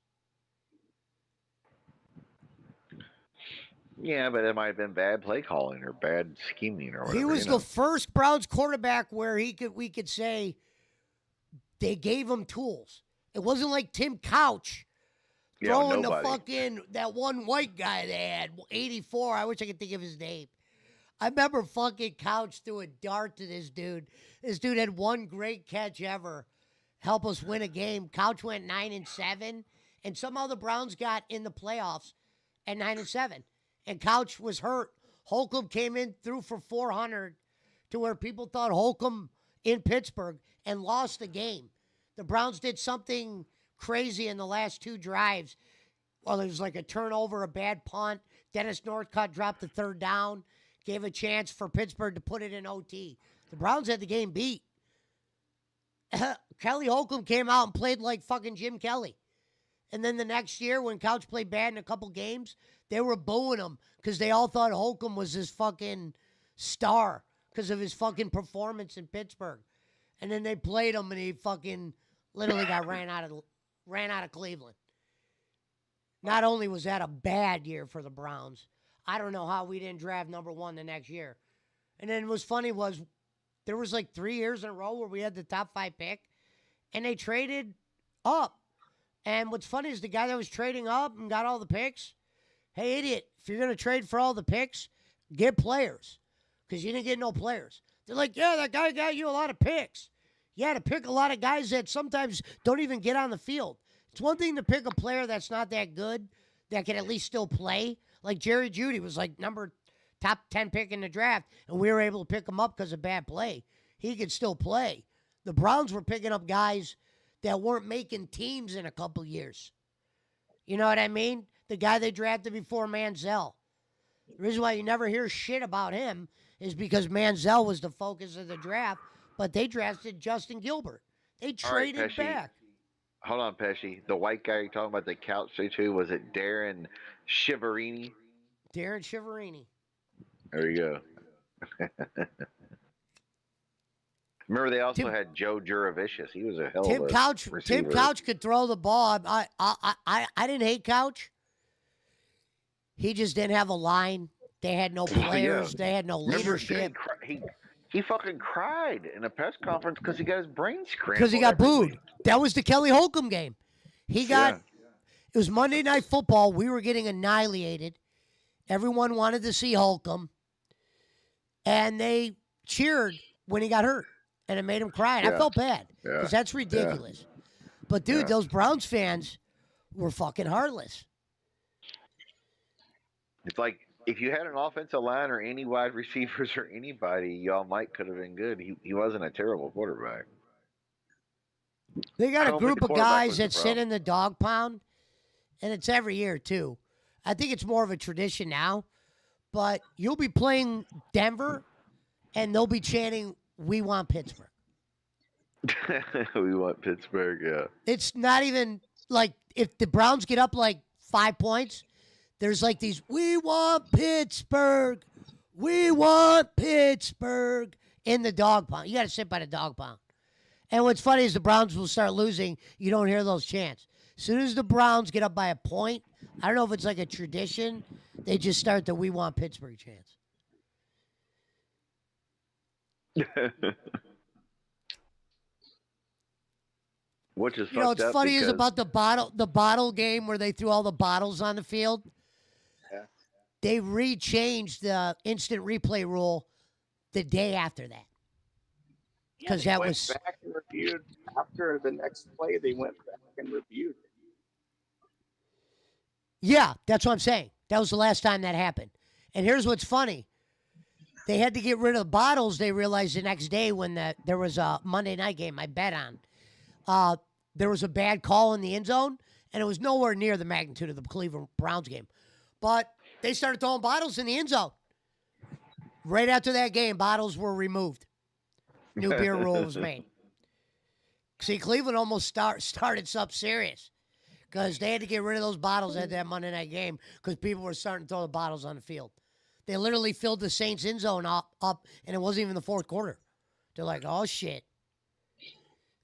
Yeah, but it might have been bad play calling or bad scheming or whatever. He was the first Browns quarterback where we could say they gave him tools. It wasn't like Tim Couch throwing the fucking that one white guy they had, 84. I wish I could think of his name. I remember fucking Couch threw a dart to this dude. This dude had one great catch ever, help us win a game. Couch went 9-7, and somehow the Browns got in the playoffs at 9-7. And Couch was hurt. Holcomb came in, threw for 400 to where people thought Holcomb in Pittsburgh and lost the game. The Browns did something crazy in the last two drives. Well, there was like a turnover, a bad punt. Dennis Northcutt dropped the third down, gave a chance for Pittsburgh to put it in OT. The Browns had the game beat. Kelly Holcomb came out and played like fucking Jim Kelly. And then the next year, when Couch played bad in a couple games, they were booing him because they all thought Holcomb was his fucking star because of his fucking performance in Pittsburgh. And then they played him, and he fucking literally got ran out of Cleveland. Not only was that a bad year for the Browns, I don't know how we didn't draft number one the next year. And then what's funny was there was like 3 years in a row where we had the top 5 pick, and they traded up. And what's funny is the guy that was trading up and got all the picks, hey, idiot, if you're going to trade for all the picks, get players because you didn't get no players. They're like, yeah, that guy got you a lot of picks. Yeah, to pick a lot of guys that sometimes don't even get on the field. It's one thing to pick a player that's not that good that can at least still play. Like Jerry Jeudy was like top 10 pick in the draft, and we were able to pick him up because of bad play. He could still play. The Browns were picking up guys that weren't making teams in a couple years. You know what I mean? The guy they drafted before Manziel. The reason why you never hear shit about him is because Manziel was the focus of the draft, but they drafted Justin Gilbert. They traded back. Hold on, Pesci. The white guy you're talking about, the couch too, was it Darren Shiverini? Darren Shiverini. There you go. Remember, they also had Joe Juravicius. He was a hell of a receiver. Tim Couch could throw the ball. I didn't hate Couch. He just didn't have a line. They had no players. Yeah. They had no leadership. He fucking cried in a press conference because he got his brain scrambled. Because he got booed. That was the Kelly Holcomb game. It was Monday Night Football. We were getting annihilated. Everyone wanted to see Holcomb. And they cheered when he got hurt. And it made him cry. And I felt bad. Because that's ridiculous. But, dude, those Browns fans were fucking heartless. It's like, if you had an offensive line or any wide receivers or anybody, y'all could have been good. He wasn't a terrible quarterback. They got a group of guys that sit in the dog pound, and it's every year, too. I think it's more of a tradition now, but you'll be playing Denver, and they'll be chanting, we want Pittsburgh. We want Pittsburgh. Yeah. It's not even like if the Browns get up like 5 points, there's like these, we want Pittsburgh. We want Pittsburgh in the dog pound. You got to sit by the dog pound. And what's funny is the Browns will start losing. You don't hear those chants. As soon as the Browns get up by a point, I don't know if it's like a tradition, they just start the we want Pittsburgh chants. Which is You know, fucked what's up funny is because- about the bottle game where they threw all the bottles on the field. Yeah. They re-changed the instant replay rule the day after that. Yeah, 'Cause they that went was- back and reviewed after the next play. They went back and reviewed it. Yeah, that's what I'm saying. That was the last time that happened. And here's what's funny. They had to get rid of the bottles, they realized the next day when there was a Monday night game I bet on. There was a bad call in the end zone, and it was nowhere near the magnitude of the Cleveland Browns game. But they started throwing bottles in the end zone. Right after that game, bottles were removed. New beer rule was made. See, Cleveland almost started something serious because they had to get rid of those bottles at that Monday night game because people were starting to throw the bottles on the field. They literally filled the Saints end zone up, and it wasn't even the fourth quarter. They're like, oh, shit.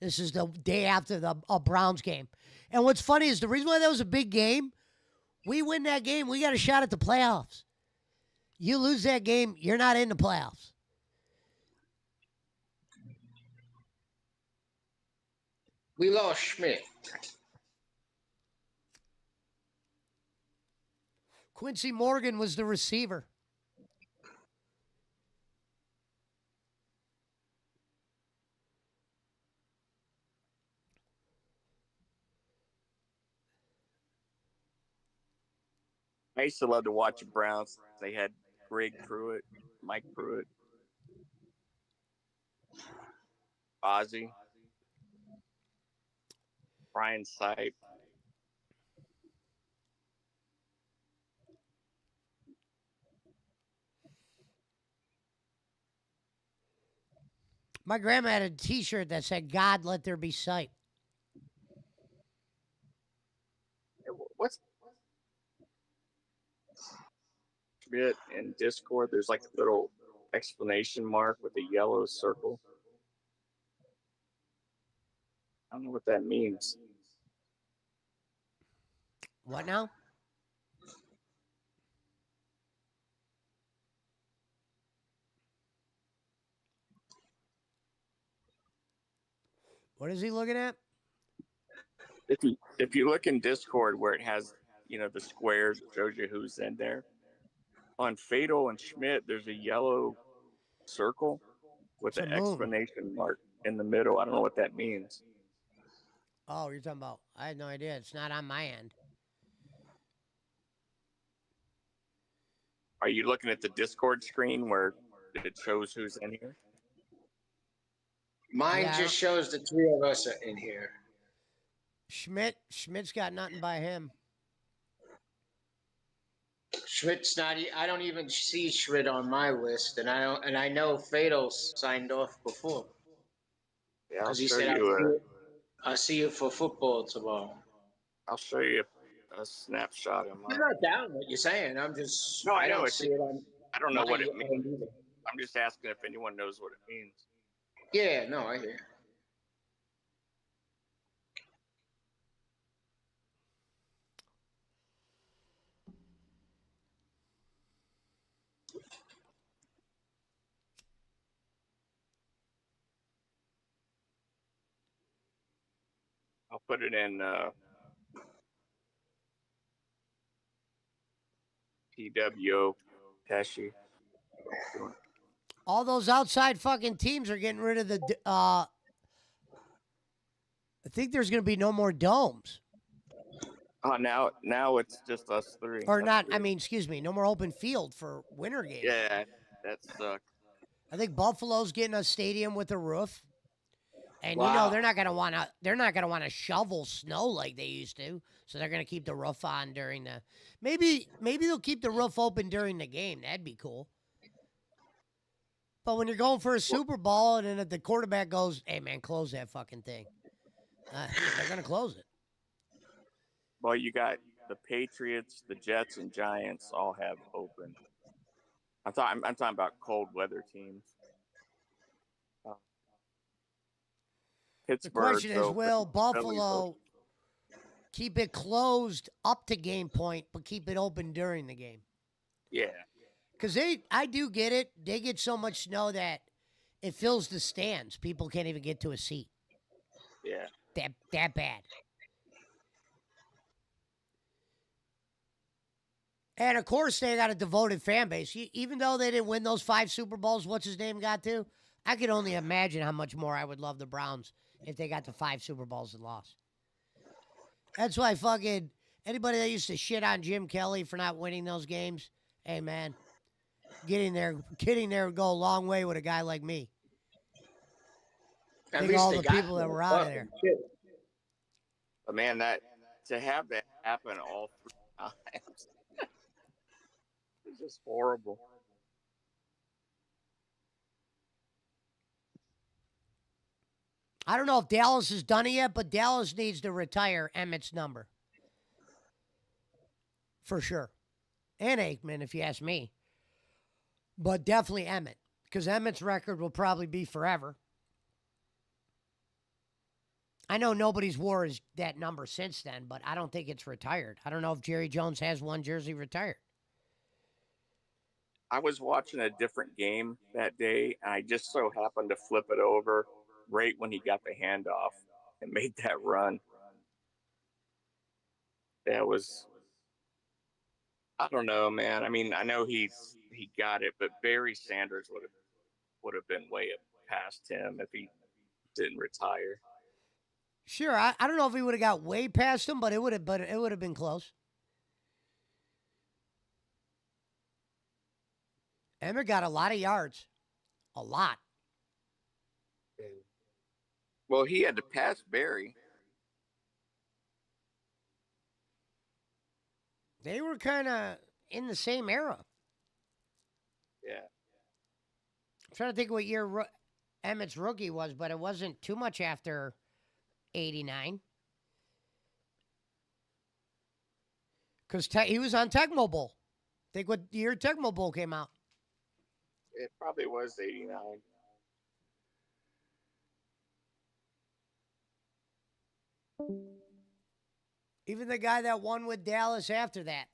This is the day after the Browns game. And what's funny is the reason why that was a big game, we win that game, we got a shot at the playoffs. You lose that game, you're not in the playoffs. We lost Schmidt. Quincy Morgan was the receiver. I used to love to watch the Browns. They had Greg Pruitt, Mike Pruitt, Ozzie, Brian Sipe. My grandma had a T-shirt that said, God, let there be sight. What's Schmidt in Discord? There's like a little explanation mark with a yellow circle. I don't know what that means. What now? What is he looking at? If you look in Discord where it has the squares, it shows you who's in there. On Fatal and Schmidt, there's a yellow circle with It's an a moon. explanation mark in the middle. I don't know what that means. Oh, you're talking about, I had no idea. It's not on my end. Are you looking at the Discord screen where it shows who's in here? Mine Yeah, I just shows the three of us are in here. Schmidt's got nothing by him. Schmidt's not. I don't even see Schmidt on my list, and I know Fatal signed off before Yeah, I'll because he show said you. I'll see you for football tomorrow. I'll show you a snapshot of I'm mine. not down what you're saying. I'm just. No, I know don't it's- see it on. I don't know what it my means. end either. I'm just asking if anyone knows what it means. Yeah, no, I hear. I'll put it in PWO Pesci. All those outside fucking teams are getting rid of the. I think there's going to be no more domes. Oh, now it's just us three. Or That's not, I weird. mean, excuse me, no more open field for winter games. Yeah, that sucks. I think Buffalo's getting a stadium with a roof. And Wow. they're not gonna wanna shovel snow like they used to. So they're gonna keep the roof on during the maybe they'll keep the roof open during the game. That'd be cool. But when you're going for a Super Bowl and then if the quarterback goes, hey, man, close that fucking thing, they're going to close it. Well, you got the Patriots, the Jets, and Giants all have open. I'm talking about cold weather teams. The Pittsburgh's question is, open. will Philly's Buffalo open. keep it closed up to game point, but keep it open during the game? Yeah. Because I do get it. They get so much snow that it fills the stands. People can't even get to a seat. Yeah. That bad. And of course, they got a devoted fan base. Even though they didn't win those 5 Super Bowls, what's his name got to? I could only imagine how much more I would love the Browns if they got to 5 Super Bowls and lost. That's why fucking anybody that used to shit on Jim Kelly for not winning those games, hey man, getting there would go a long way with a guy like me. At Think least all they the got people that were out of there. But man, to have that happen all 3 times, it's just horrible. I don't know if Dallas has done it yet, but Dallas needs to retire Emmett's number. For sure. And Aikman, if you ask me. But definitely Emmett. Because Emmett's record will probably be forever. I know nobody's wore that number since then, but I don't think it's retired. I don't know if Jerry Jones has one jersey retired. I was watching a different game that day, and I just so happened to flip it over right when he got the handoff and made that run. That was, I don't know, man. I mean, I know he got it, but Barry Sanders would have been way up past him if he didn't retire. Sure, I don't know if he would have got way past him, but it would have been close. Emmett got a lot of yards. A lot. Well, he had to pass Barry. They were kind of in the same era. Yeah. I'm trying to think what year Emmett's rookie was, but it wasn't too much after 89. Because he was on Tecmo Bowl. Think what year Tecmo Bowl came out. It probably was 89. Even the guy that won with Dallas after that.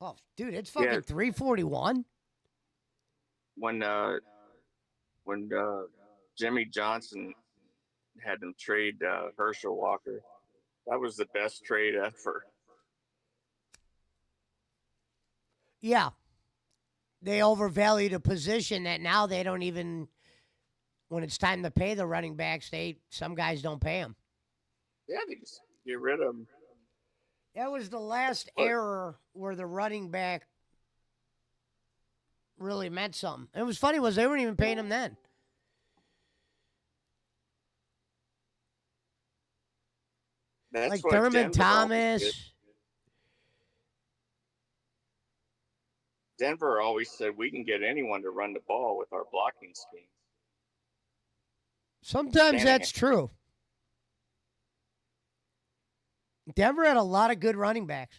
Oh, dude, it's fucking 341. When Jimmy Johnson had them trade Herschel Walker, that was the best trade ever. Yeah. They overvalued a position that now they don't even, when it's time to pay the running backs, some guys don't pay them. Yeah, they just get rid of them. That was the last era where the running back really meant something. And it was funny was they weren't even paying him then. That's like what Thurman Denver Thomas. Denver always said we can get anyone to run the ball with our blocking scheme. Sometimes that's true. Denver had a lot of good running backs.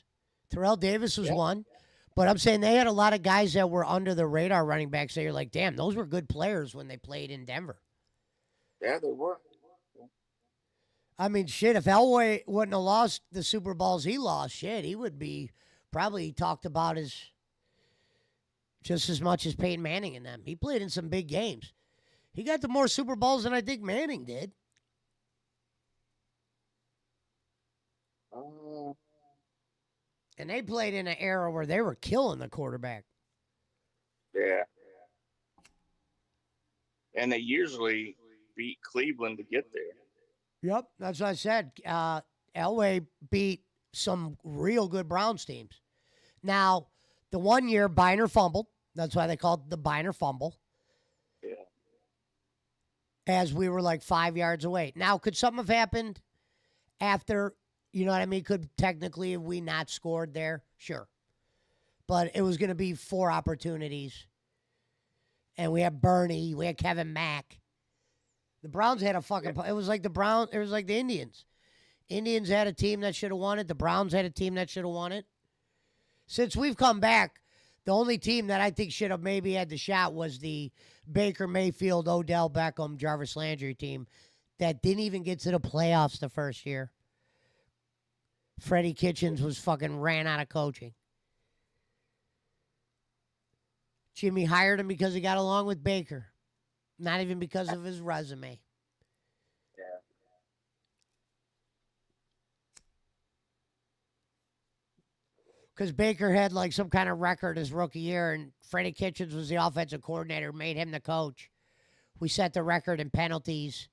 Terrell Davis was one. But I'm saying they had a lot of guys that were under the radar running backs. So you're like, damn, those were good players when they played in Denver. Yeah, they were. I mean, shit, if Elway wouldn't have lost the Super Bowls he lost, shit, he would be probably talked about as just as much as Peyton Manning in them. He played in some big games. He got to more Super Bowls than I think Manning did. And they played in an era where they were killing the quarterback. Yeah. And they usually beat Cleveland to get there. Yep, that's what I said. Elway beat some real good Browns teams. Now, the one year, Biner fumbled. That's why they called it the Biner fumble. Yeah. As we were like 5 yards away. Now, could something have happened after, you know what I mean? Could technically have we not scored there? Sure. but it was going to be 4 opportunities. And we had Bernie, we had Kevin Mack. The Browns had a fucking. It was like the Browns. It was like the Indians. Indians had a team that should have won it. The Browns had a team that should have won it. Since we've come back, the only team that I think should have maybe had the shot was the Baker Mayfield, Odell Beckham, Jarvis Landry team that didn't even get to the playoffs the first year. Freddie Kitchens was fucking ran out of coaching. Jimmy hired him because he got along with Baker, not even because of his resume. Yeah. Because Baker had like some kind of record his rookie year, and Freddie Kitchens was the offensive coordinator, made him the coach. We set the record in penalties.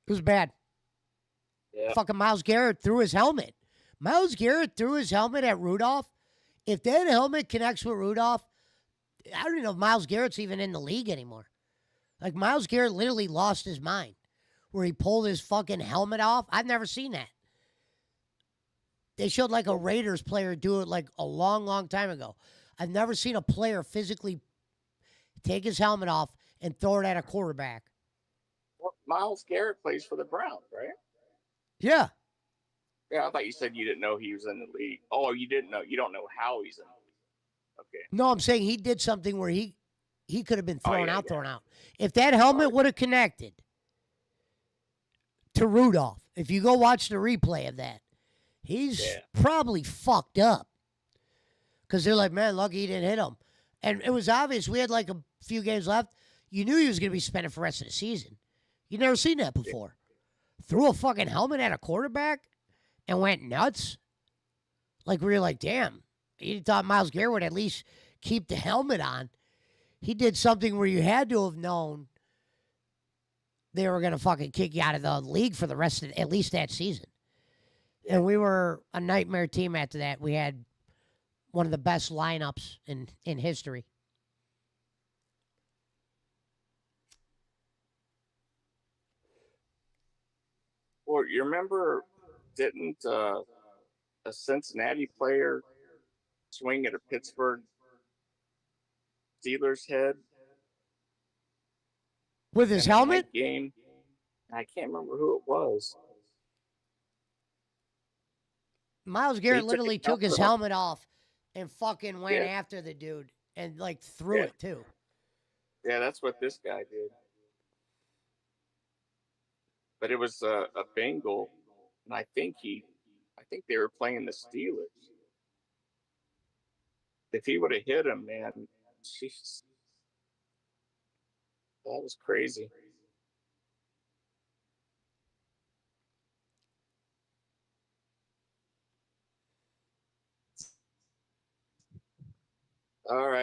It was bad. Yeah. Fucking Myles Garrett threw his helmet. Myles Garrett threw his helmet at Rudolph. If that helmet connects with Rudolph, I don't even know if Myles Garrett's even in the league anymore. Like, Myles Garrett literally lost his mind where he pulled his fucking helmet off. I've never seen that. They showed like a Raiders player do it like a long, long time ago. I've never seen a player physically take his helmet off and throw it at a quarterback. Well, Myles Garrett plays for the Browns, right? Yeah. Yeah, I thought you said you didn't know he was in the league. Oh, you didn't know. You don't know how he's in the league. Okay. No, I'm saying he did something where he could have been thrown out. If that Sorry. helmet would have connected to Rudolph, if you go watch the replay of that, he's probably fucked up. Because they're like, man, lucky he didn't hit him. And it was obvious. We had like a few games left. You knew he was going to be suspended for the rest of the season. You'd never seen that before. Threw a fucking helmet at a quarterback and went nuts. Like, we were like, damn. You thought Myles Garrett would at least keep the helmet on. He did something where you had to have known they were going to fucking kick you out of the league for the rest of at least that season. And we were a nightmare team after that. We had one of the best lineups in history. Well, you remember, didn't a Cincinnati player swing at a Pittsburgh Steelers head With his in a helmet? night game? I can't remember who it was. Myles Garrett took literally it took out his for- helmet off and fucking went Yeah. after the dude and like threw Yeah. it too. Yeah, that's what this guy did. But it was a Bengal, and I think they were playing the Steelers. If he would have hit him, man, jeez, that was crazy. All right.